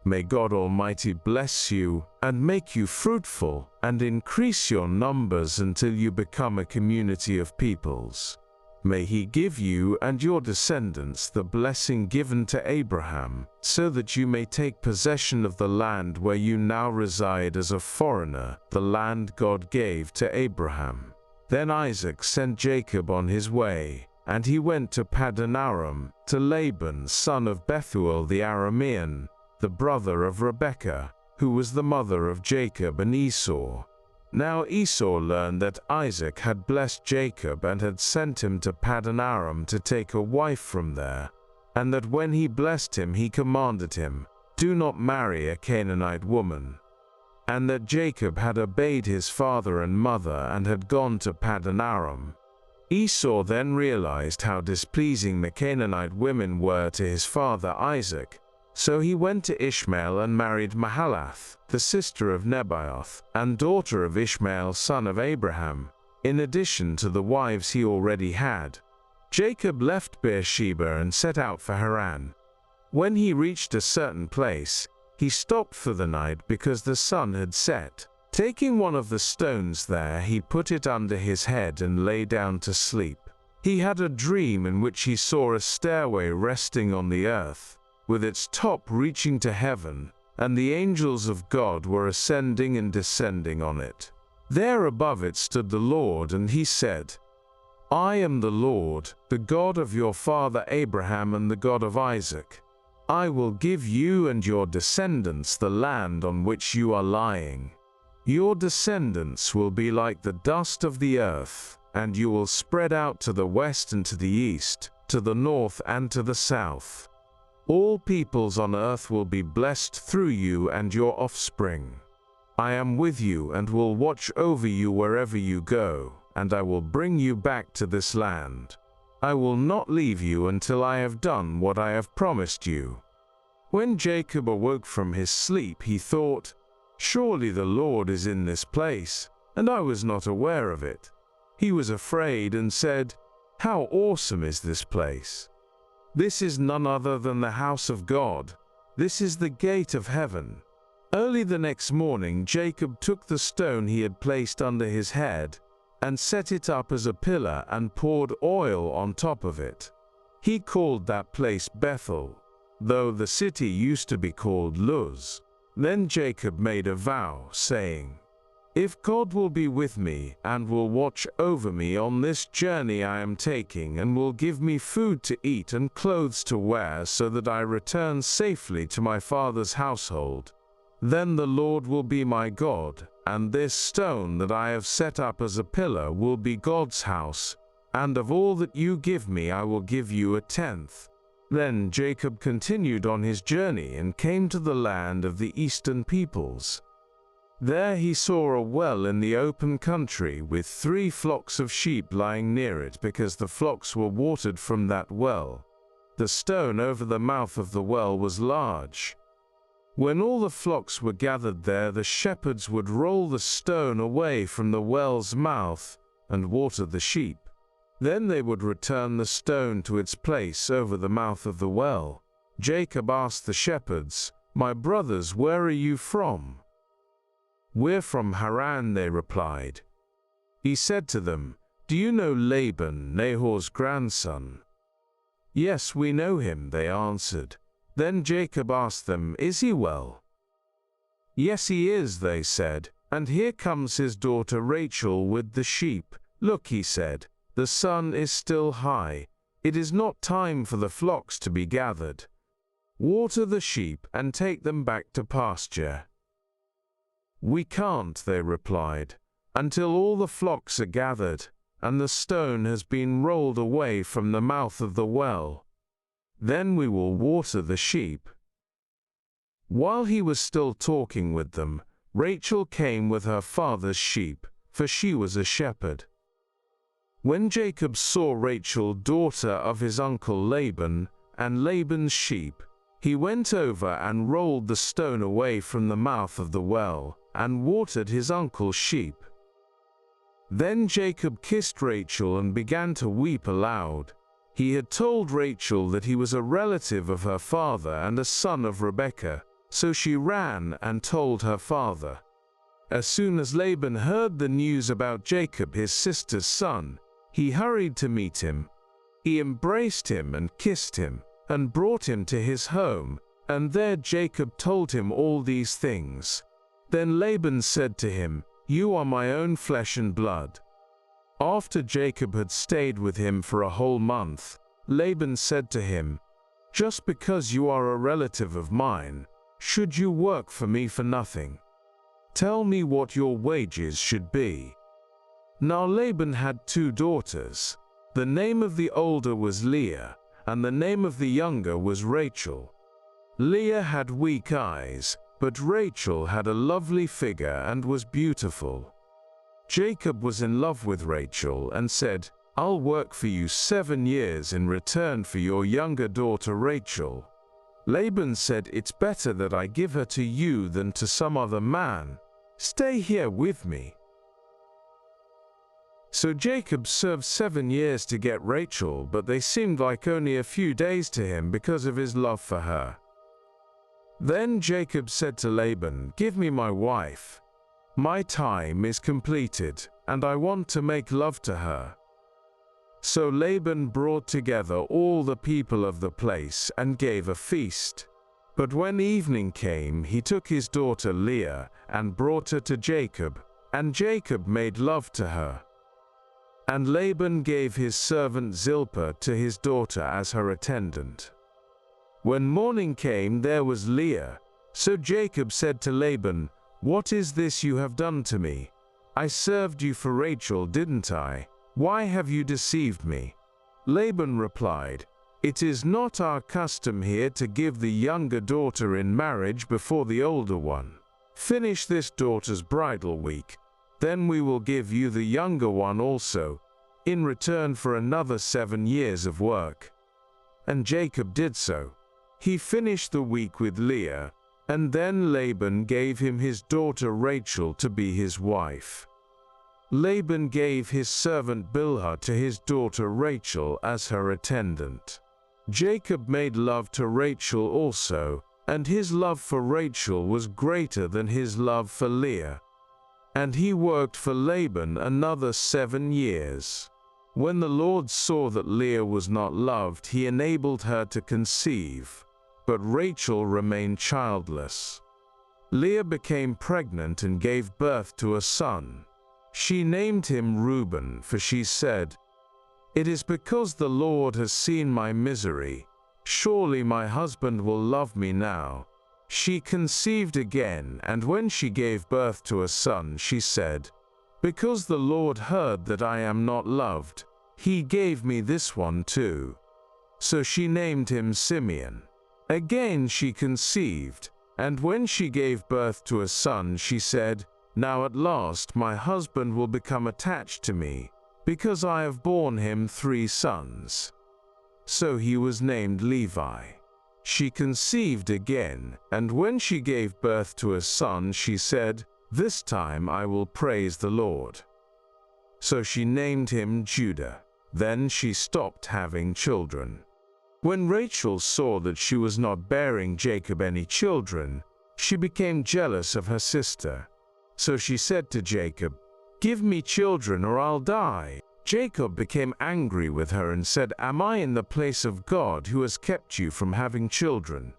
Speaker 1: May God Almighty bless you, and make you fruitful, and increase your numbers until you become a community of peoples. May He give you and your descendants the blessing given to Abraham, so that you may take possession of the land where you now reside as a foreigner, the land God gave to Abraham." Then Isaac sent Jacob on his way, and he went to Paddan Aram, to Laban son of Bethuel the Aramean, the brother of Rebekah, who was the mother of Jacob and Esau. Now Esau learned that Isaac had blessed Jacob and had sent him to Paddan Aram to take a wife from there, and that when he blessed him he commanded him, "Do not marry a Canaanite woman," and that Jacob had obeyed his father and mother and had gone to Paddan Aram. Esau then realized how displeasing the Canaanite women were to his father Isaac, so he went to Ishmael and married Mahalath, the sister of Nebaioth, and daughter of Ishmael son of Abraham, in addition to the wives he already had. Jacob left Beersheba and set out for Haran. When he reached a certain place, he stopped for the night because the sun had set. Taking one of the stones there, he put it under his head and lay down to sleep. He had a dream in which he saw a stairway resting on the earth, with its top reaching to heaven, and the angels of God were ascending and descending on it. There above it stood the Lord, and he said, I am the Lord, the God of your father Abraham and the God of Isaac. I will give you and your descendants the land on which you are lying. Your descendants will be like the dust of the earth, and you will spread out to the west and to the east, to the north and to the south. All peoples on earth will be blessed through you and your offspring. I am with you and will watch over you wherever you go, and I will bring you back to this land. I will not leave you until I have done what I have promised you. When Jacob awoke from his sleep, he thought, Surely the Lord is in this place, and I was not aware of it. He was afraid and said, How awesome is this place! This is none other than the house of God. This is the gate of heaven. Early the next morning, Jacob took the stone he had placed under his head and set it up as a pillar and poured oil on top of it. He called that place Bethel, though the city used to be called Luz. Then Jacob made a vow, saying, If God will be with me and will watch over me on this journey I am taking and will give me food to eat and clothes to wear so that I return safely to my father's household, then the Lord will be my God, and this stone that I have set up as a pillar will be God's house, and of all that you give me I will give you a tenth. Then Jacob continued on his journey and came to the land of the eastern peoples. There he saw a well in the open country with 3 flocks of sheep lying near it because the flocks were watered from that well. The stone over the mouth of the well was large. When all the flocks were gathered there, the shepherds would roll the stone away from the well's mouth and water the sheep. Then they would return the stone to its place over the mouth of the well. Jacob asked the shepherds, My brothers, where are you from? We're from Haran, they replied. He said to them, Do you know Laban, Nahor's grandson? Yes, we know him, they answered. Then Jacob asked them, Is he well? Yes, he is, they said, and here comes his daughter Rachel with the sheep. Look, he said, the sun is still high. It is not time for the flocks to be gathered. Water the sheep and take them back to pasture. We can't, they replied, until all the flocks are gathered, and the stone has been rolled away from the mouth of the well. Then we will water the sheep. While he was still talking with them, Rachel came with her father's sheep, for she was a shepherd. When Jacob saw Rachel, daughter of his uncle Laban, and Laban's sheep, he went over and rolled the stone away from the mouth of the well, and watered his uncle's sheep. Then Jacob kissed Rachel and began to weep aloud. He had told Rachel that he was a relative of her father and a son of Rebekah, so she ran and told her father. As soon as Laban heard the news about Jacob, his sister's son, he hurried to meet him. He embraced him and kissed him, and brought him to his home, and there Jacob told him all these things. Then Laban said to him, You are my own flesh and blood. After Jacob had stayed with him for a whole month, Laban said to him, Just because you are a relative of mine, should you work for me for nothing? Tell me what your wages should be. Now Laban had 2 daughters. The name of the older was Leah, and the name of the younger was Rachel. Leah had weak eyes, but Rachel had a lovely figure and was beautiful. Jacob was in love with Rachel and said, I'll work for you 7 years in return for your younger daughter Rachel. Laban said, It's better that I give her to you than to some other man. Stay here with me. So Jacob served 7 years to get Rachel, but they seemed like only a few days to him because of his love for her. Then Jacob said to Laban, Give me my wife. My time is completed, and I want to make love to her. So Laban brought together all the people of the place and gave a feast. But when evening came, he took his daughter Leah and brought her to Jacob, and Jacob made love to her. And Laban gave his servant Zilpah to his daughter as her attendant. When morning came, there was Leah. So Jacob said to Laban, "What is this you have done to me? I served you for Rachel, didn't I? Why have you deceived me?" Laban replied, "It is not our custom here to give the younger daughter in marriage before the older one. Finish this daughter's bridal week, then we will give you the younger one also, in return for another 7 years of work." And Jacob did so. He finished the week with Leah, and then Laban gave him his daughter Rachel to be his wife. Laban gave his servant Bilhah to his daughter Rachel as her attendant. Jacob made love to Rachel also, and his love for Rachel was greater than his love for Leah. And he worked for Laban another 7 years. When the Lord saw that Leah was not loved, he enabled her to conceive, but Rachel remained childless. Leah became pregnant and gave birth to a son. She named him Reuben, for she said, "It is because the Lord has seen my misery. Surely my husband will love me now." She conceived again, and when she gave birth to a son, she said, "Because the Lord heard that I am not loved, he gave me this one too." So she named him Simeon. Again she conceived, and when she gave birth to a son, she said, "Now at last my husband will become attached to me, because I have borne him 3 sons." So he was named Levi. She conceived again, and when she gave birth to a son, she said, "This time I will praise the Lord." So she named him Judah. Then she stopped having children. When Rachel saw that she was not bearing Jacob any children, she became jealous of her sister. So she said to Jacob, "Give me children or I'll die." Jacob became angry with her and said, "Am I in the place of God who has kept you from having children?"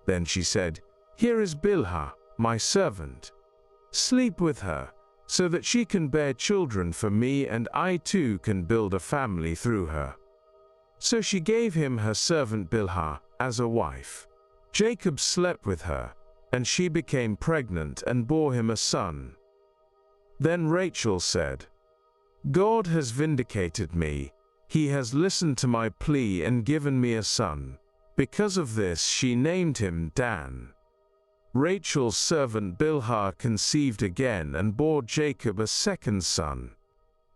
Speaker 1: Then she said, "Here is Bilhah, my servant. Sleep with her, so that she can bear children for me, and I too can build a family through her." So she gave him her servant Bilhah as a wife. Jacob slept with her, and she became pregnant and bore him a son. Then Rachel said, "God has vindicated me. He has listened to my plea and given me a son." Because of this she named him Dan. Rachel's servant Bilhah conceived again and bore Jacob a second son.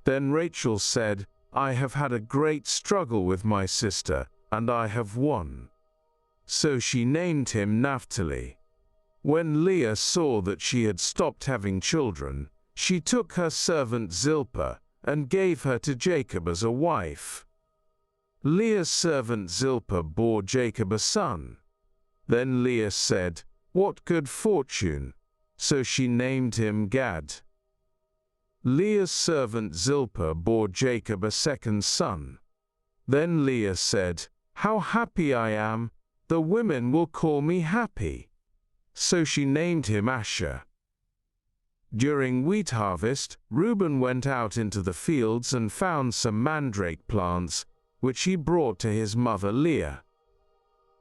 Speaker 1: Then Rachel said, "I have had a great struggle with my sister, and I have won." So she named him Naphtali. When Leah saw that she had stopped having children, she took her servant Zilpah and gave her to Jacob as a wife. Leah's servant Zilpah bore Jacob a son. Then Leah said, "What good fortune!" So she named him Gad. Leah's servant Zilpah bore Jacob a second son. Then Leah said, "How happy I am! The women will call me happy." So she named him Asher. During wheat harvest, Reuben went out into the fields and found some mandrake plants, which he brought to his mother Leah.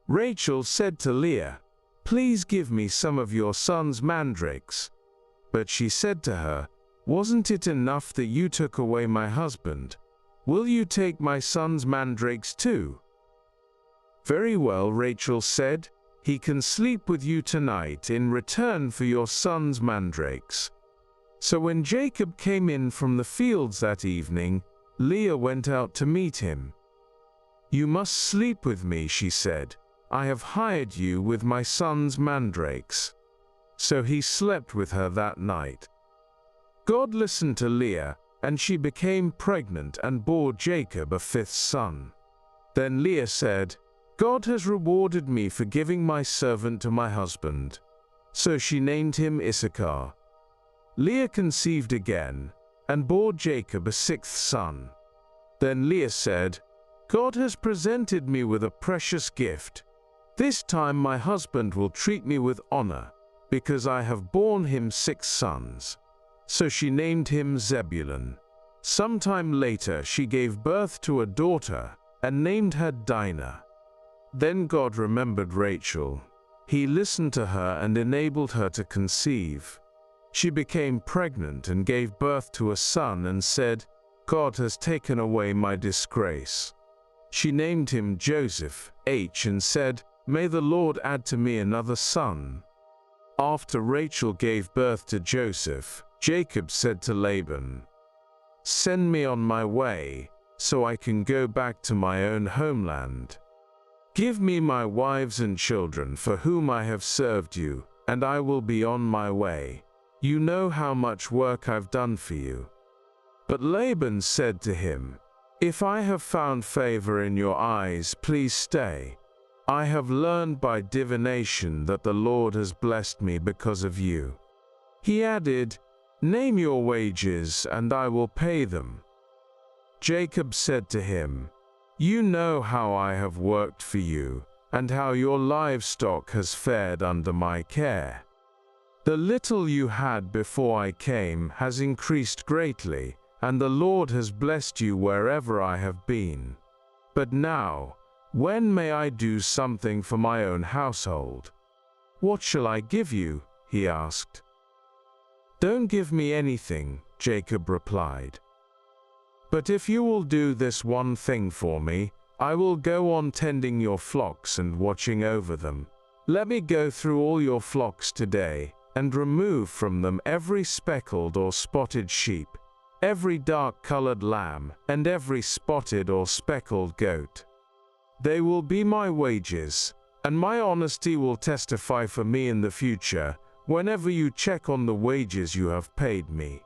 Speaker 1: Rachel said to Leah, "Please give me some of your son's mandrakes." But she said to her, "Wasn't it enough that you took away my husband? Will you take my son's mandrakes too?" "Very well," Rachel said, "he can sleep with you tonight in return for your son's mandrakes." So when Jacob came in from the fields that evening, Leah went out to meet him. "You must sleep with me," she said. "I have hired you with my son's mandrakes." So he slept with her that night. God listened to Leah, and she became pregnant and bore Jacob a 5th son. Then Leah said, "God has rewarded me for giving my servant to my husband." So she named him Issachar. Leah conceived again, and bore Jacob a 6th son. Then Leah said, "God has presented me with a precious gift. This time my husband will treat me with honor, because I have borne him 6 sons." So she named him Zebulun. Sometime later she gave birth to a daughter and named her Dinah. Then God remembered Rachel. He listened to her and enabled her to conceive. She became pregnant and gave birth to a son and said, "God has taken away my disgrace." She named him Joseph, and said, "May the Lord add to me another son." After Rachel gave birth to Joseph, Jacob said to Laban, "Send me on my way, so I can go back to my own homeland. Give me my wives and children for whom I have served you, and I will be on my way. You know how much work I've done for you." But Laban said to him, "If I have found favor in your eyes, please stay. I have learned by divination that the Lord has blessed me because of you." He added, "Name your wages, and I will pay them." Jacob said to him, "You know how I have worked for you, and how your livestock has fared under my care. The little you had before I came has increased greatly, and the Lord has blessed you wherever I have been. But now, when may I do something for my own household?" "What shall I give you?" he asked. "Don't give me anything," Jacob replied. "But if you will do this one thing for me, I will go on tending your flocks and watching over them. Let me go through all your flocks today, and remove from them every speckled or spotted sheep, every dark-colored lamb, and every spotted or speckled goat. They will be my wages, and my honesty will testify for me in the future, whenever you check on the wages you have paid me.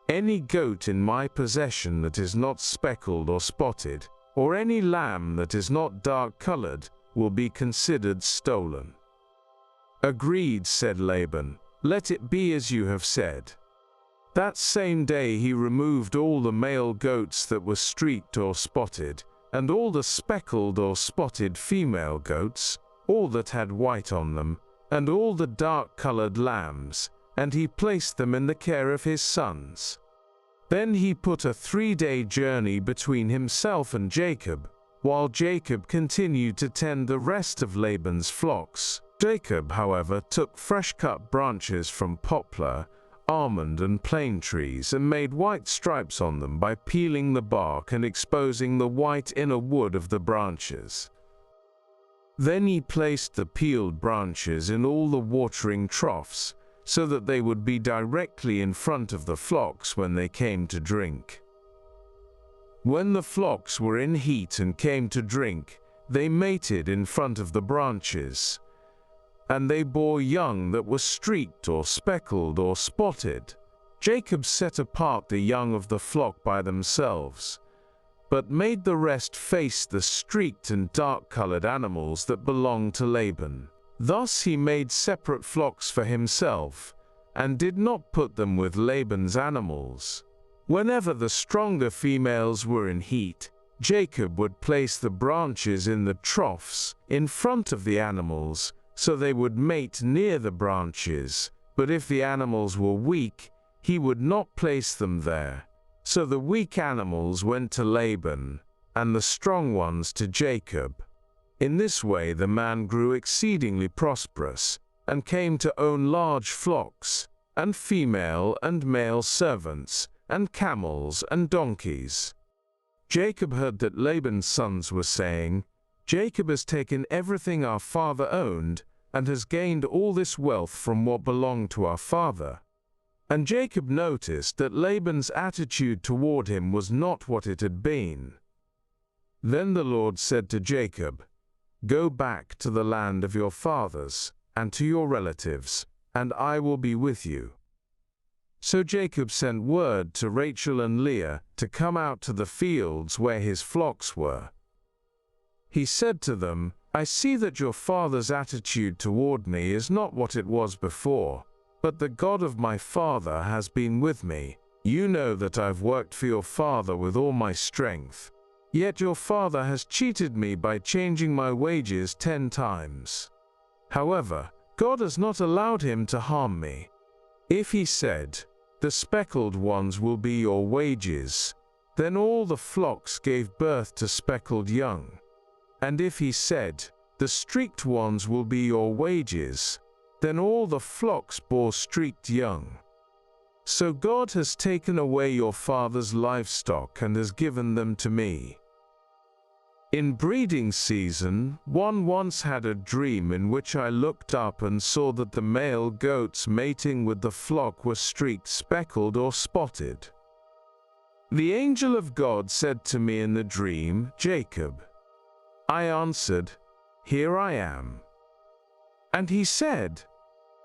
Speaker 1: Any goat in my possession that is not speckled or spotted, or any lamb that is not dark-colored, will be considered stolen." "Agreed," said Laban. "Let it be as you have said." That same day he removed all the male goats that were streaked or spotted, and all the speckled or spotted female goats, all that had white on them, and all the dark-colored lambs, and he placed them in the care of his sons. Then he put a 3-day journey between himself and Jacob, while Jacob continued to tend the rest of Laban's flocks. Jacob, however, took fresh-cut branches from poplar, almond and plane trees and made white stripes on them by peeling the bark and exposing the white inner wood of the branches. Then he placed the peeled branches in all the watering troughs, so that they would be directly in front of the flocks when they came to drink. When the flocks were in heat and came to drink, they mated in front of the branches, and they bore young that were streaked or speckled or spotted. Jacob set apart the young of the flock by themselves, but made the rest face the streaked and dark-colored animals that belonged to Laban. Thus he made separate flocks for himself, and did not put them with Laban's animals. Whenever the stronger females were in heat, Jacob would place the branches in the troughs in front of the animals, so they would mate near the branches, but if the animals were weak, he would not place them there. So the weak animals went to Laban, and the strong ones to Jacob. In this way the man grew exceedingly prosperous, and came to own large flocks, and female and male servants, and camels and donkeys. Jacob heard that Laban's sons were saying, "Jacob has taken everything our father owned, and has gained all this wealth from what belonged to our father." And Jacob noticed that Laban's attitude toward him was not what it had been. Then the Lord said to Jacob, "Go back to the land of your fathers, and to your relatives, and I will be with you." So Jacob sent word to Rachel and Leah to come out to the fields where his flocks were. He said to them, "I see that your father's attitude toward me is not what it was before, but the God of my father has been with me. You know that I've worked for your father with all my strength. Yet your father has cheated me by changing my wages 10 times. However, God has not allowed him to harm me. If he said, 'The speckled ones will be your wages,' then all the flocks gave birth to speckled young. And if he said, 'The streaked ones will be your wages,' then all the flocks bore streaked young. So God has taken away your father's livestock and has given them to me." In breeding season, one once had a dream in which I looked up and saw that the male goats mating with the flock were streaked, speckled, or spotted. The angel of God said to me in the dream, "Jacob." I answered, "Here I am." And he said,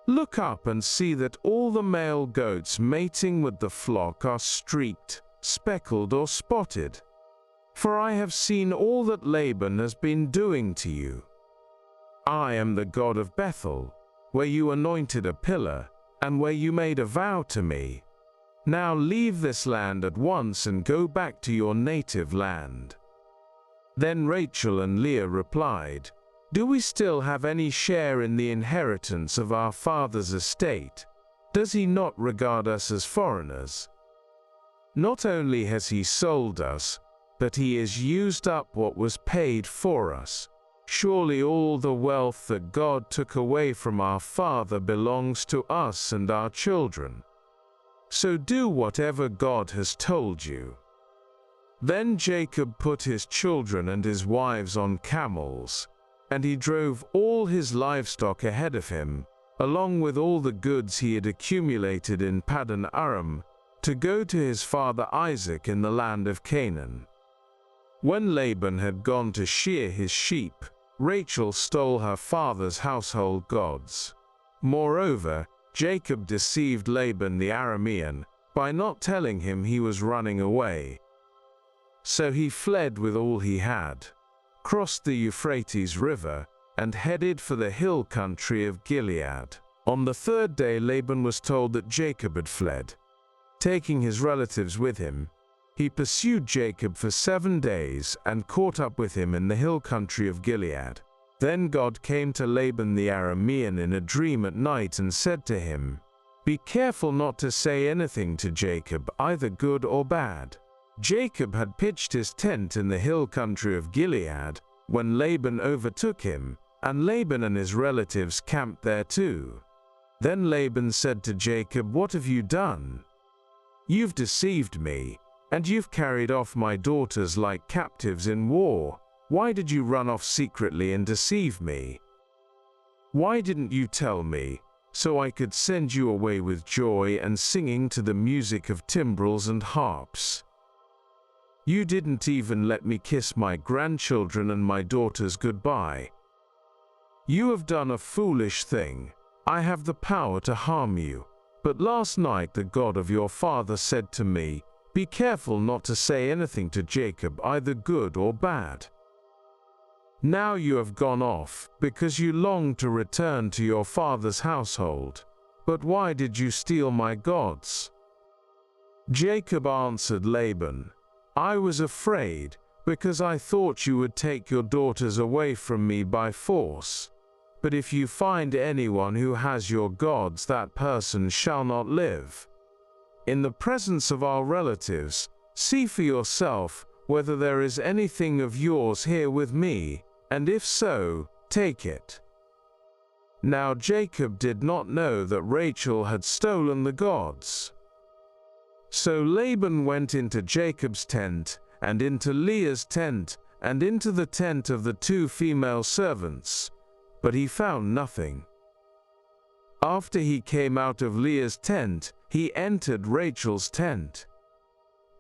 Speaker 1: "Look up and see that all the male goats mating with the flock are streaked, speckled, or spotted. For I have seen all that Laban has been doing to you. I am the God of Bethel, where you anointed a pillar, and where you made a vow to me. Now leave this land at once and go back to your native land." Then Rachel and Leah replied, "Do we still have any share in the inheritance of our father's estate? Does he not regard us as foreigners? Not only has he sold us, but he has used up what was paid for us. Surely all the wealth that God took away from our father belongs to us and our children. So do whatever God has told you." Then Jacob put his children and his wives on camels, and he drove all his livestock ahead of him, along with all the goods he had accumulated in Paddan Aram, to go to his father Isaac in the land of Canaan. When Laban had gone to shear his sheep, Rachel stole her father's household gods. Moreover, Jacob deceived Laban the Aramean by not telling him he was running away. So he fled with all he had, crossed the Euphrates River, and headed for the hill country of Gilead. On the third day Laban was told that Jacob had fled. Taking his relatives with him, he pursued Jacob for 7 days and caught up with him in the hill country of Gilead. Then God came to Laban the Aramean in a dream at night and said to him, "Be careful not to say anything to Jacob, either good or bad." Jacob had pitched his tent in the hill country of Gilead when Laban overtook him, and Laban and his relatives camped there too. Then Laban said to Jacob, "What have you done? You've deceived me, and you've carried off my daughters like captives in war. Why did you run off secretly and deceive me? Why didn't you tell me, so I could send you away with joy and singing to the music of timbrels and harps? You didn't even let me kiss my grandchildren and my daughters goodbye. You have done a foolish thing. I have the power to harm you. But last night the God of your father said to me, 'Be careful not to say anything to Jacob, either good or bad.' Now you have gone off, because you long to return to your father's household. But why did you steal my gods?" Jacob answered Laban, "I was afraid, because I thought you would take your daughters away from me by force. But if you find anyone who has your gods, that person shall not live. In the presence of our relatives, see for yourself whether there is anything of yours here with me, and if so, take it." Now Jacob did not know that Rachel had stolen the gods. So Laban went into Jacob's tent, and into Leah's tent, and into the tent of the 2 female servants, but he found nothing. After he came out of Leah's tent, he entered Rachel's tent.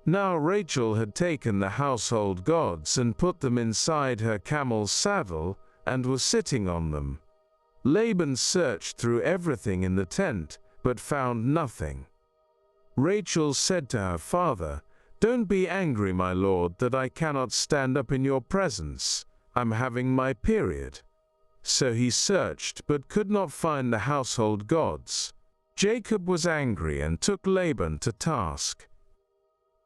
Speaker 1: Now Rachel had taken the household gods and put them inside her camel's saddle, and was sitting on them. Laban searched through everything in the tent, but found nothing. Rachel said to her father, "Don't be angry, my lord, that I cannot stand up in your presence. I'm having my period." So he searched but could not find the household gods. Jacob was angry and took Laban to task.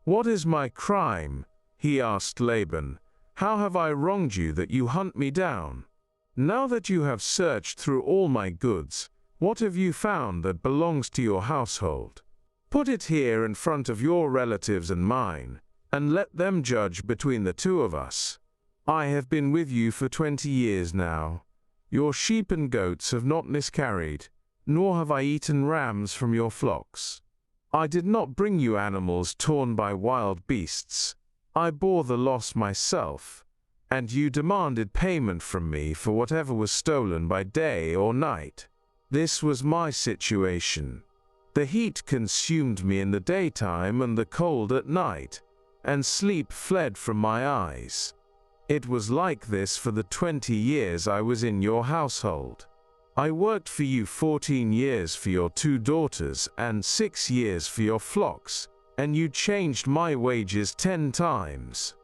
Speaker 1: "What is my crime? he asked Laban, "how have I wronged you that you hunt me down? Now that you have searched through all my goods, what have you found that belongs to your household? Put it here in front of your relatives and mine, and let them judge between the two of us. I have been with you for 20 years now. Your sheep and goats have not miscarried, nor have I eaten rams from your flocks. I did not bring you animals torn by wild beasts. I bore the loss myself, and you demanded payment from me for whatever was stolen by day or night. This was my situation. The heat consumed me in the daytime and the cold at night, and sleep fled from my eyes. It was like this for the 20 years I was in your household. I worked for you 14 years for your 2 daughters and 6 years for your flocks, and you changed my wages 10 times.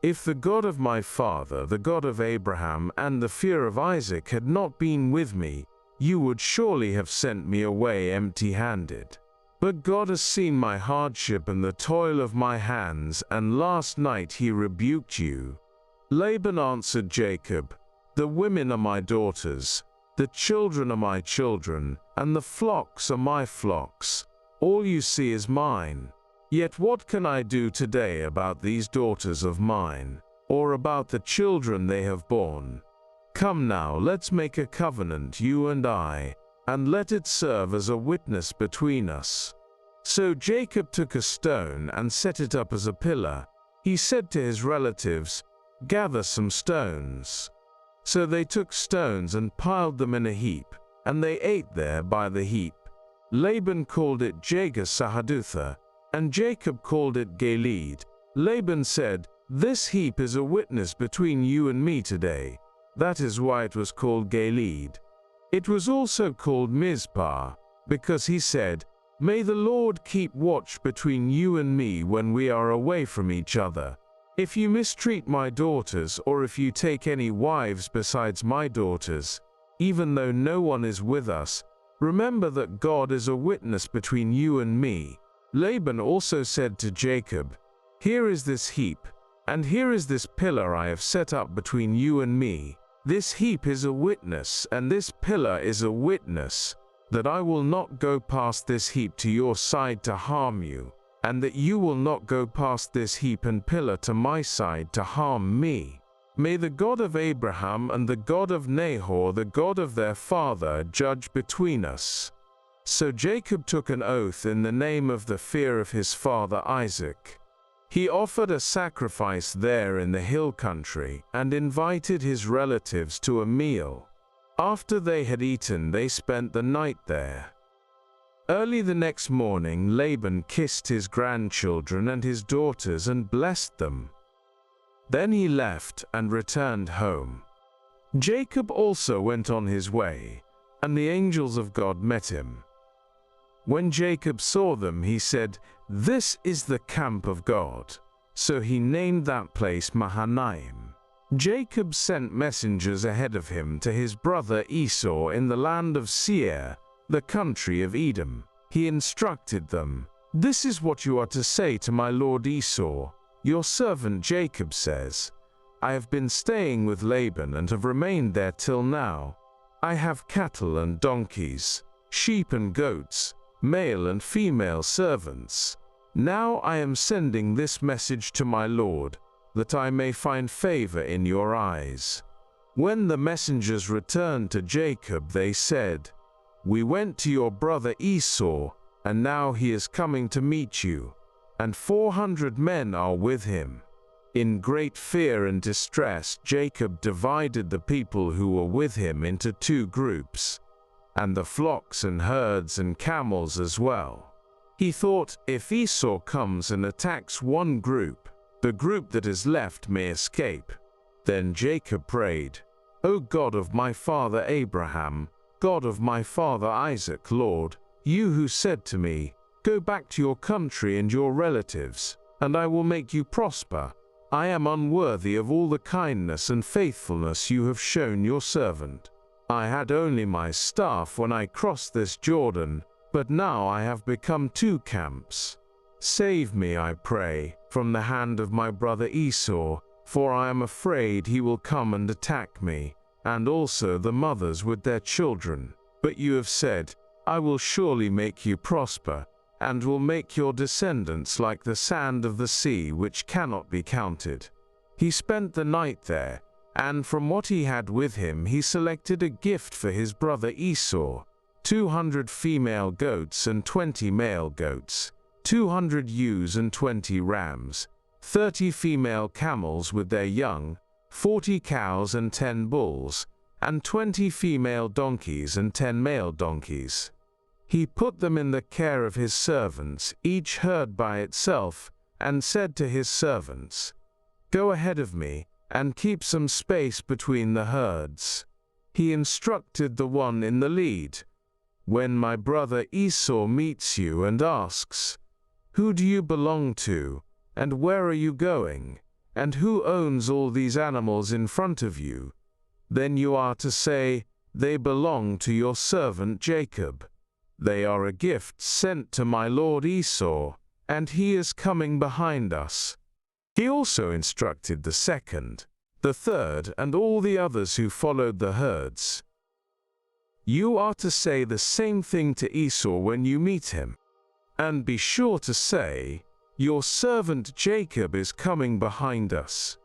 Speaker 1: If the God of my father, the God of Abraham, and the fear of Isaac had not been with me, you would surely have sent me away empty-handed. But God has seen my hardship and the toil of my hands, and last night he rebuked you." Laban answered Jacob, "The women are my daughters, the children are my children, and the flocks are my flocks. All you see is mine. Yet what can I do today about these daughters of mine, or about the children they have borne? Come now, let's make a covenant, you and I, and let it serve as a witness between us." So Jacob took a stone and set it up as a pillar. He said to his relatives, "Gather some stones." So they took stones and piled them in a heap, and they ate there by the heap. Laban called it Jagar-Sahadutha, and Jacob called it Gilead. Laban said, "This heap is a witness between you and me today." That is why it was called Gilead. It was also called Mizpah, because he said, "May the Lord keep watch between you and me when we are away from each other. If you mistreat my daughters, or if you take any wives besides my daughters, even though no one is with us, remember that God is a witness between you and me." Laban also said to Jacob, "Here is this heap, and here is this pillar I have set up between you and me. This heap is a witness, and this pillar is a witness, that I will not go past this heap to your side to harm you, and that you will not go past this heap and pillar to my side to harm me. May the God of Abraham and the God of Nahor, the God of their father, judge between us." So Jacob took an oath in the name of the fear of his father Isaac. He offered a sacrifice there in the hill country and invited his relatives to a meal. After they had eaten, they spent the night there. Early the next morning, Laban kissed his grandchildren and his daughters and blessed them. Then he left and returned home. Jacob also went on his way, and the angels of God met him. When Jacob saw them, he said, "This is the camp of God." So he named that place Mahanaim. Jacob sent messengers ahead of him to his brother Esau in the land of Seir, the country of Edom. He instructed them, "This is what you are to say to my lord Esau. Your servant Jacob says, I have been staying with Laban and have remained there till now. I have cattle and donkeys, sheep and goats, male and female servants. Now I am sending this message to my lord, that I may find favor in your eyes." When the messengers returned to Jacob, they said, "We went to your brother Esau, and now he is coming to meet you, and 400 men are with him." In great fear and distress, Jacob divided the people who were with him into 2 groups, and the flocks and herds and camels as well. He thought, if Esau comes and attacks one group, the group that is left may escape. Then Jacob prayed, "O God of my father Abraham, God of my father Isaac, Lord, you who said to me, 'Go back to your country and your relatives, and I will make you prosper,' I am unworthy of all the kindness and faithfulness you have shown your servant. I had only my staff when I crossed this Jordan, but now I have become 2 camps. Save me, I pray, from the hand of my brother Esau, for I am afraid he will come and attack me, and also the mothers with their children. But you have said, I will surely make you prosper, and will make your descendants like the sand of the sea, which cannot be counted. He spent the night there, and from what he had with him he selected a gift for his brother Esau, 200 female goats and 20 male goats, 200 ewes and 20 rams, 30 female camels with their young, 40 cows and 10 bulls, and 20 female donkeys and 10 male donkeys. He put them in the care of his servants, each herd by itself, and said to his servants, Go ahead of me, and keep some space between the herds. He instructed the one in the lead, When my brother Esau meets you and asks, Who do you belong to, and where are you going, and who owns all these animals in front of you? Then you are to say, They belong to your servant Jacob. They are a gift sent to my lord Esau, and he is coming behind us. He also instructed the second, the third, and all the others who followed the herds. You are to say the same thing to Esau when you meet him. And be sure to say, Your servant Jacob is coming behind us.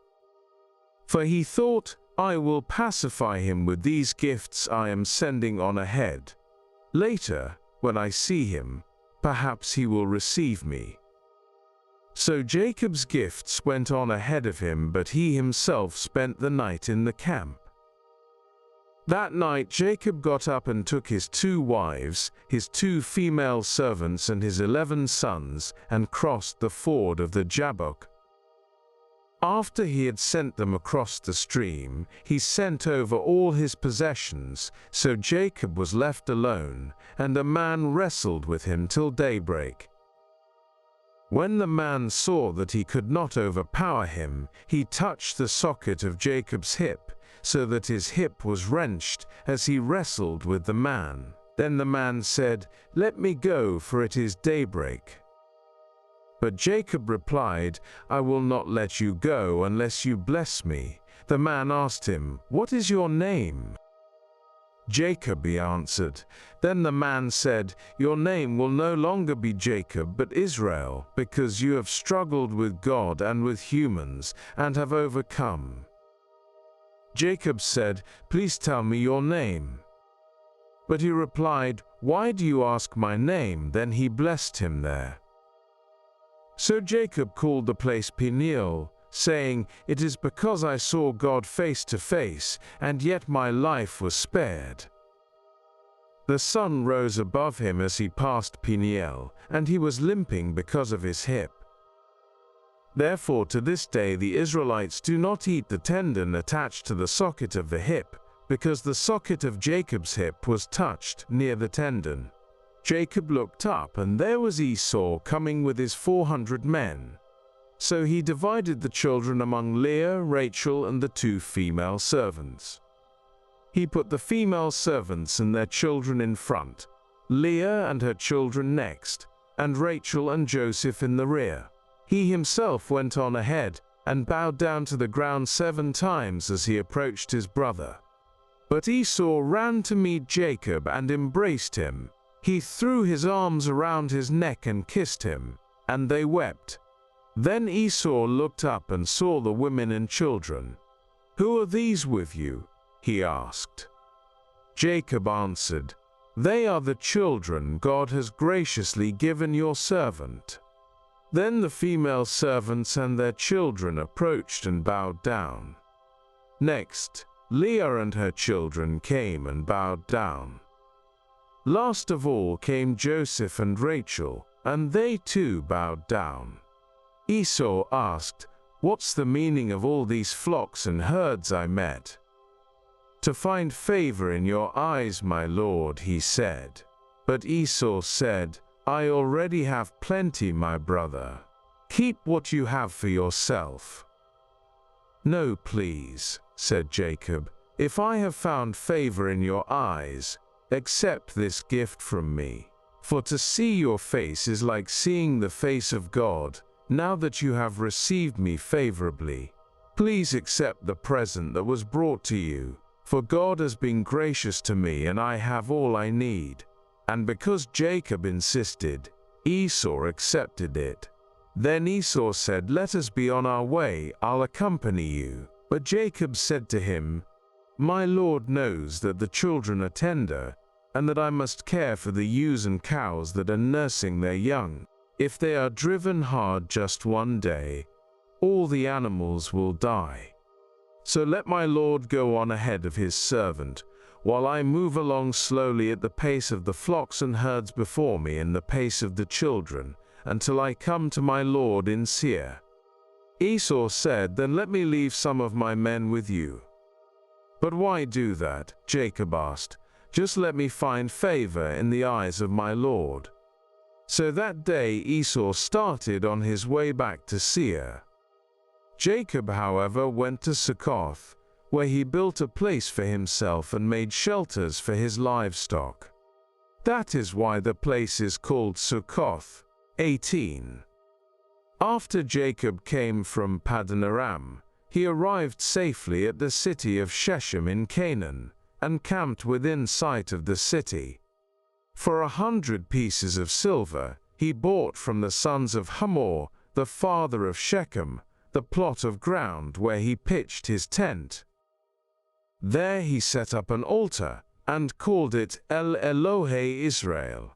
Speaker 1: For he thought, I will pacify him with these gifts I am sending on ahead. Later, when I see him, perhaps he will receive me. So Jacob's gifts went on ahead of him, but he himself spent the night in the camp. That night Jacob got up and took his 2 wives, his 2 female servants and his 11 sons, and crossed the ford of the Jabbok. After he had sent them across the stream, he sent over all his possessions, so Jacob was left alone, and a man wrestled with him till daybreak. When the man saw that he could not overpower him, he touched the socket of Jacob's hip, so that his hip was wrenched as he wrestled with the man. Then the man said, Let me go, for it is daybreak. But Jacob replied, I will not let you go unless you bless me. The man asked him, What is your name? Jacob, he answered. Then the man said, Your name will no longer be Jacob but Israel, because you have struggled with God and with humans, and have overcome. Jacob said, Please tell me your name. But he replied, Why do you ask my name? Then he blessed him there. So Jacob called the place Peniel, saying, It is because I saw God face to face, and yet my life was spared. The sun rose above him as he passed Peniel, and he was limping because of his hip. Therefore to this day the Israelites do not eat the tendon attached to the socket of the hip, because the socket of Jacob's hip was touched near the tendon. Jacob looked up, and there was Esau coming with his 400 men. So he divided the children among Leah, Rachel, and the 2 female servants. He put the female servants and their children in front, Leah and her children next, and Rachel and Joseph in the rear. He himself went on ahead, and bowed down to the ground 7 times as he approached his brother. But Esau ran to meet Jacob and embraced him. He threw his arms around his neck and kissed him, and they wept. Then Esau looked up and saw the women and children. Who are these with you? He asked. Jacob answered, They are the children God has graciously given your servant. Then the female servants and their children approached and bowed down. Next, Leah and her children came and bowed down. Last of all came Joseph and Rachel, and they too bowed down. Esau asked, What's the meaning of all these flocks and herds I met? To find favor in your eyes, my lord, he said. But Esau said, I already have plenty, my brother. Keep what you have for yourself. No, please, said Jacob. If I have found favor in your eyes, accept this gift from me. For to see your face is like seeing the face of God, Now that you have received me favorably, please accept the present that was brought to you, for God has been gracious to me and I have all I need." And because Jacob insisted, Esau accepted it. Then Esau said, "Let us be on our way, I'll accompany you." But Jacob said to him, "My Lord knows that the children are tender, and that I must care for the ewes and cows that are nursing their young. If they are driven hard just one day, all the animals will die. So let my Lord go on ahead of his servant, while I move along slowly at the pace of the flocks and herds before me and the pace of the children, until I come to my Lord in Seir." Esau said, "Then let me leave some of my men with you." "But why do that?" Jacob asked. "Just let me find favor in the eyes of my Lord." So that day Esau started on his way back to Seir. Jacob, however, went to Succoth, where he built a place for himself and made shelters for his livestock. That is why the place is called Succoth. 18. After Jacob came from Paddan Aram, he arrived safely at the city of Shechem in Canaan, and camped within sight of the city. For 100 pieces of silver, he bought from the sons of Hamor, the father of Shechem, the plot of ground where he pitched his tent. There he set up an altar, and called it El Elohe Israel.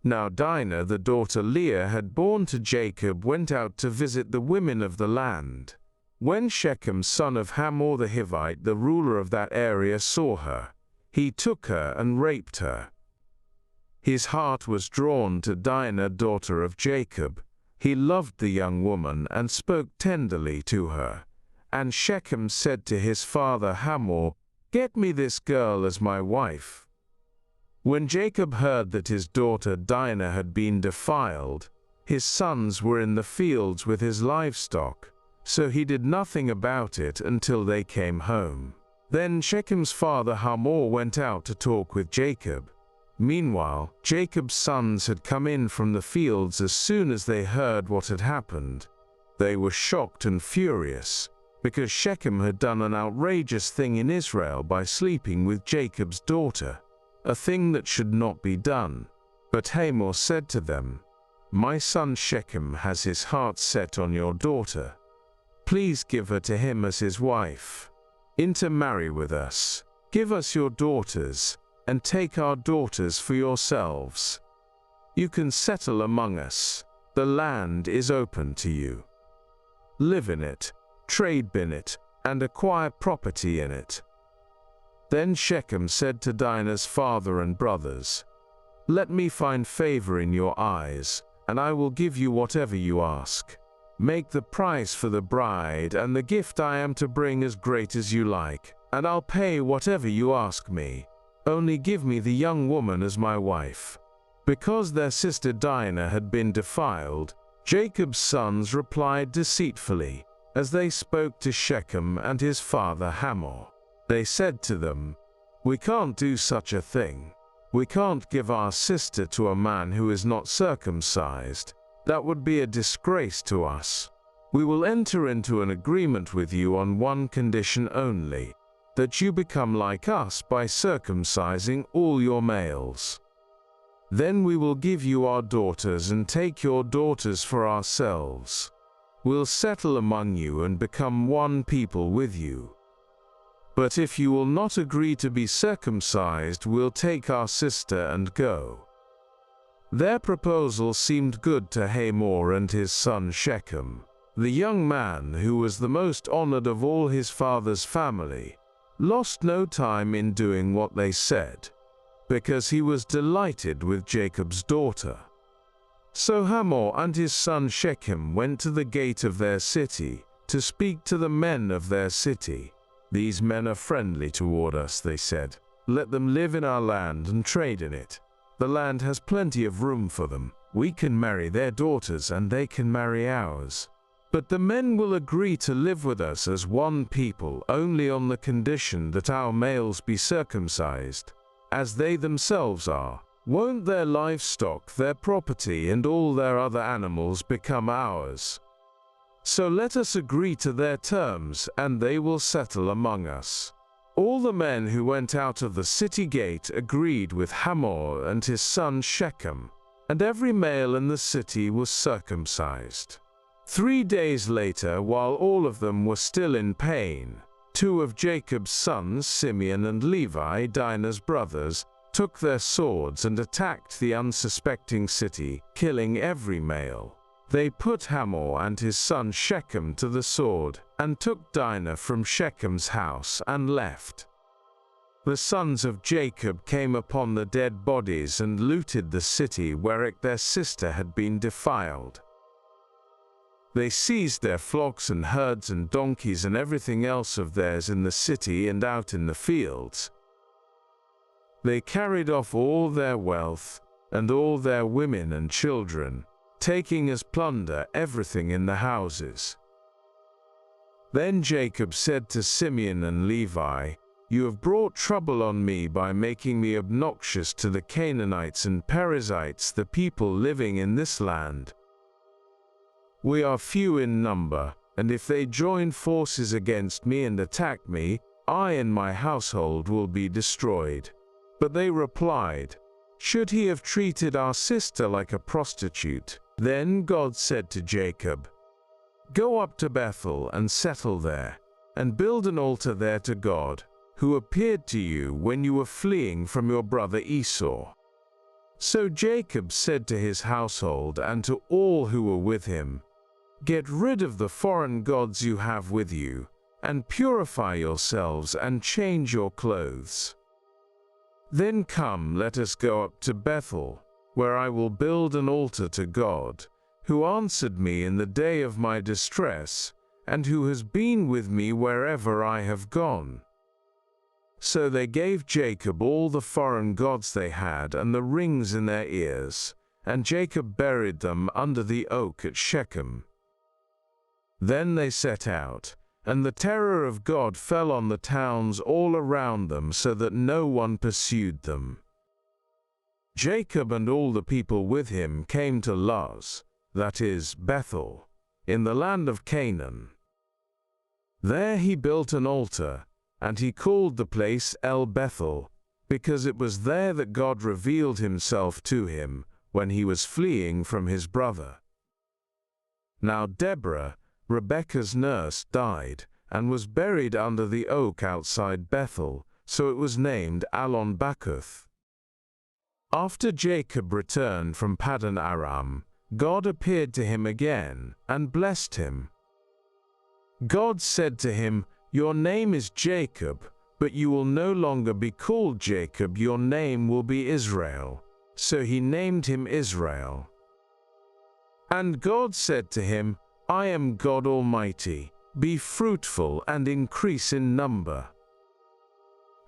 Speaker 1: Now Dinah, the daughter Leah had borne to Jacob, went out to visit the women of the land. When Shechem, son of Hamor the Hivite, the ruler of that area, saw her, he took her and raped her. His heart was drawn to Dinah, daughter of Jacob. He loved the young woman and spoke tenderly to her. And Shechem said to his father Hamor, "Get me this girl as my wife." When Jacob heard that his daughter Dinah had been defiled, his sons were in the fields with his livestock, so he did nothing about it until they came home. Then Shechem's father Hamor went out to talk with Jacob. Meanwhile, Jacob's sons had come in from the fields as soon as they heard what had happened. They were shocked and furious, because Shechem had done an outrageous thing in Israel by sleeping with Jacob's daughter, a thing that should not be done. But Hamor said to them, "My son Shechem has his heart set on your daughter. Please give her to him as his wife. Intermarry with us. Give us your daughters, and take our daughters for yourselves. You can settle among us. The land is open to you. Live in it, trade in it, and acquire property in it." Then Shechem said to Dinah's father and brothers, "Let me find favor in your eyes, and I will give you whatever you ask. Make the price for the bride and the gift I am to bring as great as you like, and I'll pay whatever you ask me. Only give me the young woman as my wife." Because their sister Dinah had been defiled, Jacob's sons replied deceitfully, as they spoke to Shechem and his father Hamor. They said to them, "We can't do such a thing. We can't give our sister to a man who is not circumcised. That would be a disgrace to us. We will enter into an agreement with you on one condition only, that you become like us by circumcising all your males. Then we will give you our daughters and take your daughters for ourselves. We'll settle among you and become one people with you. But if you will not agree to be circumcised, we'll take our sister and go." Their proposal seemed good to Hamor and his son Shechem. The young man, who was the most honored of all his father's family, lost no time in doing what they said, because he was delighted with Jacob's daughter. So Hamor and his son Shechem went to the gate of their city to speak to the men of their city. "These men are friendly toward us," they said. "Let them live in our land and trade in it. The land has plenty of room for them. We can marry their daughters and they can marry ours. But the men will agree to live with us as one people only on the condition that our males be circumcised, as they themselves are. Won't their livestock, their property, and all their other animals become ours? So let us agree to their terms, and they will settle among us." All the men who went out of the city gate agreed with Hamor and his son Shechem, and every male in the city was circumcised. 3 days later, while all of them were still in pain, 2 of Jacob's sons, Simeon and Levi, Dinah's brothers, took their swords and attacked the unsuspecting city, killing every male. They put Hamor and his son Shechem to the sword, and took Dinah from Shechem's house and left. The sons of Jacob came upon the dead bodies and looted the city where their sister had been defiled. They seized their flocks and herds and donkeys and everything else of theirs in the city and out in the fields. They carried off all their wealth and all their women and children, taking as plunder everything in the houses. Then Jacob said to Simeon and Levi, "You have brought trouble on me by making me obnoxious to the Canaanites and Perizzites, the people living in this land. We are few in number, and if they join forces against me and attack me, I and my household will be destroyed." But they replied, "Should he have treated our sister like a prostitute?" Then God said to Jacob, "Go up to Bethel and settle there, and build an altar there to God, who appeared to you when you were fleeing from your brother Esau." So Jacob said to his household and to all who were with him, "Get rid of the foreign gods you have with you, and purify yourselves and change your clothes. Then come, let us go up to Bethel, where I will build an altar to God, who answered me in the day of my distress, and who has been with me wherever I have gone." So they gave Jacob all the foreign gods they had and the rings in their ears, and Jacob buried them under the oak at Shechem. Then they set out, and the terror of God fell on the towns all around them so that no one pursued them. Jacob and all the people with him came to Luz, that is, Bethel, in the land of Canaan. There he built an altar, and he called the place El Bethel, because it was there that God revealed himself to him when he was fleeing from his brother. Now Deborah, Rebekah's nurse, died, and was buried under the oak outside Bethel, so it was named Allon Bacuth. After Jacob returned from Paddan Aram, God appeared to him again, and blessed him. God said to him, "Your name is Jacob, but you will no longer be called Jacob, your name will be Israel." So he named him Israel. And God said to him, "I am God Almighty. Be fruitful and increase in number.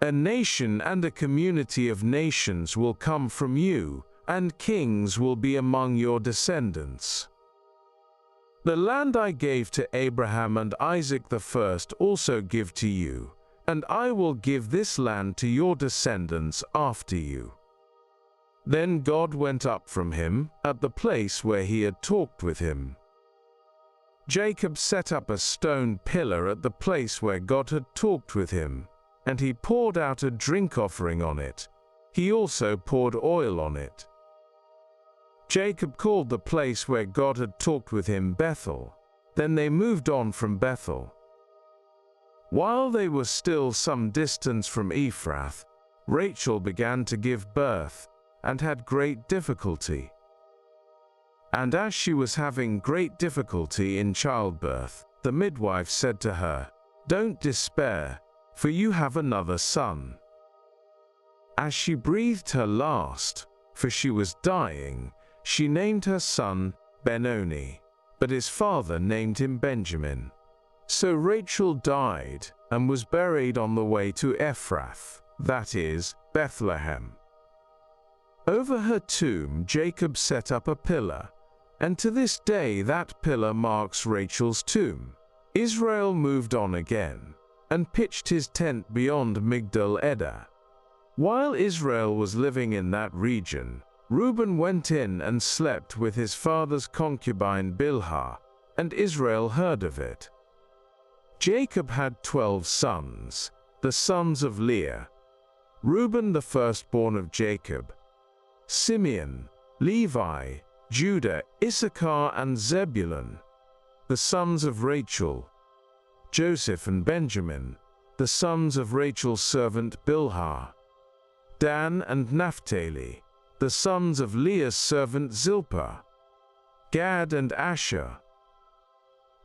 Speaker 1: A nation and a community of nations will come from you, and kings will be among your descendants. The land I gave to Abraham and Isaac the first also give to you, and I will give this land to your descendants after you." Then God went up from him, at the place where he had talked with him. Jacob set up a stone pillar at the place where God had talked with him, and he poured out a drink offering on it. He also poured oil on it. Jacob called the place where God had talked with him Bethel. Then they moved on from Bethel. While they were still some distance from Ephrath, Rachel began to give birth, and had great difficulty. And as she was having great difficulty in childbirth, the midwife said to her, "Don't despair, for you have another son." As she breathed her last, for she was dying, she named her son Benoni, but his father named him Benjamin. So Rachel died, and was buried on the way to Ephrath, that is, Bethlehem. Over her tomb Jacob set up a pillar, and to this day that pillar marks Rachel's tomb. Israel moved on again, and pitched his tent beyond Migdal Eder. While Israel was living in that region, Reuben went in and slept with his father's concubine Bilhah, and Israel heard of it. Jacob had 12 sons, the sons of Leah. Reuben the firstborn of Jacob, Simeon, Levi, Judah, Issachar and Zebulun, the sons of Rachel, Joseph and Benjamin, the sons of Rachel's servant Bilhah, Dan and Naphtali, the sons of Leah's servant Zilpah, Gad and Asher.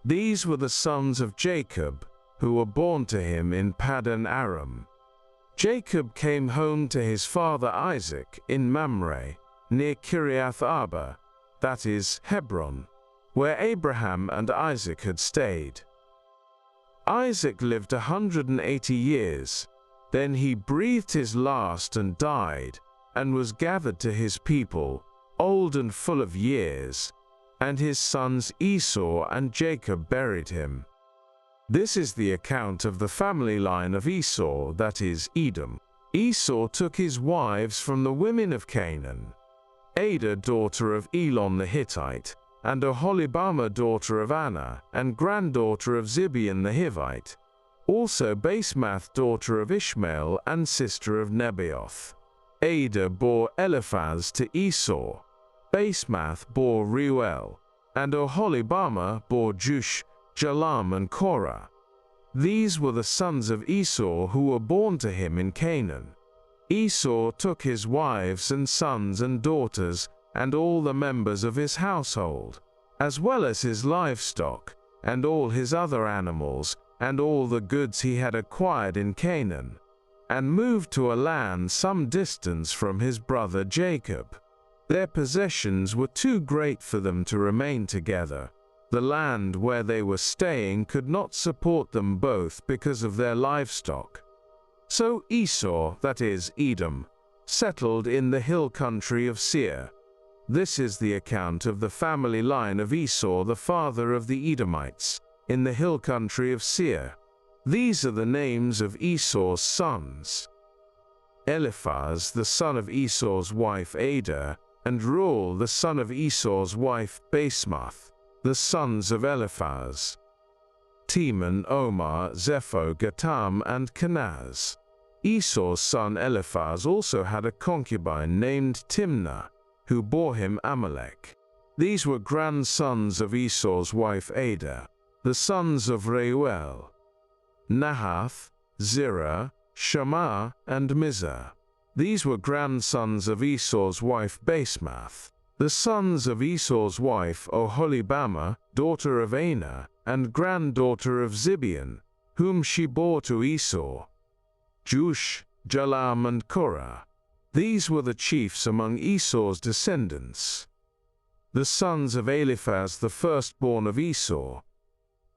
Speaker 1: These were the sons of Jacob, who were born to him in Paddan Aram. Jacob came home to his father Isaac in Mamre, near Kiriath Arba, that is, Hebron, where Abraham and Isaac had stayed. Isaac lived 180 years, then he breathed his last and died, and was gathered to his people, old and full of years, and his sons Esau and Jacob buried him. This is the account of the family line of Esau, that is, Edom. Esau took his wives from the women of Canaan, Adah daughter of Elon the Hittite, and Oholibamah daughter of Anna, and granddaughter of Zibeon the Hivite, also Basemath daughter of Ishmael and sister of Nebaioth. Adah bore Eliphaz to Esau, Basemath bore Reuel, and Oholibamah bore Jush, Jalam and Korah. These were the sons of Esau who were born to him in Canaan. Esau took his wives and sons and daughters, and all the members of his household, as well as his livestock, and all his other animals, and all the goods he had acquired in Canaan, and moved to a land some distance from his brother Jacob. Their possessions were too great for them to remain together. The land where they were staying could not support them both because of their livestock. So Esau, that is, Edom, settled in the hill country of Seir. This is the account of the family line of Esau, the father of the Edomites, in the hill country of Seir. These are the names of Esau's sons: Eliphaz, the son of Esau's wife Adah, and Reuel, the son of Esau's wife Basemath, the sons of Eliphaz: Teman, Omar, Zepho, Gatam, and Kenaz. Esau's son Eliphaz also had a concubine named Timnah, who bore him Amalek. These were grandsons of Esau's wife Adah. The sons of Reuel: Nahath, Zerah, Shammah, and Mizah. These were grandsons of Esau's wife Basemath. The sons of Esau's wife Oholibamah, daughter of Anah, and granddaughter of Zibeon, whom she bore to Esau: Jush, Jalam, and Korah. These were the chiefs among Esau's descendants. The sons of Eliphaz, the firstborn of Esau: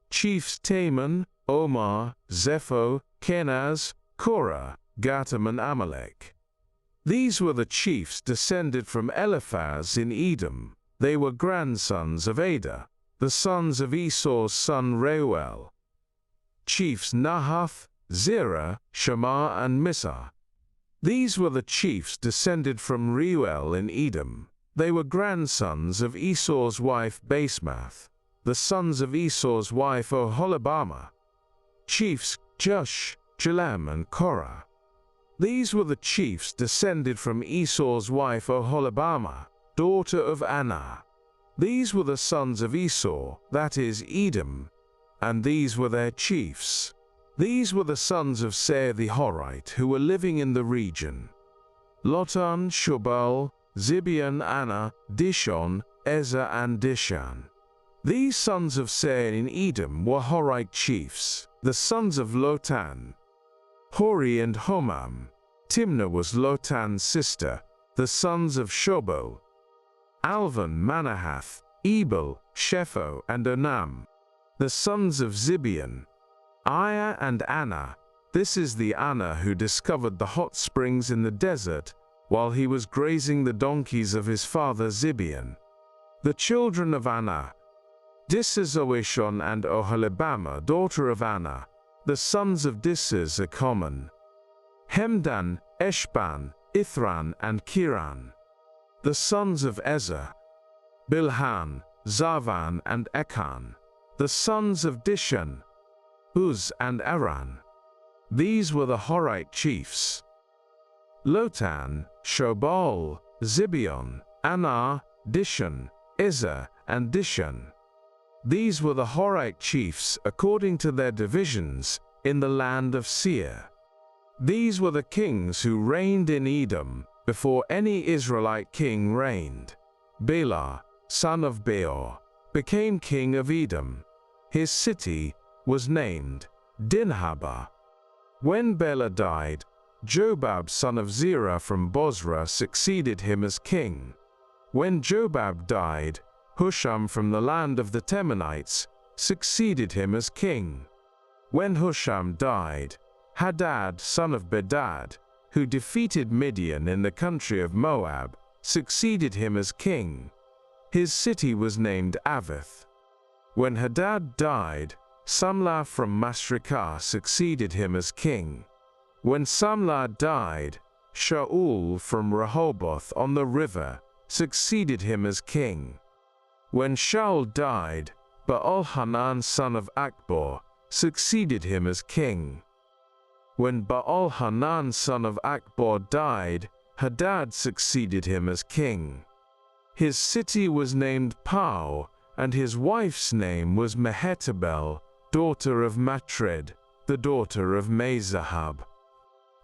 Speaker 1: chiefs Teman, Omar, Zepho, Kenaz, Korah, Gatam, and Amalek. These were the chiefs descended from Eliphaz in Edom. They were grandsons of Adah. The sons of Esau's son Reuel: chiefs Nahath, Zerah, Shammah, and Mizah. These were the chiefs descended from Reuel in Edom. They were grandsons of Esau's wife Basemath. The sons of Esau's wife Oholibamah: chiefs Jush, Jalam, and Korah. These were the chiefs descended from Esau's wife Oholibamah, daughter of Anah. These were the sons of Esau, that is, Edom, and these were their chiefs. These were the sons of Seir the Horite, who were living in the region: Lotan, Shobal, Zibeon, Anah, Dishon, Ezer, and Dishan. These sons of Seir in Edom were Horite chiefs. The sons of Lotan: Hori and Homam. Timnah was Lotan's sister. The sons of Shobal: Alvan, Manahath, Ebal, Shepho, and Onam. The sons of Zibeon: Aya and Anah. This is the Anah who discovered the hot springs in the desert while he was grazing the donkeys of his father Zibeon. The children of Anah: Disazzoishon and Oholibamah, daughter of Anah. The sons of Disaz are common: Hemdan, Eshban, Ithran and Kiran. The sons of Ezer: Bilhan, Zavan and Ekan. The sons of Dishan: Uz and Aran. These were the Horite chiefs. Lotan, Shobal, Zibeon, Anar, Dishan, Ezer, and Dishan. These were the Horite chiefs according to their divisions in the land of Seir. These were the kings who reigned in Edom before any Israelite king reigned. Bela, son of Beor, became king of Edom. His city was named Dinhabah. When Bela died, Jobab son of Zerah from Bozrah succeeded him as king. When Jobab died, Husham from the land of the Temanites succeeded him as king. When Husham died, Hadad son of Bedad, who defeated Midian in the country of Moab, succeeded him as king. His city was named Avith. When Hadad died, Samlah from Masrekah succeeded him as king. When Samlah died, Shaul from Rehoboth on the river succeeded him as king. When Shaul died, Baal-Hanan son of Akbor succeeded him as king. When Baal-Hanan son of Akbor died, Hadad succeeded him as king. His city was named Pau, and his wife's name was Mehetabel, daughter of Matred, the daughter of Mezahab.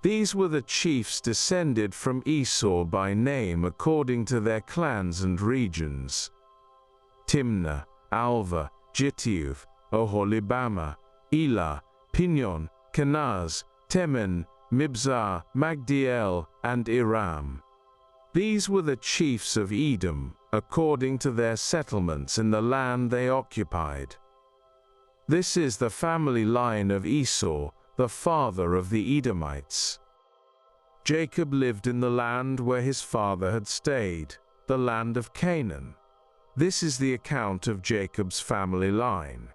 Speaker 1: These were the chiefs descended from Esau by name according to their clans and regions: Timnah, Alva, Jittiuv, Oholibamah, Elah, Pinion, Kenaz, Teman, Mibzar, Magdiel, and Iram. These were the chiefs of Edom, according to their settlements in the land they occupied. This is the family line of Esau, the father of the Edomites. Jacob lived in the land where his father had stayed, the land of Canaan. This is the account of Jacob's family line.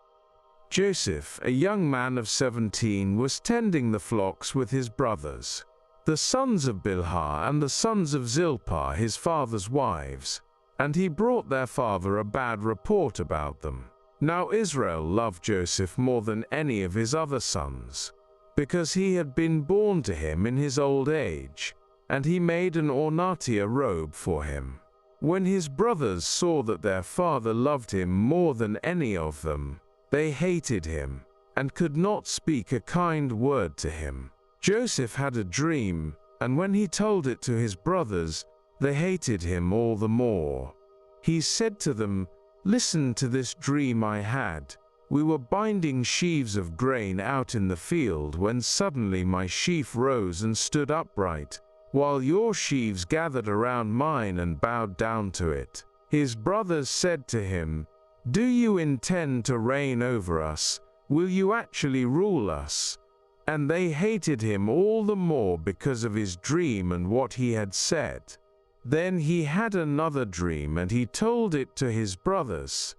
Speaker 1: Joseph, a young man of 17, was tending the flocks with his brothers, the sons of Bilhah and the sons of Zilpah, his father's wives, and he brought their father a bad report about them. Now Israel loved Joseph more than any of his other sons, because he had been born to him in his old age, and he made an ornatia robe for him. When his brothers saw that their father loved him more than any of them, they hated him, and could not speak a kind word to him. Joseph had a dream, and when he told it to his brothers, they hated him all the more. He said to them, "Listen to this dream I had. We were binding sheaves of grain out in the field when suddenly my sheaf rose and stood upright, while your sheaves gathered around mine and bowed down to it." His brothers said to him, "Do you intend to reign over us? Will you actually rule us?" And they hated him all the more because of his dream and what he had said. Then he had another dream and he told it to his brothers.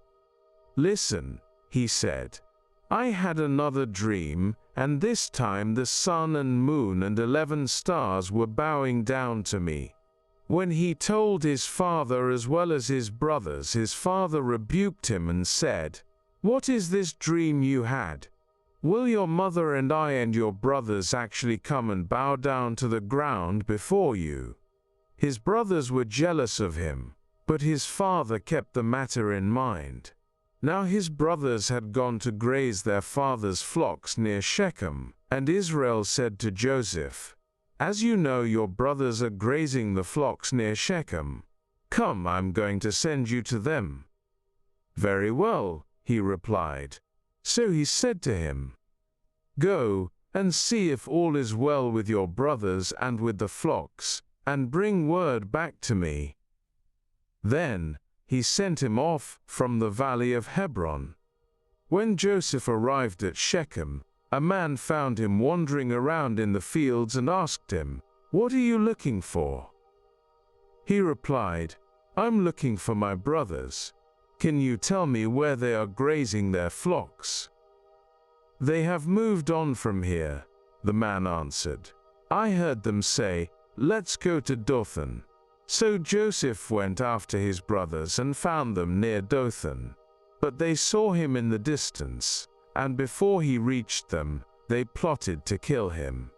Speaker 1: "Listen," he said, "I had another dream, and this time the sun and moon and 11 stars were bowing down to me." When he told his father as well as his brothers, his father rebuked him and said, "What is this dream you had? Will your mother and I and your brothers actually come and bow down to the ground before you?" His brothers were jealous of him, but his father kept the matter in mind. Now his brothers had gone to graze their father's flocks near Shechem, and Israel said to Joseph, "As you know, your brothers are grazing the flocks near Shechem. Come, I'm going to send you to them." "Very well," he replied. So he said to him, "Go and see if all is well with your brothers and with the flocks, and bring word back to me." Then he sent him off from the valley of Hebron. When Joseph arrived at Shechem, a man found him wandering around in the fields and asked him, "What are you looking for?" He replied, "I'm looking for my brothers. Can you tell me where they are grazing their flocks?" "They have moved on from here," the man answered. I heard them say, 'Let's go to Dothan.' So Joseph went after his brothers and found them near Dothan. But they saw him in the distance, and before he reached them, they plotted to kill him.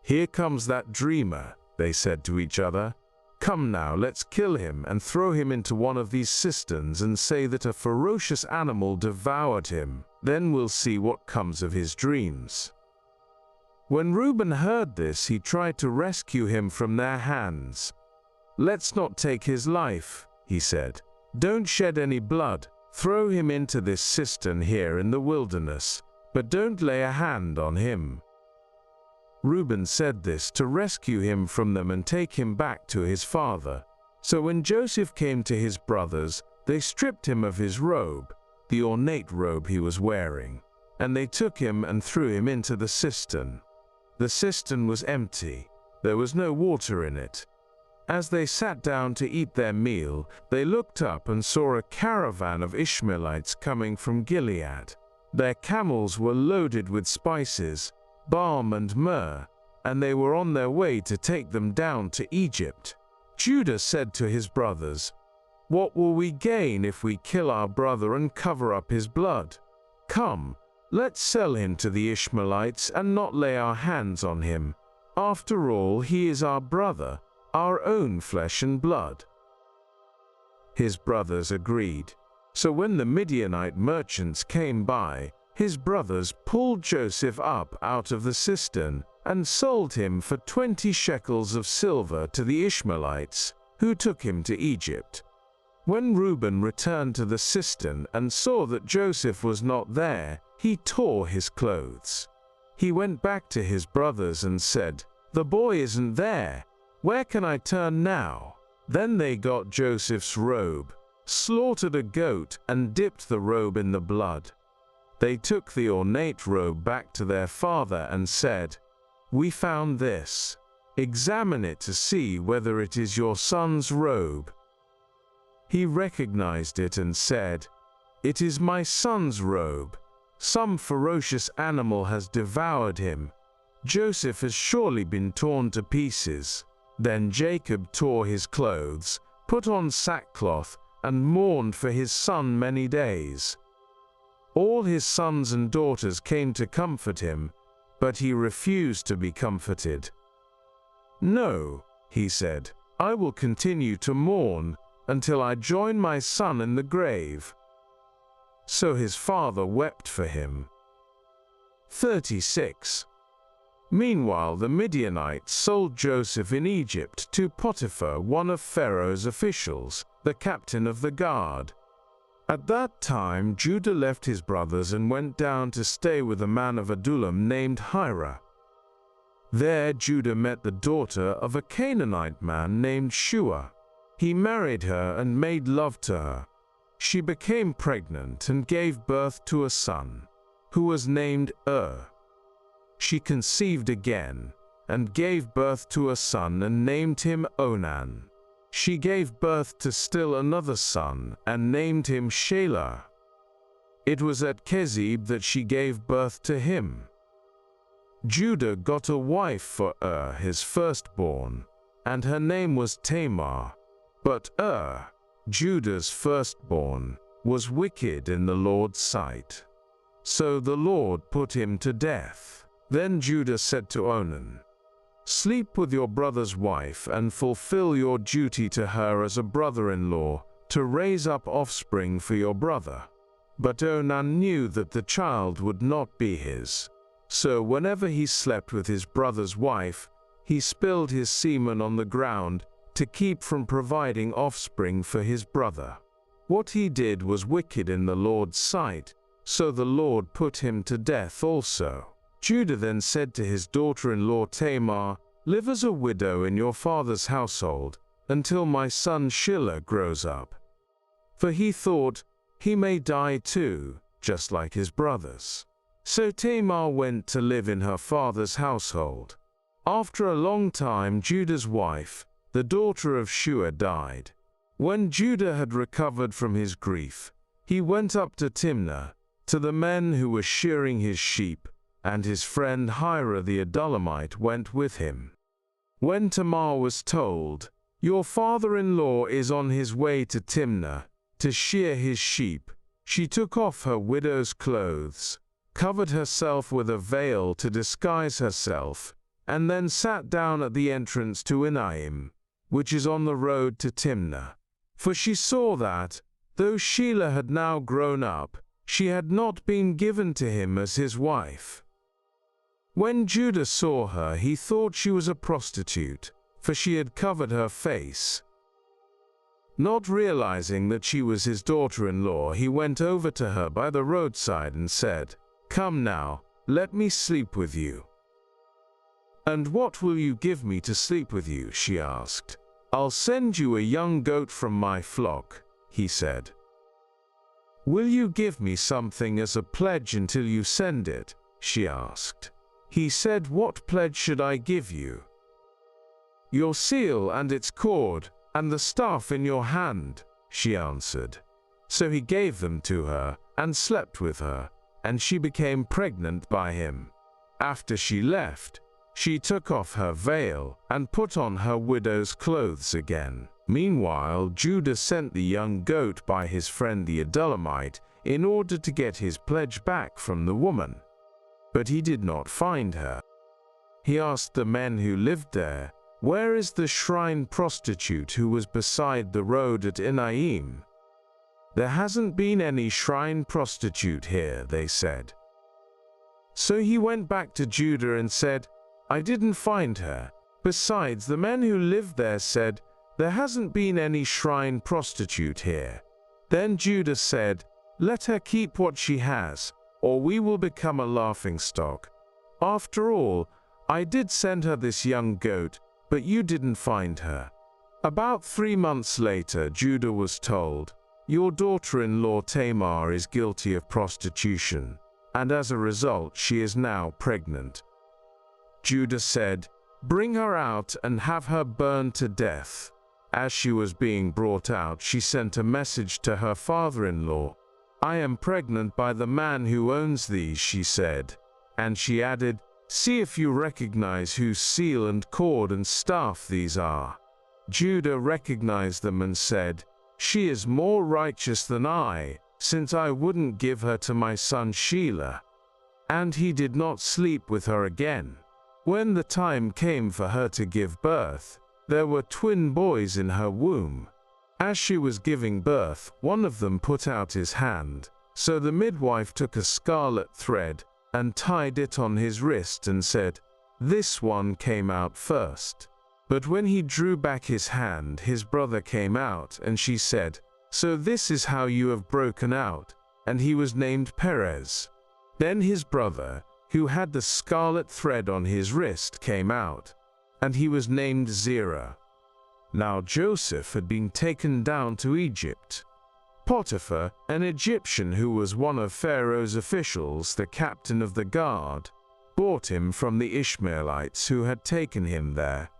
Speaker 1: 'Here comes that dreamer,' they said to each other. 'Come now, let's kill him and throw him into one of these cisterns and say that a ferocious animal devoured him. Then we'll see what comes of his dreams.' When Reuben heard this, he tried to rescue him from their hands. 'Let's not take his life,' he said. 'Don't shed any blood. Throw him into this cistern here in the wilderness, but don't lay a hand on him.' Reuben said this to rescue him from them and take him back to his father. So when Joseph came to his brothers, they stripped him of his robe, the ornate robe he was wearing, and they took him and threw him into the cistern. The cistern was empty. There was no water in it. As they sat down to eat their meal, they looked up and saw a caravan of Ishmaelites coming from Gilead. Their camels were loaded with spices, balm and myrrh, and they were on their way to take them down to Egypt. Judah said to his brothers, 'What will we gain if we kill our brother and cover up his blood? Come, let's sell him to the Ishmaelites and not lay our hands on him. After all, he is our brother, our own flesh and blood.' His brothers agreed. So when the Midianite merchants came by, his brothers pulled Joseph up out of the cistern and sold him for 20 shekels of silver to the Ishmaelites, who took him to Egypt. When Reuben returned to the cistern and saw that Joseph was not there, he tore his clothes. He went back to his brothers and said, 'The boy isn't there. Where can I turn now?' Then they got Joseph's robe, slaughtered a goat, and dipped the robe in the blood. They took the ornate robe back to their father and said, 'We found this. Examine it to see whether it is your son's robe.' He recognized it and said, 'It is my son's robe. Some ferocious animal has devoured him. Joseph has surely been torn to pieces.' Then Jacob tore his clothes, put on sackcloth, and mourned for his son many days. All his sons and daughters came to comfort him, but he refused to be comforted. 'No,' he said, 'I will continue to mourn until I join my son in the grave.' So his father wept for him. 36. Meanwhile, the Midianites sold Joseph in Egypt to Potiphar, one of Pharaoh's officials, the captain of the guard. At that time, Judah left his brothers and went down to stay with a man of Adullam named Hira. There Judah met the daughter of a Canaanite man named Shua. He married her and made love to her. She became pregnant and gave birth to a son, who was named She conceived again, and gave birth to a son and named him Onan. She gave birth to still another son and named him Shelah. It was at Kezib that she gave birth to him. Judah got a wife for his firstborn, and her name was Tamar. But Judah's firstborn, was wicked in the Lord's sight. So the Lord put him to death. Then Judah said to Onan, "Sleep with your brother's wife and fulfill your duty to her as a brother-in-law, to raise up offspring for your brother." But Onan knew that the child would not be his. So whenever he slept with his brother's wife, he spilled his semen on the ground to keep from providing offspring for his brother. What he did was wicked in the Lord's sight, so the Lord put him to death also. Judah then said to his daughter-in-law Tamar, "Live as a widow in your father's household, until my son Shelah grows up." For he thought, he may die too, just like his brothers. So Tamar went to live in her father's household. After a long time, Judah's wife, the daughter of Shua, died. When Judah had recovered from his grief, he went up to Timnah, to the men who were shearing his sheep, and his friend Hira the Adullamite went with him. When Tamar was told, "Your father-in-law is on his way to Timnah to shear his sheep," she took off her widow's clothes, covered herself with a veil to disguise herself, and then sat down at the entrance to Enaim, which is on the road to Timnah. For she saw that, though Shelah had now grown up, she had not been given to him as his wife. When Judah saw her, he thought she was a prostitute, for she had covered her face. Not realizing that she was his daughter-in-law, he went over to her by the roadside and said, "Come now, let me sleep with you." "And what will you give me to sleep with you?" she asked. "I'll send you a young goat from my flock," he said. "Will you give me something as a pledge until you send it?" she asked. He said, "What pledge should I give you?" "Your seal and its cord, and the staff in your hand," she answered. So he gave them to her, and slept with her, and she became pregnant by him. After she left, she took off her veil, and put on her widow's clothes again. Meanwhile, Judah sent the young goat by his friend the Adullamite, in order to get his pledge back from the woman. But he did not find her. He asked the men who lived there, "Where is the shrine prostitute who was beside the road at Enaim?" "There hasn't been any shrine prostitute here," they said. So he went back to Judah and said, "I didn't find her." Besides, the men who lived there said, "There hasn't been any shrine prostitute here." Then Judah said, "Let her keep what she has, or we will become a laughingstock. After all, I did send her this young goat, but you didn't find her." About 3 months later, Judah was told, "Your daughter-in-law Tamar is guilty of prostitution, and as a result she is now pregnant." Judah said, "Bring her out and have her burned to death." As she was being brought out, she sent a message to her father-in-law. "I am pregnant by the man who owns these," she said. And she added, "See if you recognize whose seal and cord and staff these are." Judah recognized them and said, "She is more righteous than I, since I wouldn't give her to my son Shelah." And he did not sleep with her again. When the time came for her to give birth, there were twin boys in her womb. As she was giving birth, one of them put out his hand. So the midwife took a scarlet thread and tied it on his wrist and said, "This one came out first." But when he drew back his hand, his brother came out, and she said, "So this is how you have broken out," and he was named Perez. Then his brother, who had the scarlet thread on his wrist, came out, and he was named Zerah. Now Joseph had been taken down to Egypt. Potiphar, an Egyptian who was one of Pharaoh's officials, the captain of the guard, bought him from the Ishmaelites who had taken him there.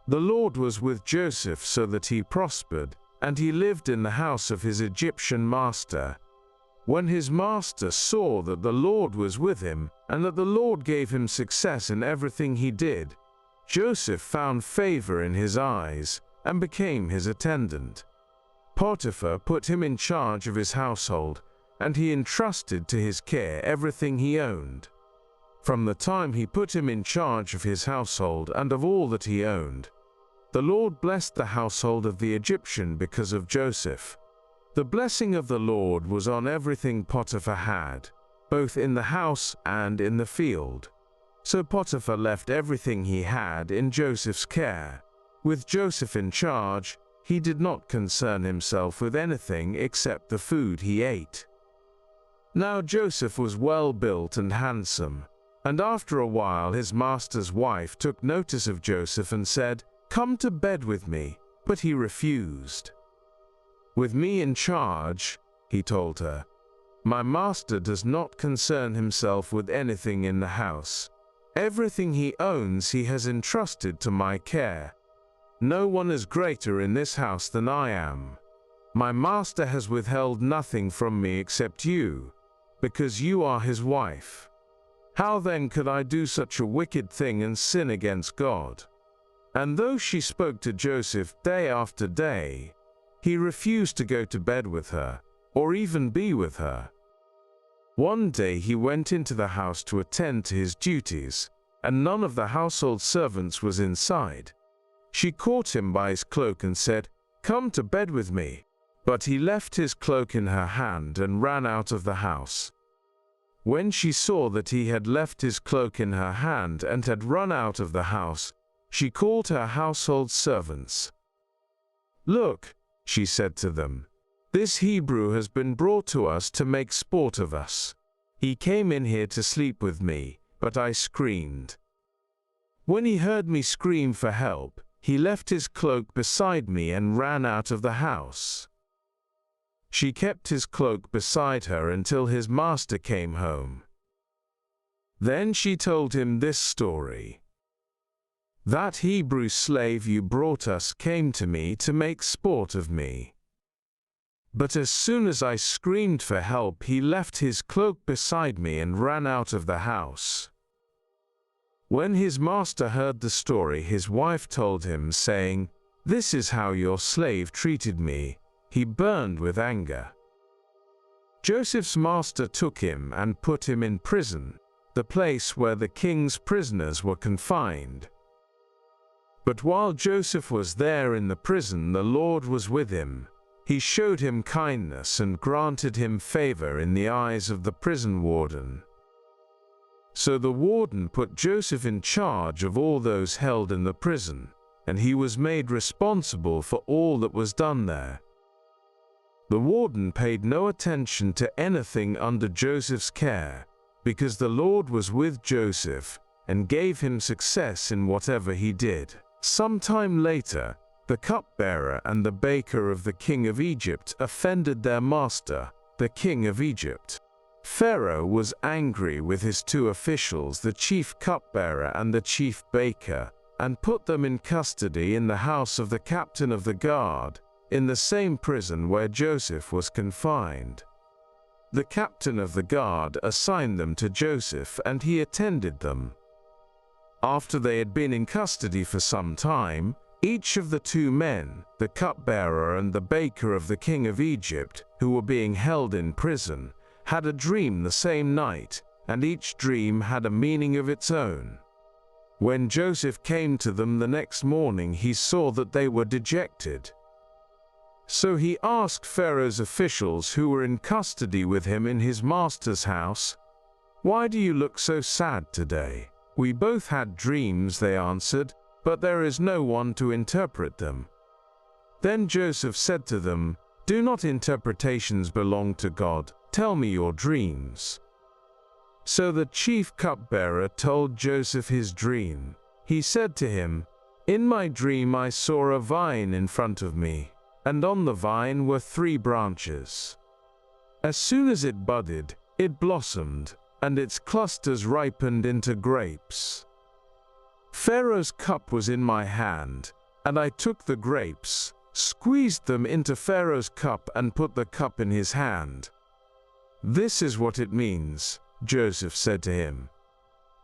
Speaker 1: The Lord was with Joseph so that he prospered, and he lived in the house of his Egyptian master. When his master saw that the Lord was with him, and that the Lord gave him success in everything he did, Joseph found favor in his eyes and became his attendant. Potiphar put him in charge of his household, and he entrusted to his care everything he owned. From the time he put him in charge of his household and of all that he owned, the Lord blessed the household of the Egyptian because of Joseph. The blessing of the Lord was on everything Potiphar had, both in the house and in the field. So Potiphar left everything he had in Joseph's care. With Joseph in charge, he did not concern himself with anything except the food he ate. Now Joseph was well built and handsome, and after a while his master's wife took notice of Joseph and said, "Come to bed with me," but he refused. "With me in charge," he told her, "my master does not concern himself with anything in the house. Everything he owns he has entrusted to my care. No one is greater in this house than I am. My master has withheld nothing from me except you, because you are his wife." How then could I do such a wicked thing and sin against God?" And though she spoke to Joseph day after day, he refused to go to bed with her, or even be with her. One day he went into the house to attend to his duties, and none of the household servants was inside. She caught him by his cloak and said, "Come to bed with me." But he left his cloak in her hand and ran out of the house. When she saw that he had left his cloak in her hand and had run out of the house, she called her household servants. "Look," she said to them, "this Hebrew has been brought to us to make sport of us. He came in here to sleep with me, but I screamed. When he heard me scream for help, he left his cloak beside me and ran out of the house." She kept his cloak beside her until his master came home. Then she told him this story. "That Hebrew slave you brought us came to me to make sport of me. But as soon as I screamed for help, he left his cloak beside me and ran out of the house." When his master heard the story, his wife told him, saying, "This is how your slave treated me." He burned with anger. Joseph's master took him and put him in prison, the place where the king's prisoners were confined. But while Joseph was there in the prison, the Lord was with him. He showed him kindness and granted him favor in the eyes of the prison warden. So the warden put Joseph in charge of all those held in the prison, and he was made responsible for all that was done there. The warden paid no attention to anything under Joseph's care, because the Lord was with Joseph and gave him success in whatever he did. Some time later, the cupbearer and the baker of the king of Egypt offended their master, the king of Egypt. Pharaoh was angry with his two officials, the chief cupbearer and the chief baker, and put them in custody in the house of the captain of the guard, in the same prison where Joseph was confined. The captain of the guard assigned them to Joseph, and he attended them. After they had been in custody for some time, each of the two men, the cupbearer and the baker of the king of Egypt, who were being held in prison, had a dream the same night, and each dream had a meaning of its own. When Joseph came to them the next morning, he saw that they were dejected. So he asked Pharaoh's officials who were in custody with him in his master's house, "Why do you look so sad today?" "We both had dreams," they answered, "but there is no one to interpret them." Then Joseph said to them, "Do not interpretations belong to God? Tell me your dreams." So the chief cupbearer told Joseph his dream. He said to him, "In my dream I saw a vine in front of me, and on the vine were 3 branches. As soon as it budded, it blossomed, and its clusters ripened into grapes. Pharaoh's cup was in my hand, and I took the grapes, squeezed them into Pharaoh's cup, and put the cup in his hand." "This is what it means," Joseph said to him.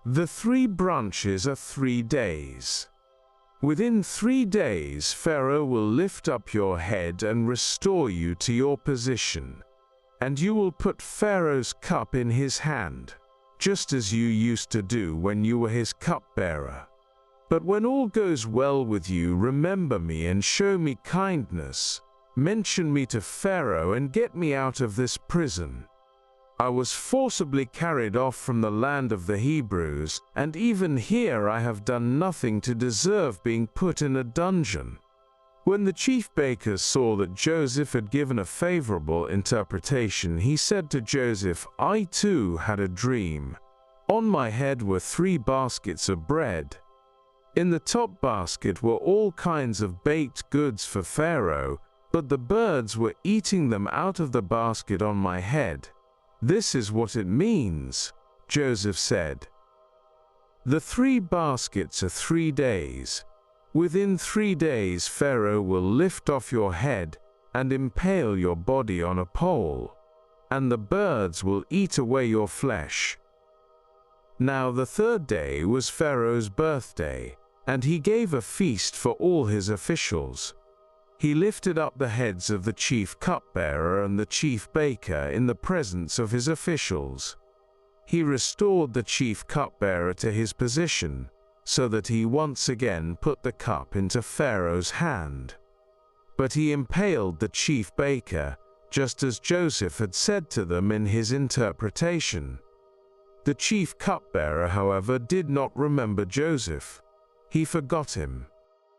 Speaker 1: "The 3 branches are 3 days. Within 3 days Pharaoh will lift up your head and restore you to your position, and you will put Pharaoh's cup in his hand, just as you used to do when you were his cupbearer. But when all goes well with you, remember me and show me kindness. Mention me to Pharaoh and get me out of this prison. I was forcibly carried off from the land of the Hebrews, and even here I have done nothing to deserve being put in a dungeon." When the chief baker saw that Joseph had given a favorable interpretation, he said to Joseph, "I too had a dream. On my head were 3 baskets of bread. In the top basket were all kinds of baked goods for Pharaoh, but the birds were eating them out of the basket on my head." "This is what it means," Joseph said. "The 3 baskets are 3 days. Within 3 days Pharaoh will lift off your head and impale your body on a pole, and the birds will eat away your flesh. Now the third day was Pharaoh's birthday, and he gave a feast for all his officials. He lifted up the heads of the chief cupbearer and the chief baker in the presence of his officials. He restored the chief cupbearer to his position, so that he once again put the cup into Pharaoh's hand. But he impaled the chief baker, just as Joseph had said to them in his interpretation. The chief cupbearer, however, did not remember Joseph. He forgot him.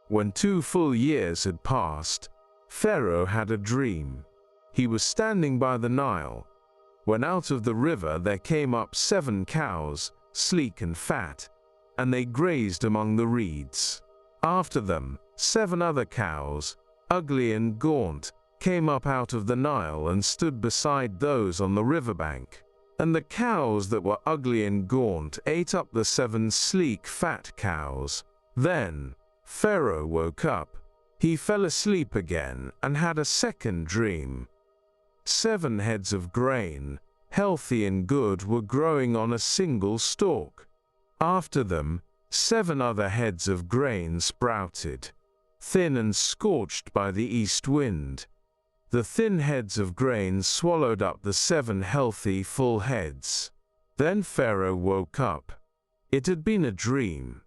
Speaker 1: When 2 full years had passed, Pharaoh had a dream. He was standing by the Nile, when out of the river there came up 7 cows, sleek and fat, and they grazed among the reeds. After them, 7 other cows, ugly and gaunt, came up out of the Nile and stood beside those on the riverbank. And the cows that were ugly and gaunt ate up the 7 sleek, fat cows. Then Pharaoh woke up. He fell asleep again and had a second dream. 7 heads of grain, healthy and good, were growing on a single stalk. After them, 7 other heads of grain sprouted, thin and scorched by the east wind. The thin heads of grain swallowed up the 7 healthy, full heads. Then Pharaoh woke up. It had been a dream.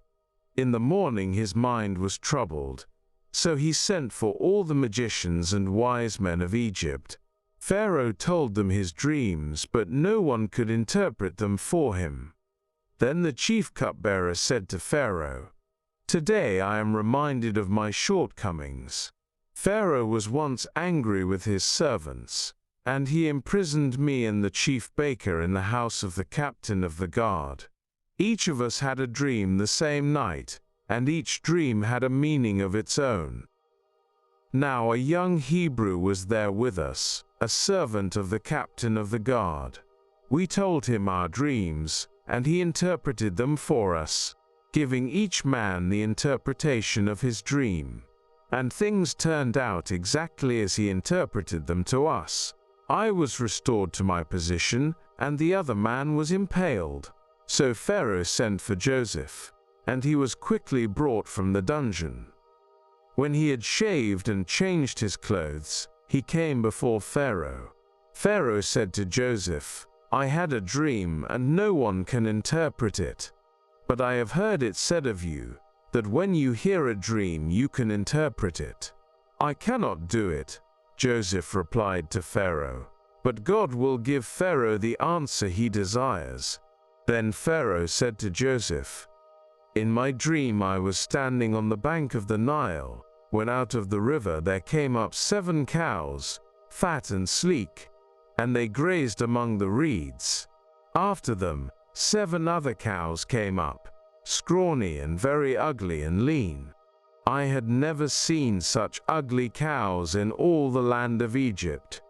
Speaker 1: In the morning his mind was troubled, so he sent for all the magicians and wise men of Egypt. Pharaoh told them his dreams, but no one could interpret them for him. Then the chief cupbearer said to Pharaoh, "Today I am reminded of my shortcomings. Pharaoh was once angry with his servants, and he imprisoned me and the chief baker in the house of the captain of the guard. Each of us had a dream the same night, and each dream had a meaning of its own. Now a young Hebrew was there with us, a servant of the captain of the guard. We told him our dreams, and he interpreted them for us, giving each man the interpretation of his dream. And things turned out exactly as he interpreted them to us. I was restored to my position, and the other man was impaled." So Pharaoh sent for Joseph, and he was quickly brought from the dungeon. When he had shaved and changed his clothes, he came before Pharaoh. Pharaoh said to Joseph, "I had a dream, and no one can interpret it. But I have heard it said of you, that when you hear a dream you can interpret it." "I cannot do it," Joseph replied to Pharaoh, "but God will give Pharaoh the answer he desires." Then Pharaoh said to Joseph, "In my dream I was standing on the bank of the Nile, when out of the river there came up 7 cows, fat and sleek, and they grazed among the reeds. After them, 7 other cows came up, scrawny and very ugly and lean. I had never seen such ugly cows in all the land of Egypt.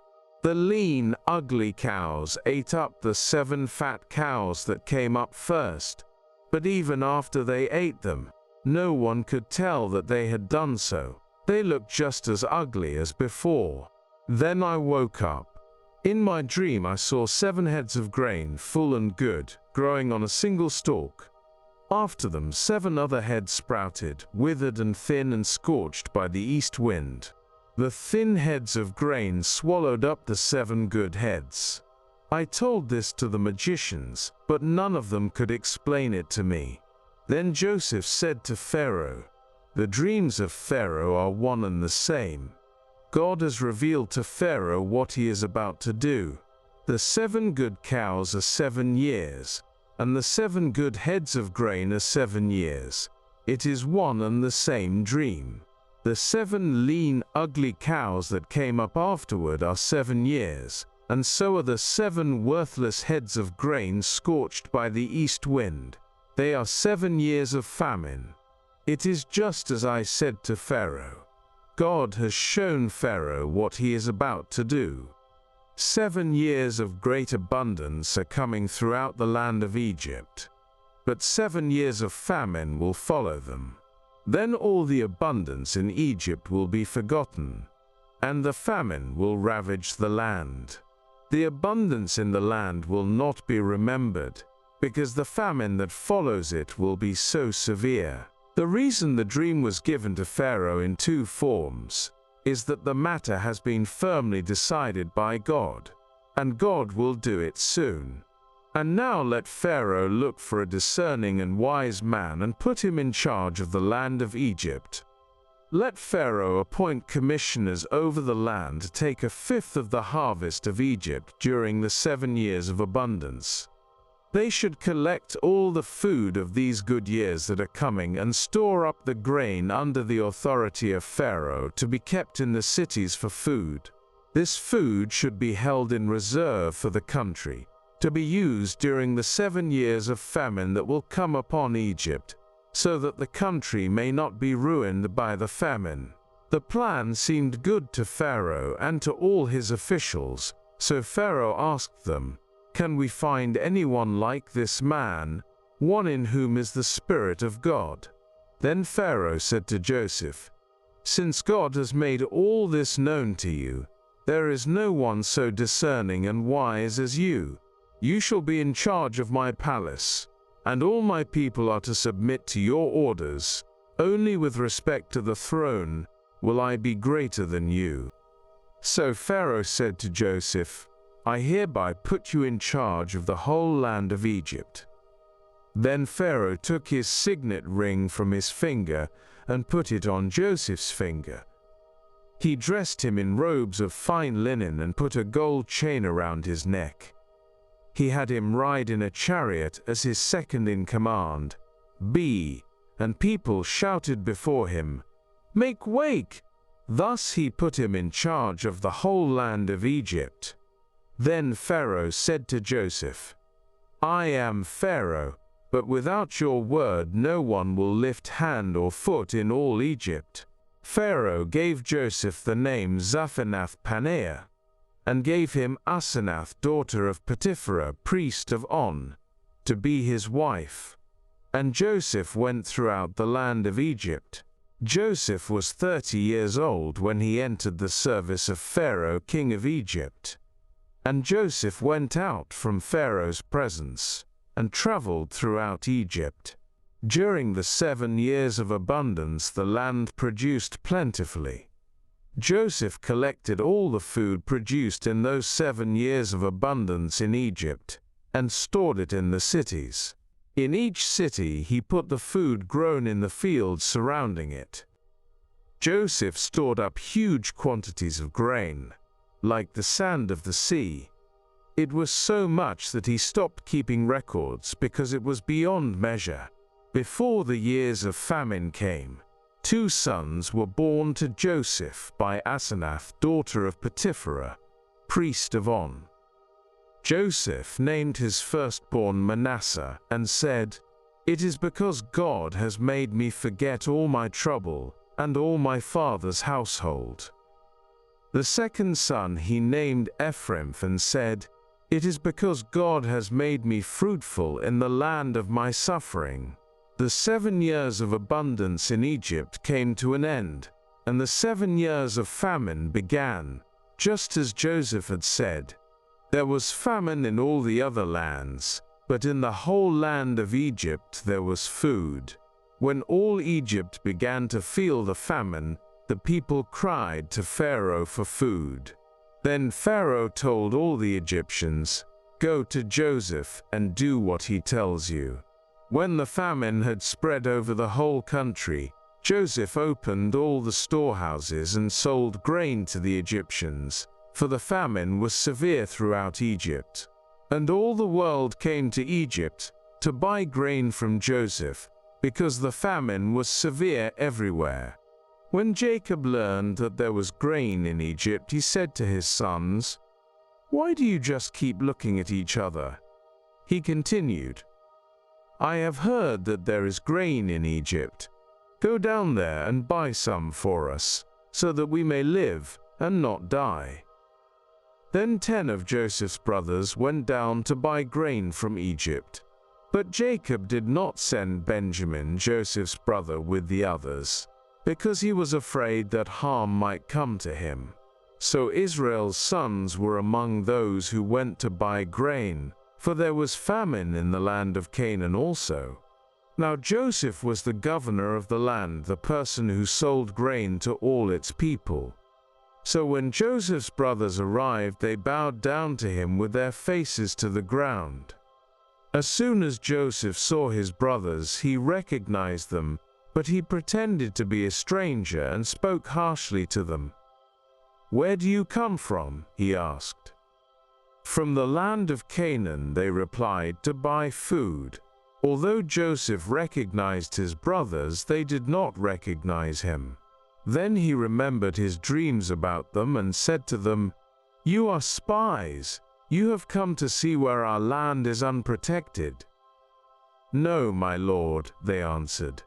Speaker 1: The lean, ugly cows ate up the 7 fat cows that came up first, but even after they ate them, no one could tell that they had done so. They looked just as ugly as before. Then I woke up. In my dream I saw 7 heads of grain, full and good, growing on a single stalk. After them 7 other heads sprouted, withered and thin and scorched by the east wind. The thin heads of grain swallowed up the 7 good heads. I told this to the magicians, but none of them could explain it to me." Then Joseph said to Pharaoh, "The dreams of Pharaoh are one and the same. God has revealed to Pharaoh what he is about to do. The 7 good cows are 7 years, and the 7 good heads of grain are 7 years. It is one and the same dream. The 7 lean, ugly cows that came up afterward are 7 years, and so are the 7 worthless heads of grain scorched by the east wind. They are 7 years of famine. It is just as I said to Pharaoh. God has shown Pharaoh what he is about to do. 7 years of great abundance are coming throughout the land of Egypt, but 7 years of famine will follow them. Then all the abundance in Egypt will be forgotten, and the famine will ravage the land. The abundance in the land will not be remembered, because the famine that follows it will be so severe. The reason the dream was given to Pharaoh in two forms is that the matter has been firmly decided by God, and God will do it soon. And now let Pharaoh look for a discerning and wise man and put him in charge of the land of Egypt. Let Pharaoh appoint commissioners over the land to take 1/5 of the harvest of Egypt during the 7 years of abundance. They should collect all the food of these good years that are coming and store up the grain under the authority of Pharaoh to be kept in the cities for food. This food should be held in reserve for the country, to be used during the 7 years of famine that will come upon Egypt, so that the country may not be ruined by the famine. The plan seemed good to Pharaoh and to all his officials, so Pharaoh asked them, "Can we find anyone like this man, one in whom is the Spirit of God?" Then Pharaoh said to Joseph, "Since God has made all this known to you, there is no one so discerning and wise as you. You shall be in charge of my palace, and all my people are to submit to your orders. Only with respect to the throne will I be greater than you." So Pharaoh said to Joseph, "I hereby put you in charge of the whole land of Egypt." Then Pharaoh took his signet ring from his finger and put it on Joseph's finger. He dressed him in robes of fine linen and put a gold chain around his neck. He had him ride in a chariot as his second in command. And people shouted before him, "Make way!" Thus he put him in charge of the whole land of Egypt. Then Pharaoh said to Joseph, "I am Pharaoh, but without your word no one will lift hand or foot in all Egypt." Pharaoh gave Joseph the name Zaphenath-Paneah, and gave him Asenath, daughter of Potiphera, priest of On, to be his wife. And Joseph went throughout the land of Egypt. Joseph was 30 years old when he entered the service of Pharaoh, king of Egypt. And Joseph went out from Pharaoh's presence, and traveled throughout Egypt. During the 7 years of abundance the land produced plentifully. Joseph collected all the food produced in those 7 years of abundance in Egypt, and stored it in the cities. In each city he put the food grown in the fields surrounding it. Joseph stored up huge quantities of grain, like the sand of the sea. It was so much that he stopped keeping records because it was beyond measure. Before the years of famine came, 2 sons were born to Joseph by Asenath, daughter of Potiphera, priest of On. Joseph named his firstborn Manasseh and said, "It is because God has made me forget all my trouble and all my father's household." The second son he named Ephraim and said, "It is because God has made me fruitful in the land of my suffering." The 7 years of abundance in Egypt came to an end, and the 7 years of famine began, just as Joseph had said. There was famine in all the other lands, but in the whole land of Egypt there was food. When all Egypt began to feel the famine, the people cried to Pharaoh for food. Then Pharaoh told all the Egyptians, "Go to Joseph and do what he tells you." When the famine had spread over the whole country, Joseph opened all the storehouses and sold grain to the Egyptians, for the famine was severe throughout Egypt. And all the world came to Egypt to buy grain from Joseph, because the famine was severe everywhere. When Jacob learned that there was grain in Egypt, he said to his sons, "Why do you just keep looking at each other?" He continued, "I have heard that there is grain in Egypt. Go down there and buy some for us, so that we may live and not die." Then 10 of Joseph's brothers went down to buy grain from Egypt. But Jacob did not send Benjamin, Joseph's brother, with the others, because he was afraid that harm might come to him. So Israel's sons were among those who went to buy grain, for there was famine in the land of Canaan also. Now Joseph was the governor of the land, the person who sold grain to all its people. So when Joseph's brothers arrived, they bowed down to him with their faces to the ground. As soon as Joseph saw his brothers, he recognized them, but he pretended to be a stranger and spoke harshly to them. "Where do you come from?" he asked. "From the land of Canaan," they replied, "to buy food." Although Joseph recognized his brothers, they did not recognize him. Then he remembered his dreams about them and said to them, "You are spies. You have come to see where our land is unprotected." "No, my lord," they answered.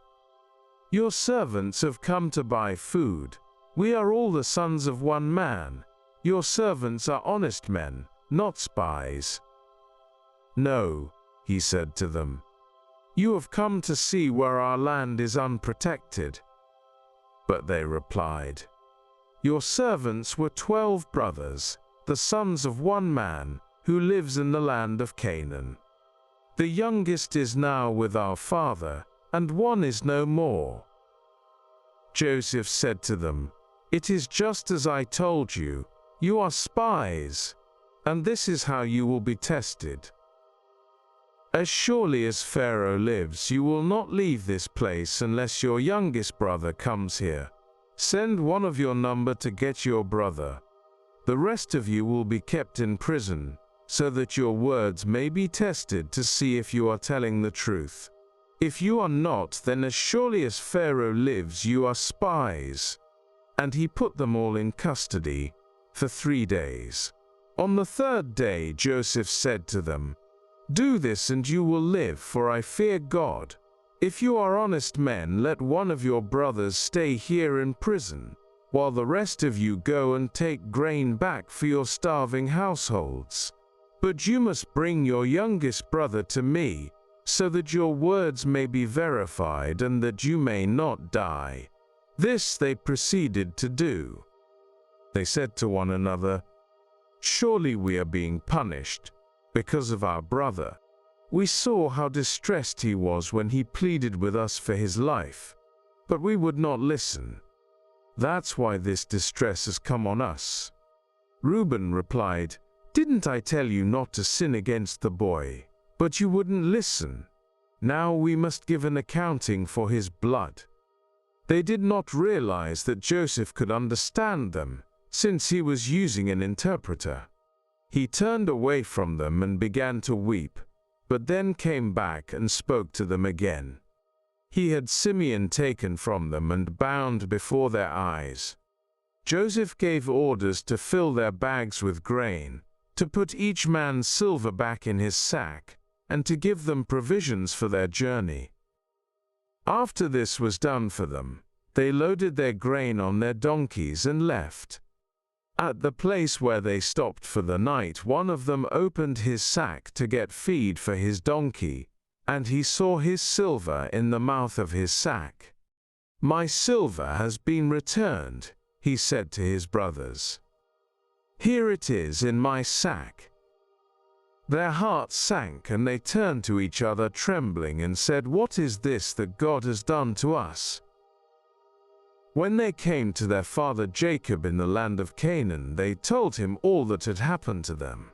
Speaker 1: "Your servants have come to buy food. We are all the sons of one man. Your servants are honest men, not spies." "No," he said to them. "You have come to see where our land is unprotected." But they replied, "Your servants were 12 brothers, the sons of one man, who lives in the land of Canaan. The youngest is now with our father, and one is no more." Joseph said to them, "It is just as I told you, you are spies, and this is how you will be tested. As surely as Pharaoh lives, you will not leave this place unless your youngest brother comes here. Send one of your number to get your brother. The rest of you will be kept in prison, so that your words may be tested to see if you are telling the truth. If you are not, then as surely as Pharaoh lives, you are spies." And he put them all in custody for 3 days. On the 3rd day, Joseph said to them, "Do this and you will live, for I fear God. If you are honest men, let one of your brothers stay here in prison, while the rest of you go and take grain back for your starving households. But you must bring your youngest brother to me, so that your words may be verified and that you may not die." This they proceeded to do. They said to one another, "Surely we are being punished because of our brother. We saw how distressed he was when he pleaded with us for his life, but we would not listen. That's why this distress has come on us." Reuben replied, "Didn't I tell you not to sin against the boy? But you wouldn't listen. Now we must give an accounting for his blood." They did not realize that Joseph could understand them, since he was using an interpreter. He turned away from them and began to weep, but then came back and spoke to them again. He had Simeon taken from them and bound before their eyes. Joseph gave orders to fill their bags with grain, to put each man's silver back in his sack, and to give them provisions for their journey. After this was done for them, they loaded their grain on their donkeys and left. At the place where they stopped for the night, one of them opened his sack to get feed for his donkey, and he saw his silver in the mouth of his sack. "My silver has been returned," he said to his brothers. "Here it is in my sack." Their hearts sank, and they turned to each other trembling and said, "What is this that God has done to us?" When they came to their father Jacob in the land of Canaan, they told him all that had happened to them.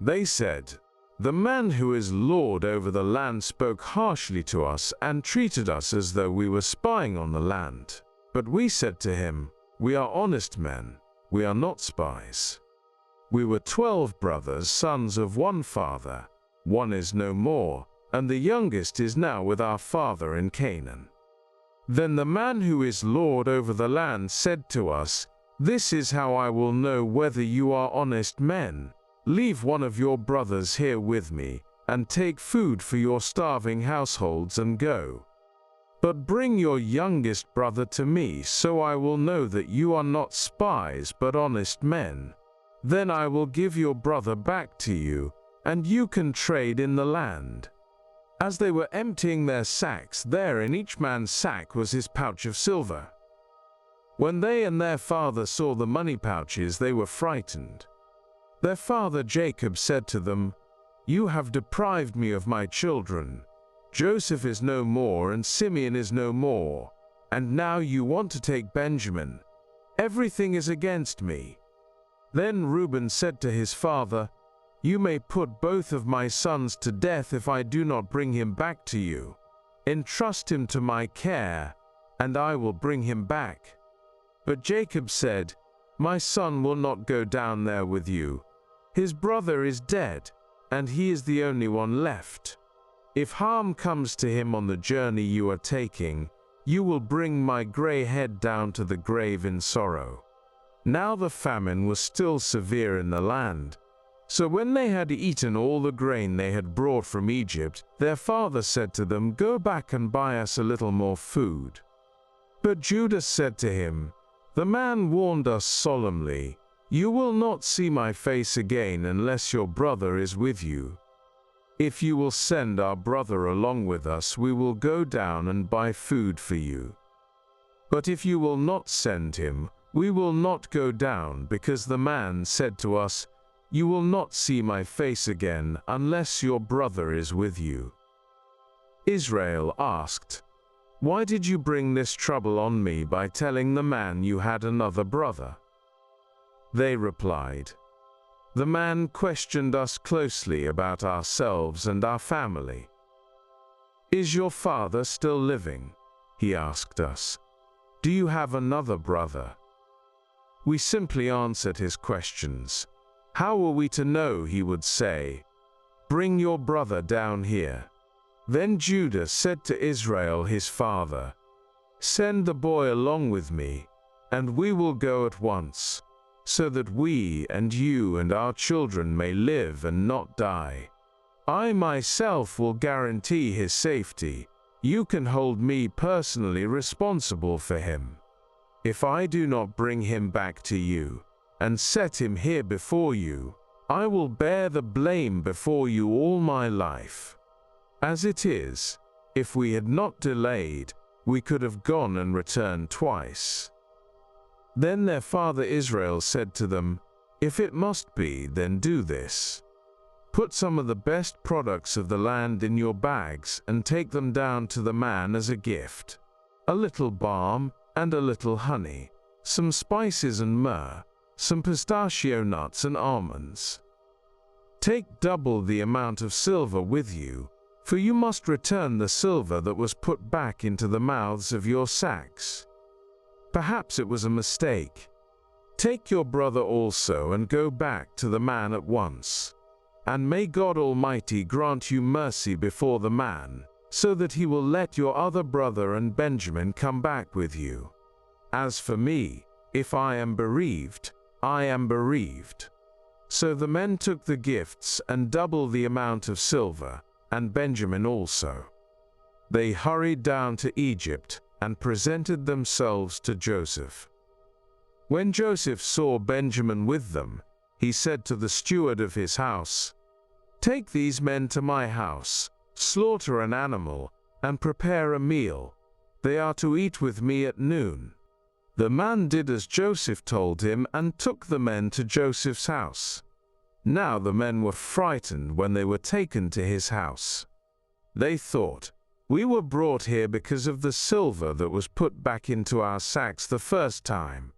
Speaker 1: They said, "The man who is lord over the land spoke harshly to us and treated us as though we were spying on the land. But we said to him, 'We are honest men, we are not spies. We were 12 brothers, sons of one father. One is no more, and the youngest is now with our father in Canaan.' Then the man who is lord over the land said to us, 'This is how I will know whether you are honest men. Leave one of your brothers here with me, and take food for your starving households and go. But bring your youngest brother to me, so I will know that you are not spies but honest men. Then I will give your brother back to you, and you can trade in the land.' As they were emptying their sacks, there in each man's sack was his pouch of silver. When they and their father saw the money pouches, they were frightened. Their father Jacob said to them, You have deprived me of my children. Joseph is no more and Simeon is no more, and now you want to take Benjamin. Everything is against me." Then Reuben said to his father, "You may put both of my sons to death if I do not bring him back to you. Entrust him to my care, and I will bring him back." But Jacob said, "My son will not go down there with you. His brother is dead, and he is the only one left. If harm comes to him on the journey you are taking, you will bring my gray head down to the grave in sorrow." Now the famine was still severe in the land. So when they had eaten all the grain they had brought from Egypt, their father said to them, "Go back and buy us a little more food." But Judah said to him, "The man warned us solemnly, 'You will not see my face again unless your brother is with you. If you will send our brother along with us, we will go down and buy food for you. But if you will not send him, we will not go down, because the man said to us, "You will not see my face again unless your brother is with you." Israel asked, "Why did you bring this trouble on me by telling the man you had another brother?" They replied, "The man questioned us closely about ourselves and our family. 'Is your father still living?' he asked us. 'Do you have another brother?' We simply answered his questions. How were we to know? He would say, 'Bring your brother down here.' Then Judah said to Israel his father, 'Send the boy along with me, and we will go at once, so that we and you and our children may live and not die. I myself will guarantee his safety. You can hold me personally responsible for him. If I do not bring him back to you and set him here before you, I will bear the blame before you all my life. As it is, if we had not delayed, we could have gone and returned twice." Then their father Israel said to them, "If it must be, then do this. Put some of the best products of the land in your bags and take them down to the man as a gift: a little balm and a little honey, some spices and myrrh, some pistachio nuts and almonds. Take double the amount of silver with you, for you must return the silver that was put back into the mouths of your sacks. Perhaps it was a mistake. Take your brother also and go back to the man at once. And may God Almighty grant you mercy before the man, so that he will let your other brother and Benjamin come back with you. As for me, if I am bereaved, I am bereaved." So the men took the gifts and double the amount of silver, and Benjamin also. They hurried down to Egypt and presented themselves to Joseph. When Joseph saw Benjamin with them, he said to the steward of his house, "Take these men to my house, slaughter an animal, and prepare a meal. They are to eat with me at noon." The man did as Joseph told him and took the men to Joseph's house. Now the men were frightened when they were taken to his house. They thought, "We were brought here because of the silver that was put back into our sacks the first time.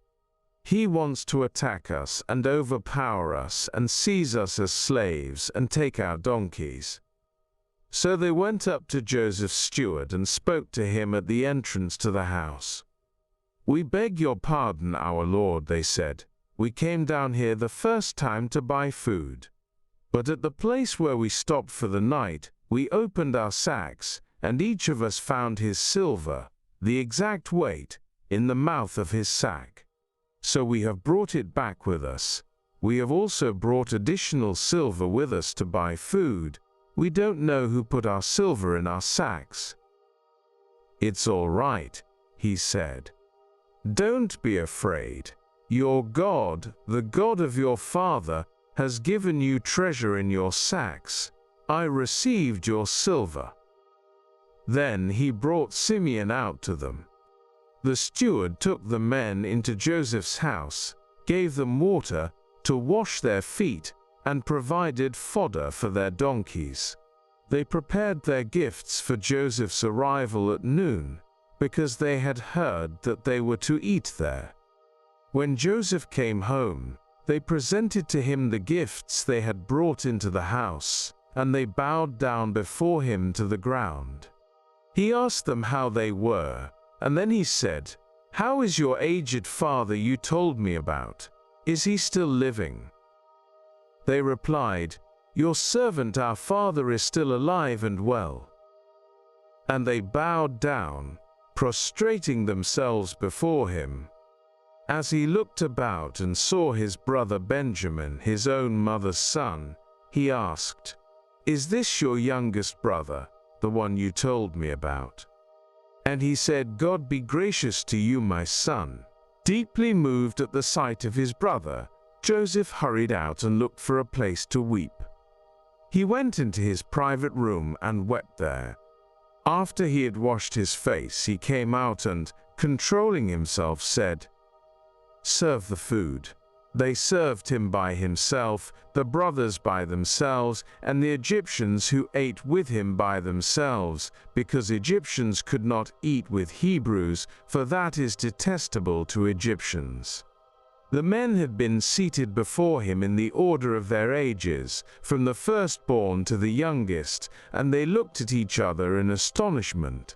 Speaker 1: He wants to attack us and overpower us and seize us as slaves and take our donkeys." So they went up to Joseph's steward and spoke to him at the entrance to the house. "We beg your pardon, our lord," they said. "We came down here the first time to buy food. But at the place where we stopped for the night, we opened our sacks, and each of us found his silver, the exact weight, in the mouth of his sack. So we have brought it back with us. We have also brought additional silver with us to buy food. We don't know who put our silver in our sacks." "It's all right," he said. "Don't be afraid. Your God, the God of your father, has given you treasure in your sacks. I received your silver." Then he brought Simeon out to them. The steward took the men into Joseph's house, gave them water to wash their feet, and provided fodder for their donkeys. They prepared their gifts for Joseph's arrival at noon, because they had heard that they were to eat there. When Joseph came home, they presented to him the gifts they had brought into the house, and they bowed down before him to the ground. He asked them how they were, and then he said, "How is your aged father you told me about? Is he still living?" They replied, "Your servant our father is still alive and well." And they bowed down, prostrating themselves before him. As he looked about and saw his brother Benjamin, his own mother's son, he asked, "Is this your youngest brother, the one you told me about?" And he said, "God be gracious to you, my son." Deeply moved at the sight of his brother, Joseph hurried out and looked for a place to weep. He went into his private room and wept there. After he had washed his face, he came out and, controlling himself, said, "Serve the food." They served him by himself, the brothers by themselves, and the Egyptians who ate with him by themselves, because Egyptians could not eat with Hebrews, for that is detestable to Egyptians. The men had been seated before him in the order of their ages, from the firstborn to the youngest, and they looked at each other in astonishment.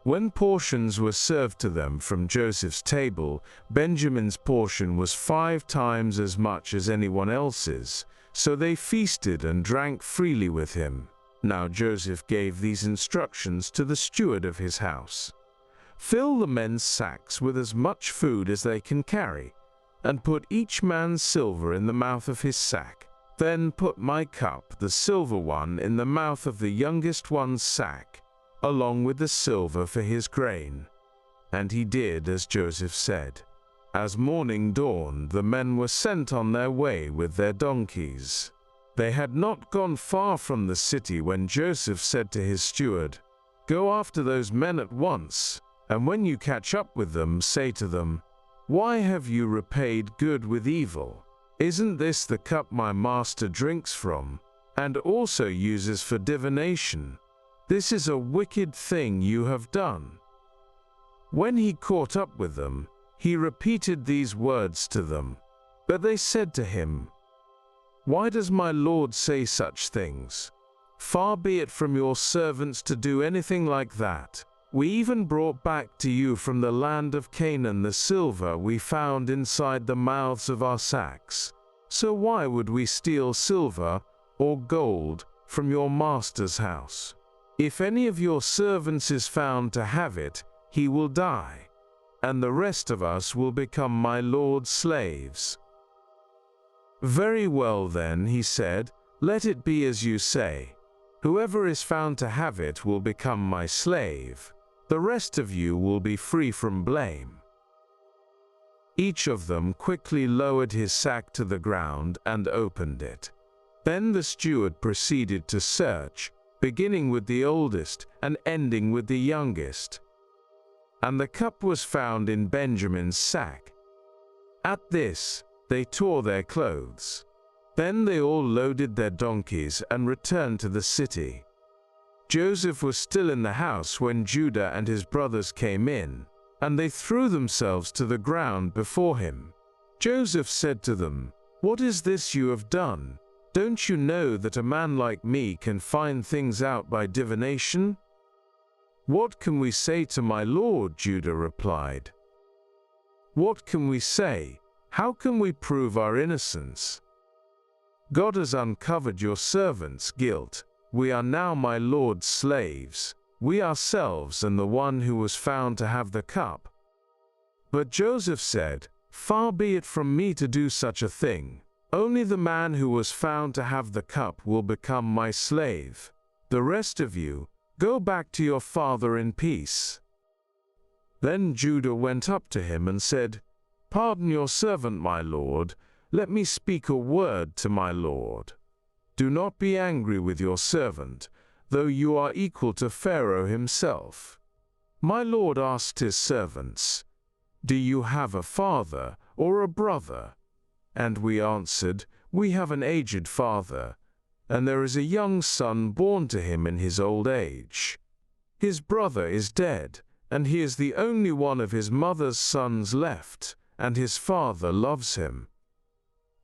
Speaker 1: When portions were served to them from Joseph's table, Benjamin's portion was 5 times as much as anyone else's, so they feasted and drank freely with him. Now Joseph gave these instructions to the steward of his house: "Fill the men's sacks with as much food as they can carry, and put each man's silver in the mouth of his sack. Then put my cup, the silver one, in the mouth of the youngest one's sack, along with the silver for his grain." And he did as Joseph said. As morning dawned, the men were sent on their way with their donkeys. They had not gone far from the city when Joseph said to his steward, "Go after those men at once, and when you catch up with them, say to them, 'Why have you repaid good with evil? Isn't this the cup my master drinks from, and also uses for divination? This is a wicked thing you have done.'" When he caught up with them, he repeated these words to them. But they said to him, "Why does my lord say such things? Far be it from your servants to do anything like that. We even brought back to you from the land of Canaan the silver we found inside the mouths of our sacks. So why would we steal silver or gold from your master's house? If any of your servants is found to have it, he will die, and the rest of us will become my lord's slaves." "Very well then," he said, "let it be as you say. Whoever is found to have it will become my slave. The rest of you will be free from blame." Each of them quickly lowered his sack to the ground and opened it. Then the steward proceeded to search, beginning with the oldest and ending with the youngest. And the cup was found in Benjamin's sack. At this, they tore their clothes. Then they all loaded their donkeys and returned to the city. Joseph was still in the house when Judah and his brothers came in, and they threw themselves to the ground before him. Joseph said to them, "What is this you have done? Don't you know that a man like me can find things out by divination?" "What can we say to my lord?" Judah replied. "What can we say? How can we prove our innocence? God has uncovered your servant's guilt. We are now my lord's slaves, we ourselves and the one who was found to have the cup." But Joseph said, "Far be it from me to do such a thing. Only the man who was found to have the cup will become my slave. The rest of you, go back to your father in peace." Then Judah went up to him and said, "Pardon your servant, my lord. Let me speak a word to my lord. Do not be angry with your servant, though you are equal to Pharaoh himself. My lord asked his servants, 'Do you have a father or a brother?' And we answered, We have an aged father, and there is a young son born to him in his old age. His brother is dead, and he is the only one of his mother's sons left, and his father loves him.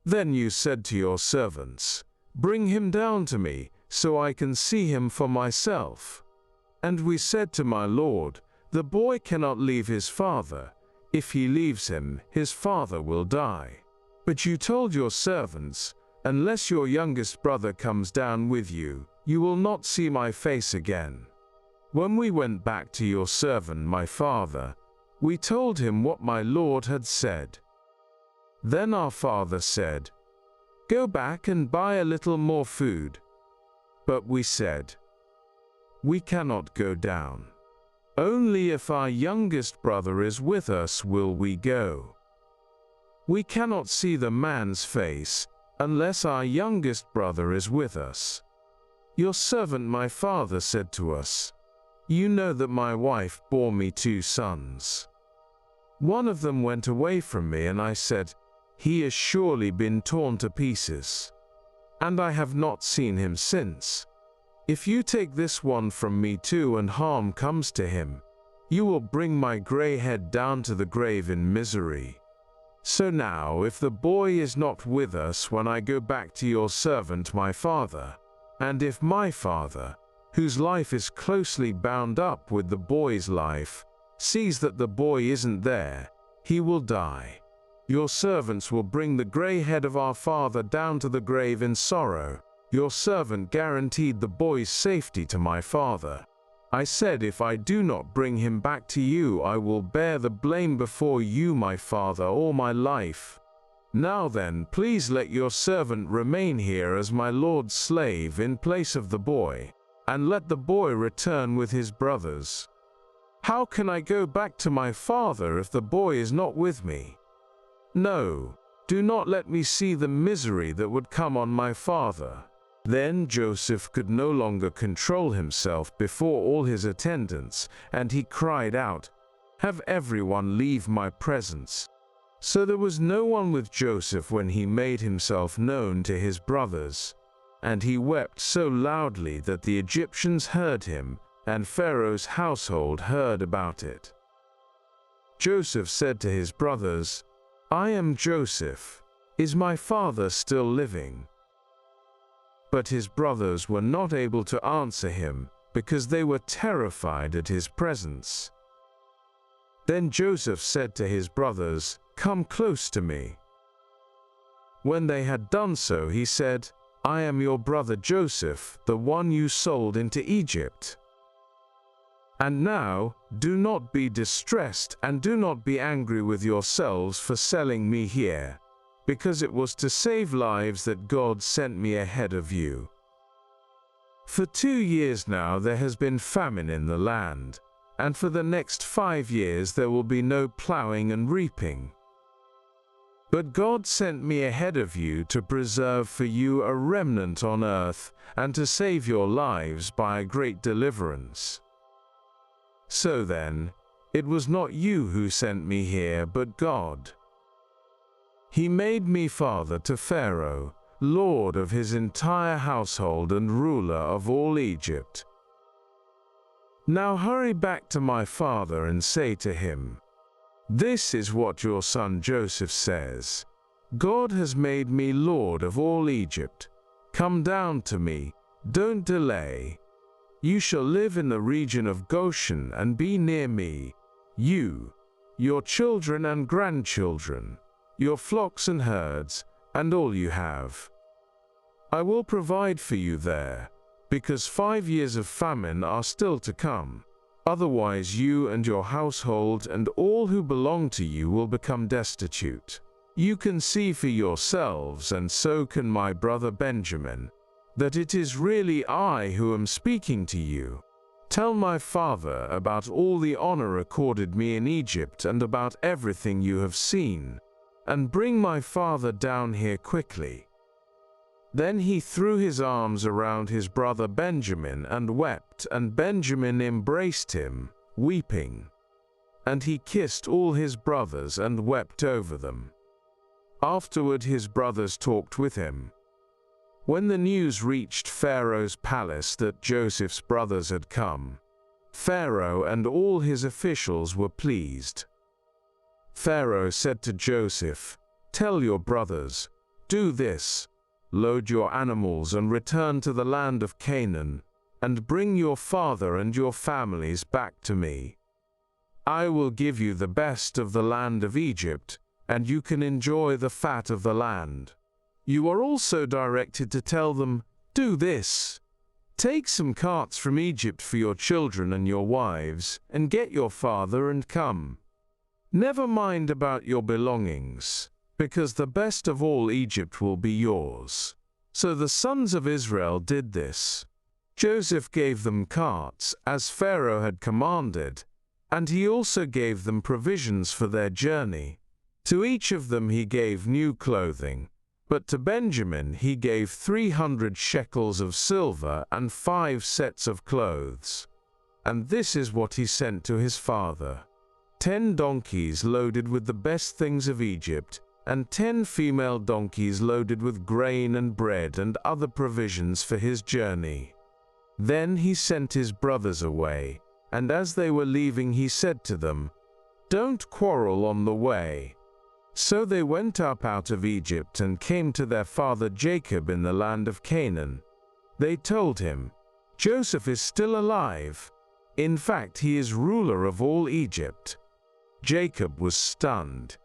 Speaker 1: Then you said to your servants, 'Bring him down to me, so I can see him for myself.' And we said to my lord, 'The boy cannot leave his father. If he leaves him, his father will die.' But you told your servants, 'Unless your youngest brother comes down with you, you will not see my face again.' When we went back to your servant my father, we told him what my lord had said. Then our father said, 'Go back and buy a little more food.' But we said, 'We cannot go down. Only if our youngest brother is with us will we go. We cannot see the man's face unless our youngest brother is with us.' Your servant my father said to us, 'You know that my wife bore me 2 sons. One of them went away from me, and I said, "He has surely been torn to pieces," and I have not seen him since. If you take this one from me too and harm comes to him, you will bring my gray head down to the grave in misery. So now if the boy is not with us when I go back to your servant my father, and if my father, whose life is closely bound up with the boy's life, sees that the boy isn't there, he will die. Your servants will bring the gray head of our father down to the grave in sorrow.' Your servant guaranteed the boy's safety to my father. I said, 'If I do not bring him back to you, I will bear the blame before you, my father, all my life. Now then, please let your servant remain here as my lord's slave in place of the boy, and let the boy return with his brothers. How can I go back to my father if the boy is not with me? No, do not let me see the misery that would come on my father.' Then Joseph could no longer control himself before all his attendants, and he cried out, 'Have everyone leave my presence.' So there was no one with Joseph when he made himself known to his brothers, and he wept so loudly that the Egyptians heard him, and Pharaoh's household heard about it. Joseph said to his brothers, 'I am Joseph. Is my father still living?' But his brothers were not able to answer him, because they were terrified at his presence. Then Joseph said to his brothers, 'Come close to me.' When they had done so, he said, 'I am your brother Joseph, the one you sold into Egypt. And now, do not be distressed and do not be angry with yourselves for selling me here, because it was to save lives that God sent me ahead of you. For 2 years now there has been famine in the land, and for the next 5 years there will be no plowing and reaping. But God sent me ahead of you to preserve for you a remnant on earth and to save your lives by a great deliverance. So then, it was not you who sent me here, but God. He made me father to Pharaoh, lord of his entire household and ruler of all Egypt. Now hurry back to my father and say to him, "This is what your son Joseph says. God has made me lord of all Egypt. Come down to me, don't delay. You shall live in the region of Goshen and be near me, you, your children and grandchildren, your flocks and herds, and all you have. I will provide for you there, because 5 years of famine are still to come. Otherwise you and your household and all who belong to you will become destitute. You can see for yourselves, and so can my brother Benjamin, that it is really I who am speaking to you. Tell my father about all the honor accorded me in Egypt and about everything you have seen, and bring my father down here quickly." Then he threw his arms around his brother Benjamin and wept, and Benjamin embraced him, weeping. And he kissed all his brothers and wept over them. Afterward his brothers talked with him. When the news reached Pharaoh's palace that Joseph's brothers had come, Pharaoh and all his officials were pleased. Pharaoh said to Joseph, "Tell your brothers, do this, load your animals and return to the land of Canaan, and bring your father and your families back to me. I will give you the best of the land of Egypt, and you can enjoy the fat of the land." You are also directed to tell them, "Do this. Take some carts from Egypt for your children and your wives, and get your father and come. Never mind about your belongings, because the best of all Egypt will be yours." So the sons of Israel did this. Joseph gave them carts, as Pharaoh had commanded, and he also gave them provisions for their journey. To each of them he gave new clothing, but to Benjamin he gave 300 shekels of silver and 5 sets of clothes. And this is what he sent to his father: 10 donkeys loaded with the best things of Egypt, and 10 female donkeys loaded with grain and bread and other provisions for his journey. Then he sent his brothers away, and as they were leaving he said to them, "Don't quarrel on the way." So they went up out of Egypt and came to their father Jacob in the land of Canaan. They told him, "Joseph is still alive. In fact, he is ruler of all Egypt." Jacob was stunned.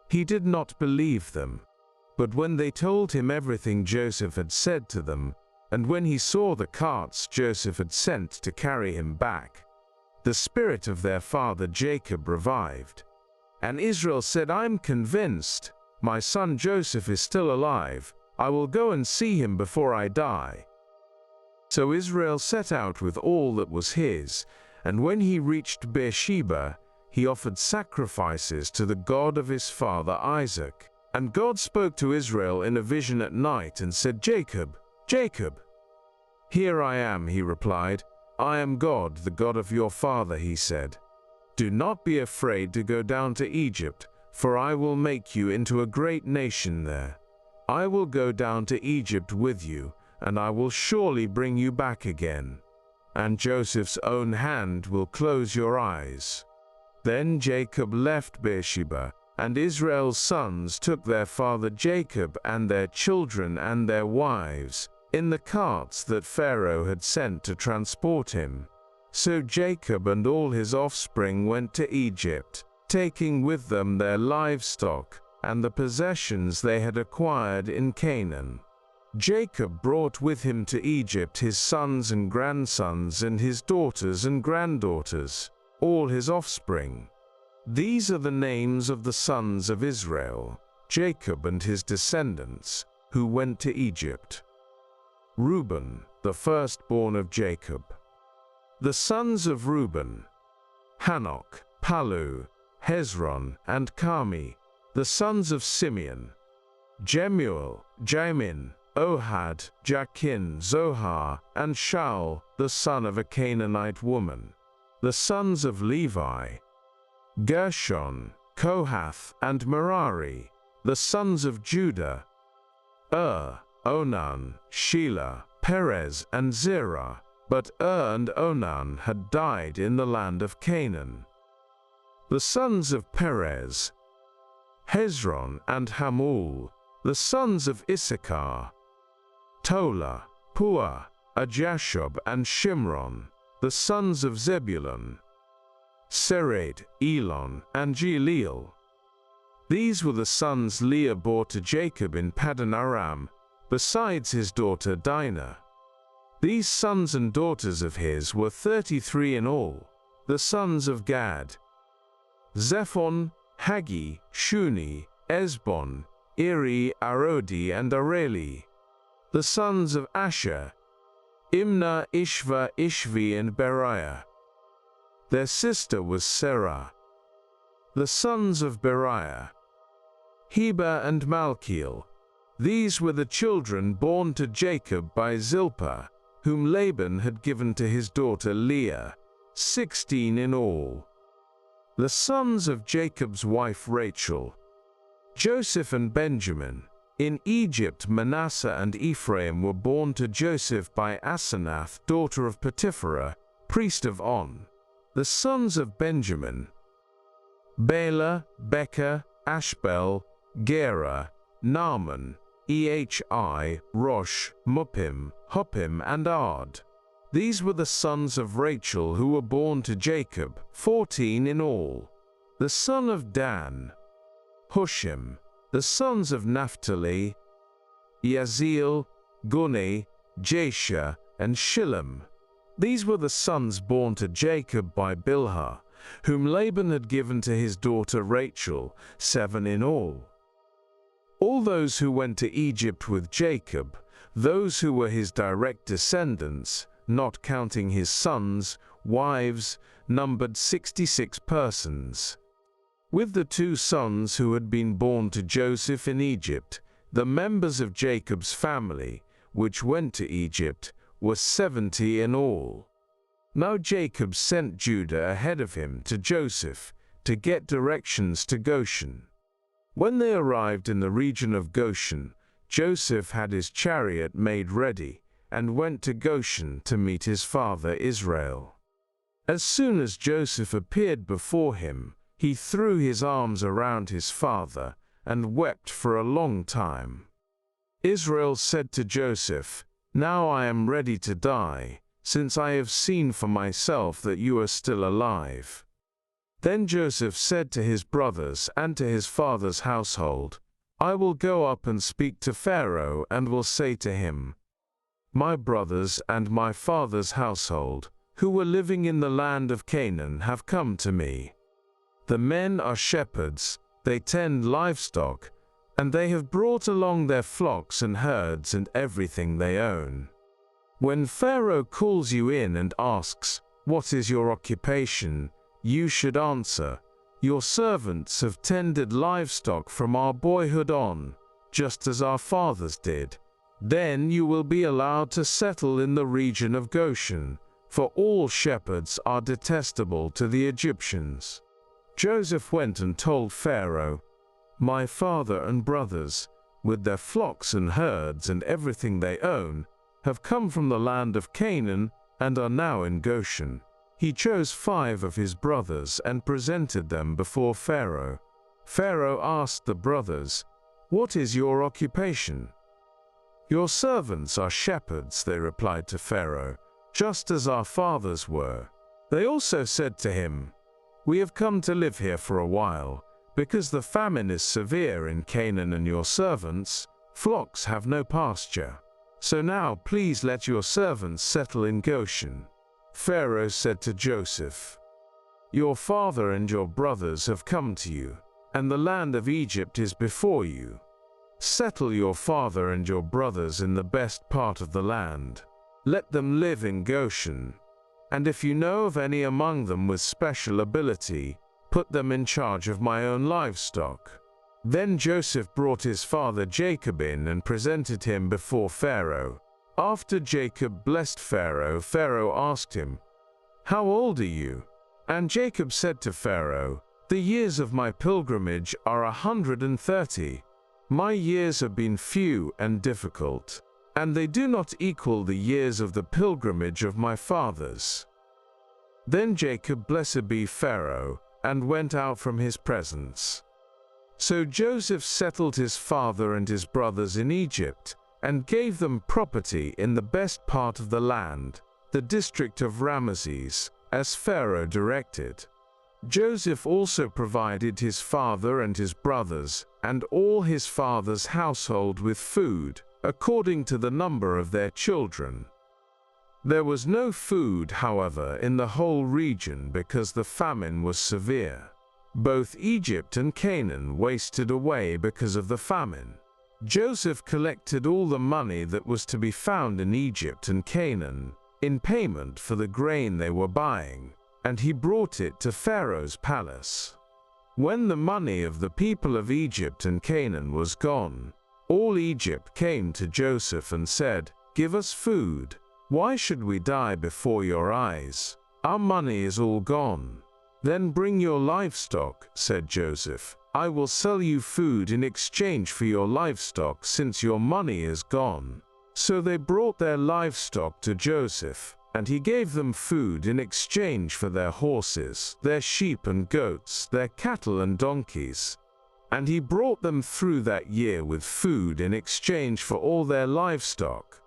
Speaker 1: He did not believe them. But when they told him everything Joseph had said to them, and when he saw the carts Joseph had sent to carry him back, the spirit of their father Jacob revived. And Israel said, "I'm convinced, my son Joseph is still alive. I will go and see him before I die." So Israel set out with all that was his, and when he reached Beersheba, he offered sacrifices to the God of his father Isaac. And God spoke to Israel in a vision at night and said, "Jacob, Jacob." "Here I am," he replied. "I am God, the God of your father," he said. "Do not be afraid to go down to Egypt, for I will make you into a great nation there. I will go down to Egypt with you, and I will surely bring you back again. And Joseph's own hand will close your eyes." Then Jacob left Beersheba, and Israel's sons took their father Jacob and their children and their wives in the carts that Pharaoh had sent to transport him. So Jacob and all his offspring went to Egypt, taking with them their livestock and the possessions they had acquired in Canaan. Jacob brought with him to Egypt his sons and grandsons and his daughters and granddaughters, all his offspring. These are the names of the sons of Israel, Jacob and his descendants, who went to Egypt. Reuben, the firstborn of Jacob. The sons of Reuben: Hanok, Palu, Hezron, and Carmi. The sons of Simeon: Jemuel, Jamin, Ohad, Jachin, Zohar, and Shaul, the son of a Canaanite woman. The sons of Levi: Gershon, Kohath, and Merari. The sons of Judah: Onan, Shelah, Perez, and Zerah. But and Onan had died in the land of Canaan. The sons of Perez: Hezron and Hamul. The sons of Issachar: Tola, Puah, Ajashub, and Shimron. The sons of Zebulun: Sered, Elon, and Jeliel. These were the sons Leah bore to Jacob in Paddan Aram, besides his daughter Dinah. These sons and daughters of his were 33 in all. The sons of Gad: Zephon, Haggi, Shuni, Esbon, Iri, Arodi, and Areli. The sons of Asher: Imnah, Ishva, Ishvi, and Beriah. Their sister was Serah. The sons of Beriah: Heber and Malkiel. These were the children born to Jacob by Zilpah, whom Laban had given to his daughter Leah, 16 in all. The sons of Jacob's wife Rachel: Joseph and Benjamin. In Egypt, Manasseh and Ephraim were born to Joseph by Asenath, daughter of Potipharah, priest of On. The sons of Benjamin: Bela, Becher, Ashbel, Gera, Naaman, Ehi, Rosh, Muppim, Huppim, and Ard. These were the sons of Rachel who were born to Jacob, 14 in all. The son of Dan: Hushim. The sons of Naphtali: Yaziel, Guni, Jasher, and Shillem. These were the sons born to Jacob by Bilhah, whom Laban had given to his daughter Rachel, 7 in all. All those who went to Egypt with Jacob, those who were his direct descendants, not counting his sons, wives, numbered 66 persons. With the 2 sons who had been born to Joseph in Egypt, the members of Jacob's family, which went to Egypt, were 70 in all. Now Jacob sent Judah ahead of him to Joseph to get directions to Goshen. When they arrived in the region of Goshen, Joseph had his chariot made ready and went to Goshen to meet his father Israel. As soon as Joseph appeared before him, he threw his arms around his father and wept for a long time. Israel said to Joseph, "Now I am ready to die, since I have seen for myself that you are still alive." Then Joseph said to his brothers and to his father's household, "I will go up and speak to Pharaoh and will say to him, 'My brothers and my father's household, who were living in the land of Canaan, have come to me. The men are shepherds, they tend livestock, and they have brought along their flocks and herds and everything they own. When Pharaoh calls you in and asks, "What is your occupation?" you should answer, "Your servants have tended livestock from our boyhood on, just as our fathers did." Then you will be allowed to settle in the region of Goshen, for all shepherds are detestable to the Egyptians. Joseph went and told Pharaoh, "My father and brothers, with their flocks and herds and everything they own, have come from the land of Canaan and are now in Goshen." He chose 5 of his brothers and presented them before Pharaoh. Pharaoh asked the brothers, "What is your occupation?" "Your servants are shepherds," they replied to Pharaoh, "just as our fathers were." They also said to him, "We have come to live here for a while, because the famine is severe in Canaan and your servants' flocks have no pasture. So now please let your servants settle in Goshen." Pharaoh said to Joseph, "Your father and your brothers have come to you, and the land of Egypt is before you. Settle your father and your brothers in the best part of the land. Let them live in Goshen. And if you know of any among them with special ability, put them in charge of my own livestock." Then Joseph brought his father Jacob in and presented him before Pharaoh. After Jacob blessed Pharaoh, Pharaoh asked him, "How old are you?" And Jacob said to Pharaoh, "The years of my pilgrimage are 130. My years have been few and difficult, and they do not equal the years of the pilgrimage of my fathers." Then Jacob blessed be Pharaoh, and went out from his presence. So Joseph settled his father and his brothers in Egypt, and gave them property in the best part of the land, the district of Ramesses, as Pharaoh directed. Joseph also provided his father and his brothers, and all his father's household with food, according to the number of their children. There was no food, however, in the whole region because the famine was severe. Both Egypt and Canaan wasted away because of the famine. Joseph collected all the money that was to be found in Egypt and Canaan, in payment for the grain they were buying, and he brought it to Pharaoh's palace. When the money of the people of Egypt and Canaan was gone, all Egypt came to Joseph and said, "Give us food. Why should we die before your eyes? Our money is all gone." "Then bring your livestock," said Joseph, I will sell you food in exchange for your livestock, since your money is gone." So they brought their livestock to Joseph, and he gave them food in exchange for their horses, their sheep and goats, their cattle and donkeys. And he brought them through that year with food in exchange for all their livestock.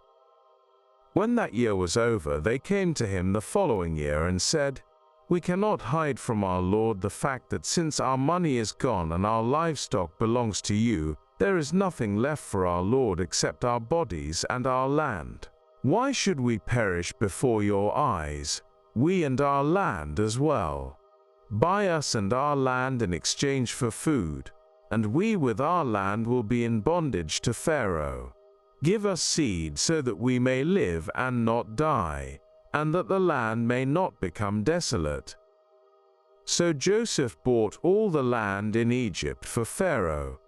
Speaker 1: When that year was over, they came to him the following year and said, "We cannot hide from our lord the fact that since our money is gone and our livestock belongs to you, there is nothing left for our lord except our bodies and our land. Why should we perish before your eyes, we and our land as well? Buy us and our land in exchange for food, and we with our land will be in bondage to Pharaoh. Give us seed so that we may live and not die, and that the land may not become desolate." So Joseph bought all the land in Egypt for Pharaoh.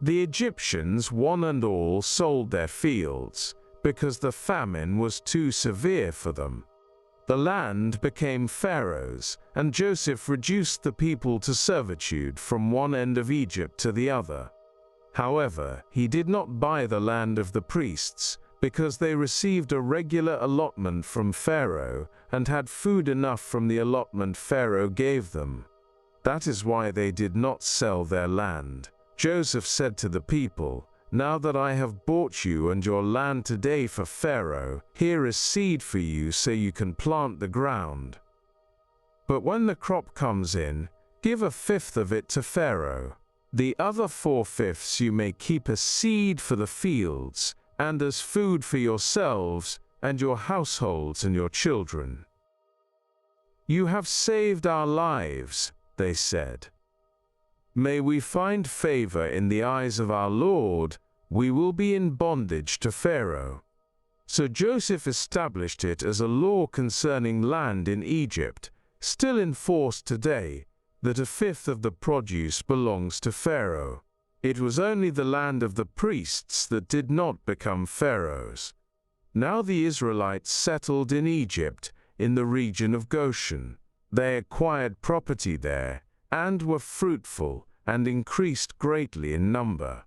Speaker 1: The Egyptians, one and all, sold their fields, because the famine was too severe for them. The land became Pharaoh's, and Joseph reduced the people to servitude from one end of Egypt to the other. However, he did not buy the land of the priests, because they received a regular allotment from Pharaoh and had food enough from the allotment Pharaoh gave them. That is why they did not sell their land. Joseph said to the people, "Now that I have bought you and your land today for Pharaoh, here is seed for you so you can plant the ground. But when the crop comes in, give a fifth of it to Pharaoh. The other 4/5 you may keep as seed for the fields, and as food for yourselves and your households and your children." "You have saved our lives," they said. "May we find favor in the eyes of our Lord. We will be in bondage to Pharaoh." So Joseph established it as a law concerning land in Egypt, still in force today, that a fifth of the produce belongs to Pharaoh. It was only the land of the priests that did not become Pharaoh's. Now the Israelites settled in Egypt, in the region of Goshen. They acquired property there, and were fruitful, and increased greatly in number.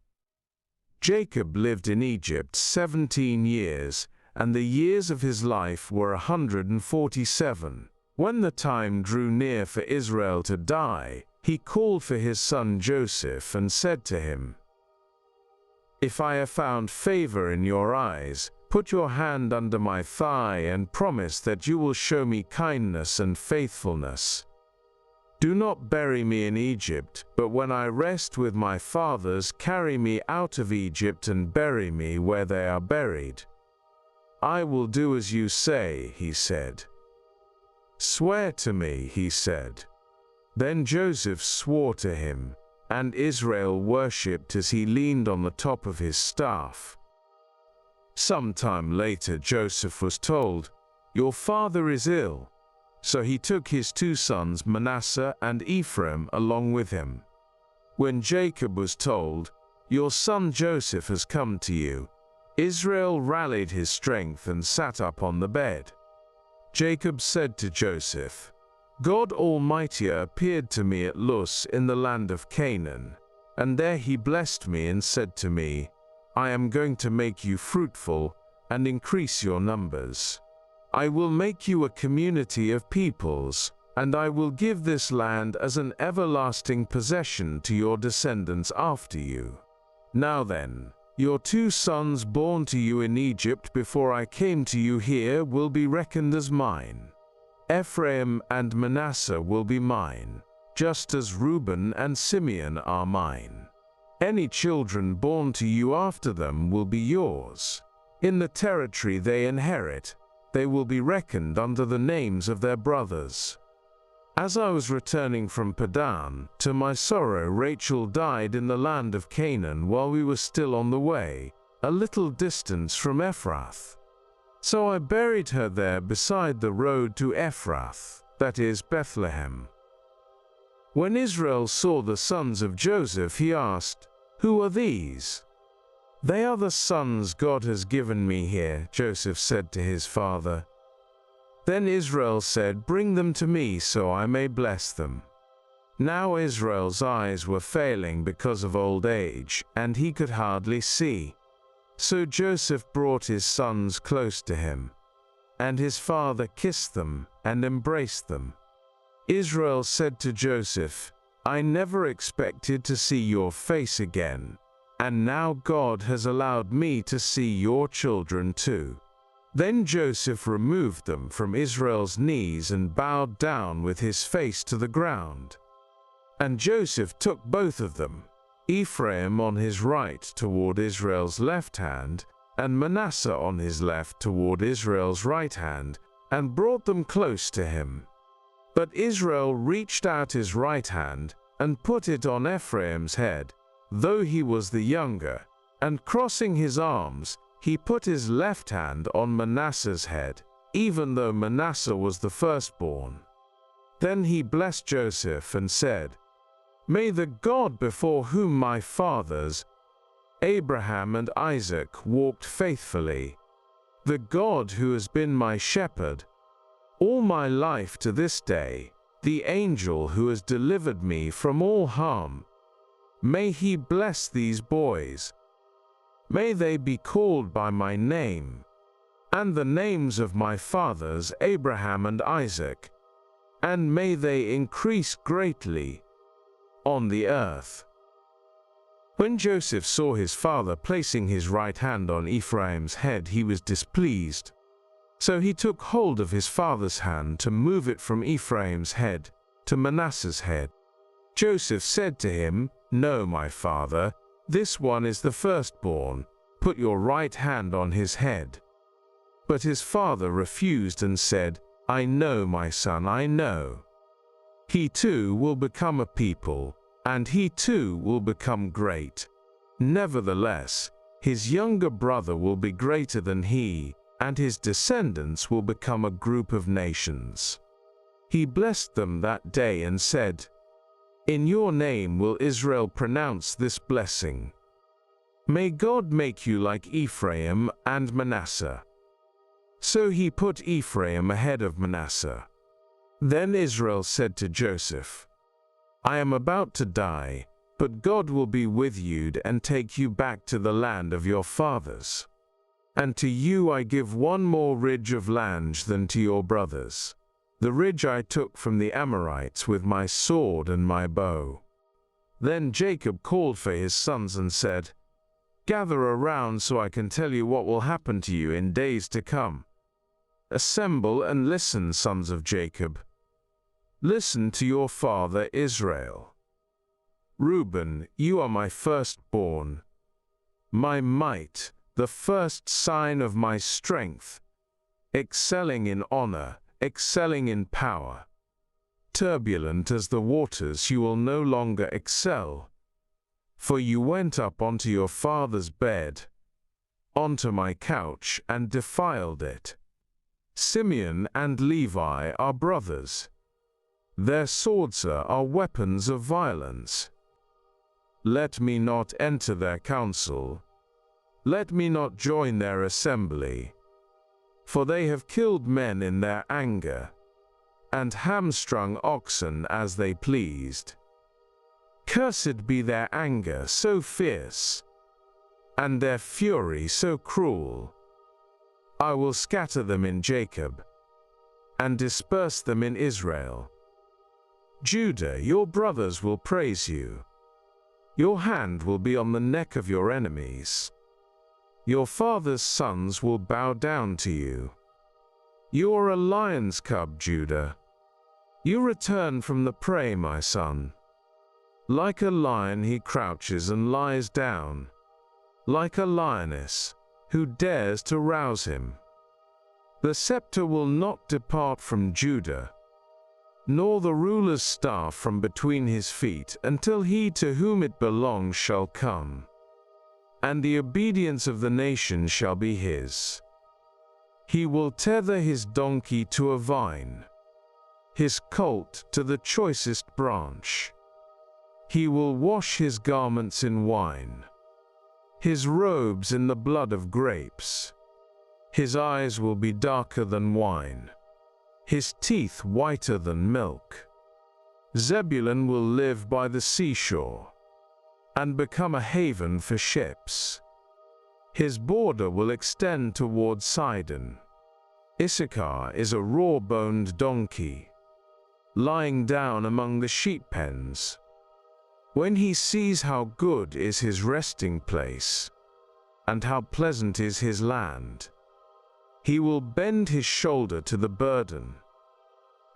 Speaker 1: Jacob lived in Egypt 17 years, and the years of his life were 147. When the time drew near for Israel to die, he called for his son Joseph and said to him, "If I have found favor in your eyes, put your hand under my thigh and promise that you will show me kindness and faithfulness. Do not bury me in Egypt, but when I rest with my fathers, carry me out of Egypt and bury me where they are buried." "I will do as you say," he said. "Swear to me," he said. Then Joseph swore to him, and Israel worshipped as he leaned on the top of his staff. Some time later Joseph was told, "Your father is ill." So he took his 2 sons Manasseh and Ephraim along with him. When Jacob was told, "Your son Joseph has come to you," Israel rallied his strength and sat up on the bed. Jacob said to Joseph, "God Almighty appeared to me at Luz in the land of Canaan, and there he blessed me and said to me, 'I am going to make you fruitful and increase your numbers. I will make you a community of peoples, and I will give this land as an everlasting possession to your descendants after you.' Now then, your 2 sons born to you in Egypt before I came to you here will be reckoned as mine. Ephraim and Manasseh will be mine, just as Reuben and Simeon are mine. Any children born to you after them will be yours. In the territory they inherit, they will be reckoned under the names of their brothers. As I was returning from Padan, to my sorrow Rachel died in the land of Canaan while we were still on the way, a little distance from Ephrath. So I buried her there beside the road to Ephrath, that is Bethlehem." When Israel saw the sons of Joseph, he asked, "Who are these?" "They are the sons God has given me here," Joseph said to his father. Then Israel said, "Bring them to me so I may bless them." Now Israel's eyes were failing because of old age, and he could hardly see. So Joseph brought his sons close to him, and his father kissed them and embraced them. Israel said to Joseph, "I never expected to see your face again, and now God has allowed me to see your children too." Then Joseph removed them from Israel's knees and bowed down with his face to the ground. And Joseph took both of them, Ephraim on his right toward Israel's left hand, and Manasseh on his left toward Israel's right hand, and brought them close to him. But Israel reached out his right hand and put it on Ephraim's head, though he was the younger, and crossing his arms, he put his left hand on Manasseh's head, even though Manasseh was the firstborn. Then he blessed Joseph and said, "May the God before whom my fathers, Abraham and Isaac, walked faithfully, the God who has been my shepherd all my life to this day, the angel who has delivered me from all harm, may he bless these boys. May they be called by my name, and the names of my fathers Abraham and Isaac, and may they increase greatly on the earth." When Joseph saw his father placing his right hand on Ephraim's head, he was displeased. So he took hold of his father's hand to move it from Ephraim's head to Manasseh's head. Joseph said to him, "No, my father, this one is the firstborn. Put your right hand on his head." But his father refused and said, "I know, my son, I know. He too will become a people, and he too will become great. Nevertheless, his younger brother will be greater than he, and his descendants will become a group of nations." He blessed them that day and said, "In your name will Israel pronounce this blessing. May God make you like Ephraim and Manasseh." So he put Ephraim ahead of Manasseh. Then Israel said to Joseph, "I am about to die, but God will be with you and take you back to the land of your fathers. And to you I give one more ridge of land than to your brothers, the ridge I took from the Amorites with my sword and my bow." Then Jacob called for his sons and said, "Gather around so I can tell you what will happen to you in days to come. Assemble and listen, sons of Jacob. Listen to your father Israel. Reuben, you are my firstborn, my might, the first sign of my strength, excelling in honor, excelling in power. Turbulent as the waters, you will no longer excel, for you went up onto your father's bed, onto my couch, and defiled it. Simeon and Levi are brothers. Their swords are weapons of violence. Let me not enter their council. Let me not join their assembly. For they have killed men in their anger, and hamstrung oxen as they pleased. Cursed be their anger so fierce, and their fury so cruel. I will scatter them in Jacob, and disperse them in Israel. Judah, your brothers will praise you. Your hand will be on the neck of your enemies. Your father's sons will bow down to you. You are a lion's cub, Judah. You return from the prey, my son. Like a lion he crouches and lies down, like a lioness, who dares to rouse him. The scepter will not depart from Judah, nor the ruler's staff from between his feet, until he to whom it belongs shall come, and the obedience of the nation shall be his. He will tether his donkey to a vine, his colt to the choicest branch. He will wash his garments in wine, his robes in the blood of grapes. His eyes will be darker than wine, his teeth whiter than milk. Zebulun will live by the seashore and become a haven for ships. His border will extend toward Sidon. Issachar is a raw-boned donkey, lying down among the sheep pens. When he sees how good is his resting place, and how pleasant is his land, he will bend his shoulder to the burden,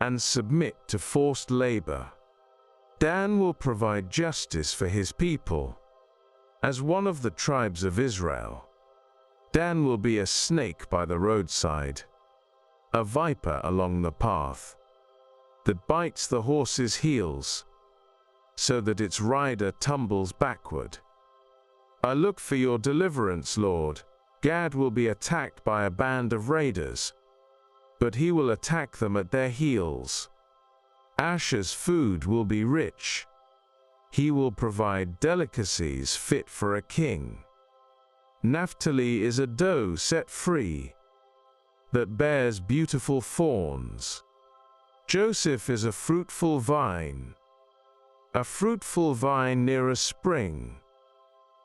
Speaker 1: and submit to forced labor. Dan will provide justice for his people. As one of the tribes of Israel, Dan will be a snake by the roadside, a viper along the path, that bites the horse's heels, so that its rider tumbles backward. I look for your deliverance, Lord. Gad will be attacked by a band of raiders, but he will attack them at their heels. Asher's food will be rich. He will provide delicacies fit for a king. Naphtali is a doe set free, that bears beautiful fawns. Joseph is a fruitful vine near a spring,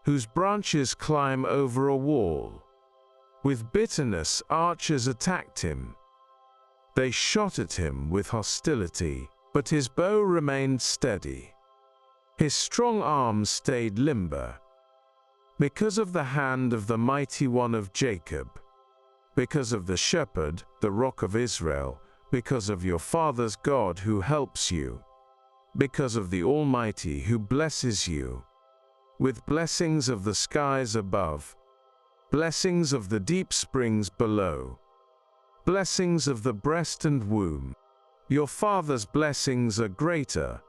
Speaker 1: whose branches climb over a wall. With bitterness archers attacked him. They shot at him with hostility, but his bow remained steady. His strong arm stayed limber, because of the hand of the mighty one of Jacob, because of the shepherd, the rock of Israel, because of your father's God who helps you, because of the Almighty who blesses you, with blessings of the skies above, blessings of the deep springs below, blessings of the breast and womb. Your father's blessings are greater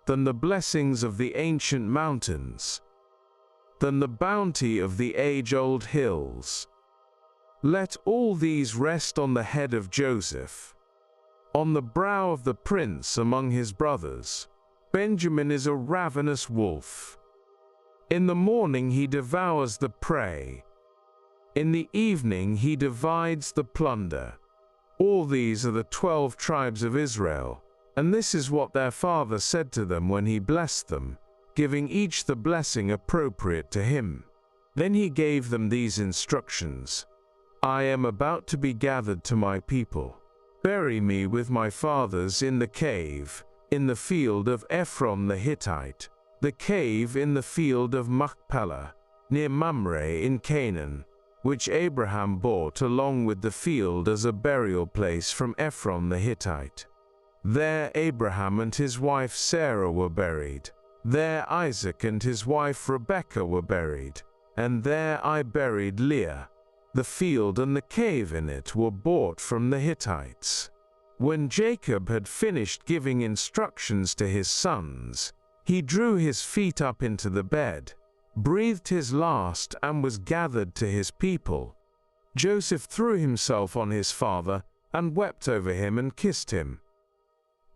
Speaker 1: than the blessings of the ancient mountains, than the bounty of the age-old hills. Let all these rest on the head of Joseph, on the brow of the prince among his brothers. Benjamin is a ravenous wolf. In the morning he devours the prey. In the evening he divides the plunder. All these are the 12 tribes of Israel, and this is what their father said to them when he blessed them, giving each the blessing appropriate to him. Then he gave them these instructions: I am about to be gathered to my people. Bury me with my fathers in the cave, in the field of Ephron the Hittite, the cave in the field of Machpelah, near Mamre in Canaan, which Abraham bought along with the field as a burial place from Ephron the Hittite. There Abraham and his wife Sarah were buried. There Isaac and his wife Rebekah were buried. And there I buried Leah. The field and the cave in it were bought from the Hittites. When Jacob had finished giving instructions to his sons, he drew his feet up into the bed, breathed his last, and was gathered to his people. Joseph threw himself on his father and wept over him and kissed him.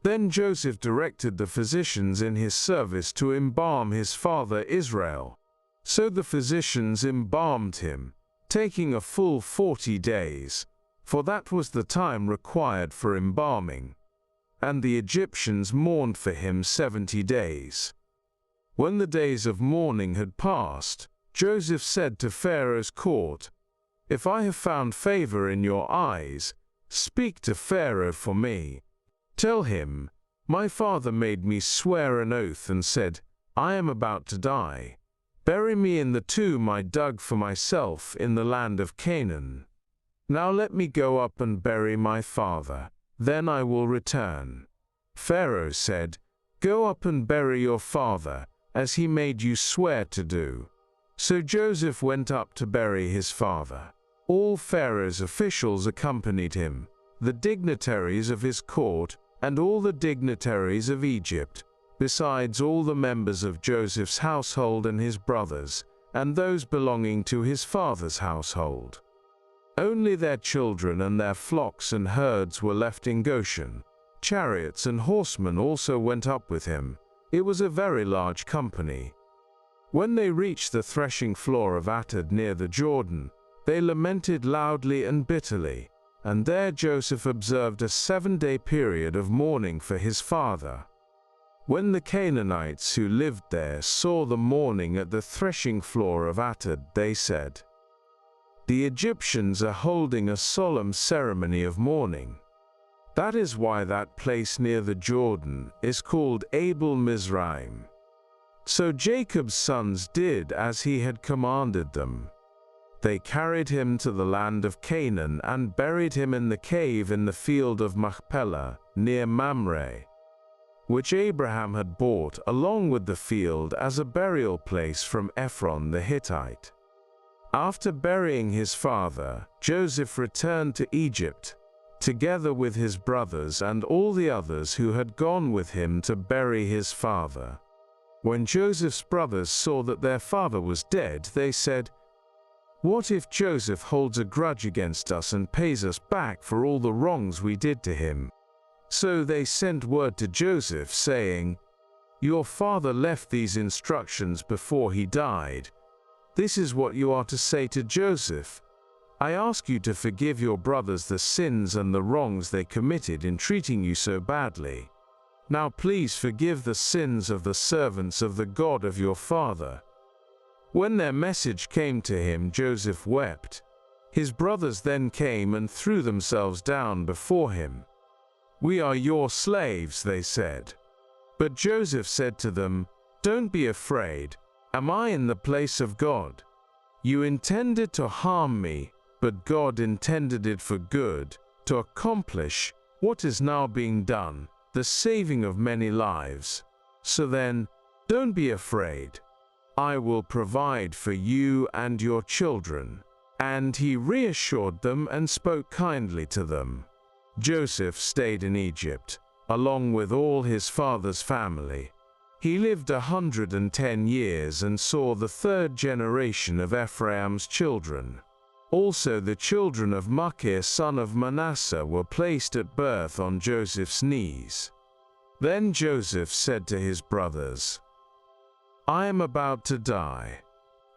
Speaker 1: Then Joseph directed the physicians in his service to embalm his father Israel. So the physicians embalmed him, taking a full 40 days, for that was the time required for embalming. And the Egyptians mourned for him 70 days. When the days of mourning had passed, Joseph said to Pharaoh's court, If I have found favor in your eyes, speak to Pharaoh for me. Tell him, my father made me swear an oath and said, I am about to die. Bury me in the tomb I dug for myself in the land of Canaan. Now let me go up and bury my father, then I will return. Pharaoh said, Go up and bury your father, as he made you swear to do. So Joseph went up to bury his father. All Pharaoh's officials accompanied him, the dignitaries of his court, and all the dignitaries of Egypt, besides all the members of Joseph's household and his brothers, and those belonging to his father's household. Only their children and their flocks and herds were left in Goshen. Chariots and horsemen also went up with him. It was a very large company. When they reached the threshing floor of Atad near the Jordan, they lamented loudly and bitterly, and there Joseph observed a 7-day period of mourning for his father. When the Canaanites who lived there saw the mourning at the threshing floor of Atad, they said, "The Egyptians are holding a solemn ceremony of mourning." That is why that place near the Jordan is called Abel Mizraim. So Jacob's sons did as he had commanded them. They carried him to the land of Canaan and buried him in the cave in the field of Machpelah, near Mamre, which Abraham had bought along with the field as a burial place from Ephron the Hittite. After burying his father, Joseph returned to Egypt, together with his brothers and all the others who had gone with him to bury his father. When Joseph's brothers saw that their father was dead, they said, "What if Joseph holds a grudge against us and pays us back for all the wrongs we did to him?" So they sent word to Joseph, saying, "Your father left these instructions before he died. This is what you are to say to Joseph: I ask you to forgive your brothers the sins and the wrongs they committed in treating you so badly. Now please forgive the sins of the servants of the God of your father." When their message came to him, Joseph wept. His brothers then came and threw themselves down before him. "We are your slaves," they said. But Joseph said to them, "Don't be afraid. Am I in the place of God? You intended to harm me, but God intended it for good, to accomplish what is now being done, the saving of many lives. So then, don't be afraid. I will provide for you and your children." And he reassured them and spoke kindly to them. Joseph stayed in Egypt, along with all his father's family. He lived 110 years and saw the third generation of Ephraim's children. Also the children of Machir son of Manasseh were placed at birth on Joseph's knees. Then Joseph said to his brothers, "I am about to die,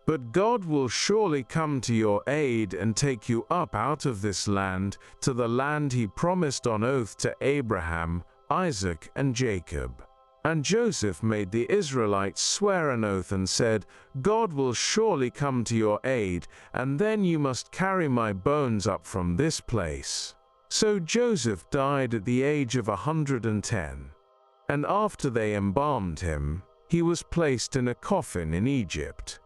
Speaker 1: but God will surely come to your aid and take you up out of this land to the land he promised on oath to Abraham, Isaac, and Jacob." And Joseph made the Israelites swear an oath and said, "God will surely come to your aid, and then you must carry my bones up from this place." So Joseph died at the age of 110. And after they embalmed him, he was placed in a coffin in Egypt.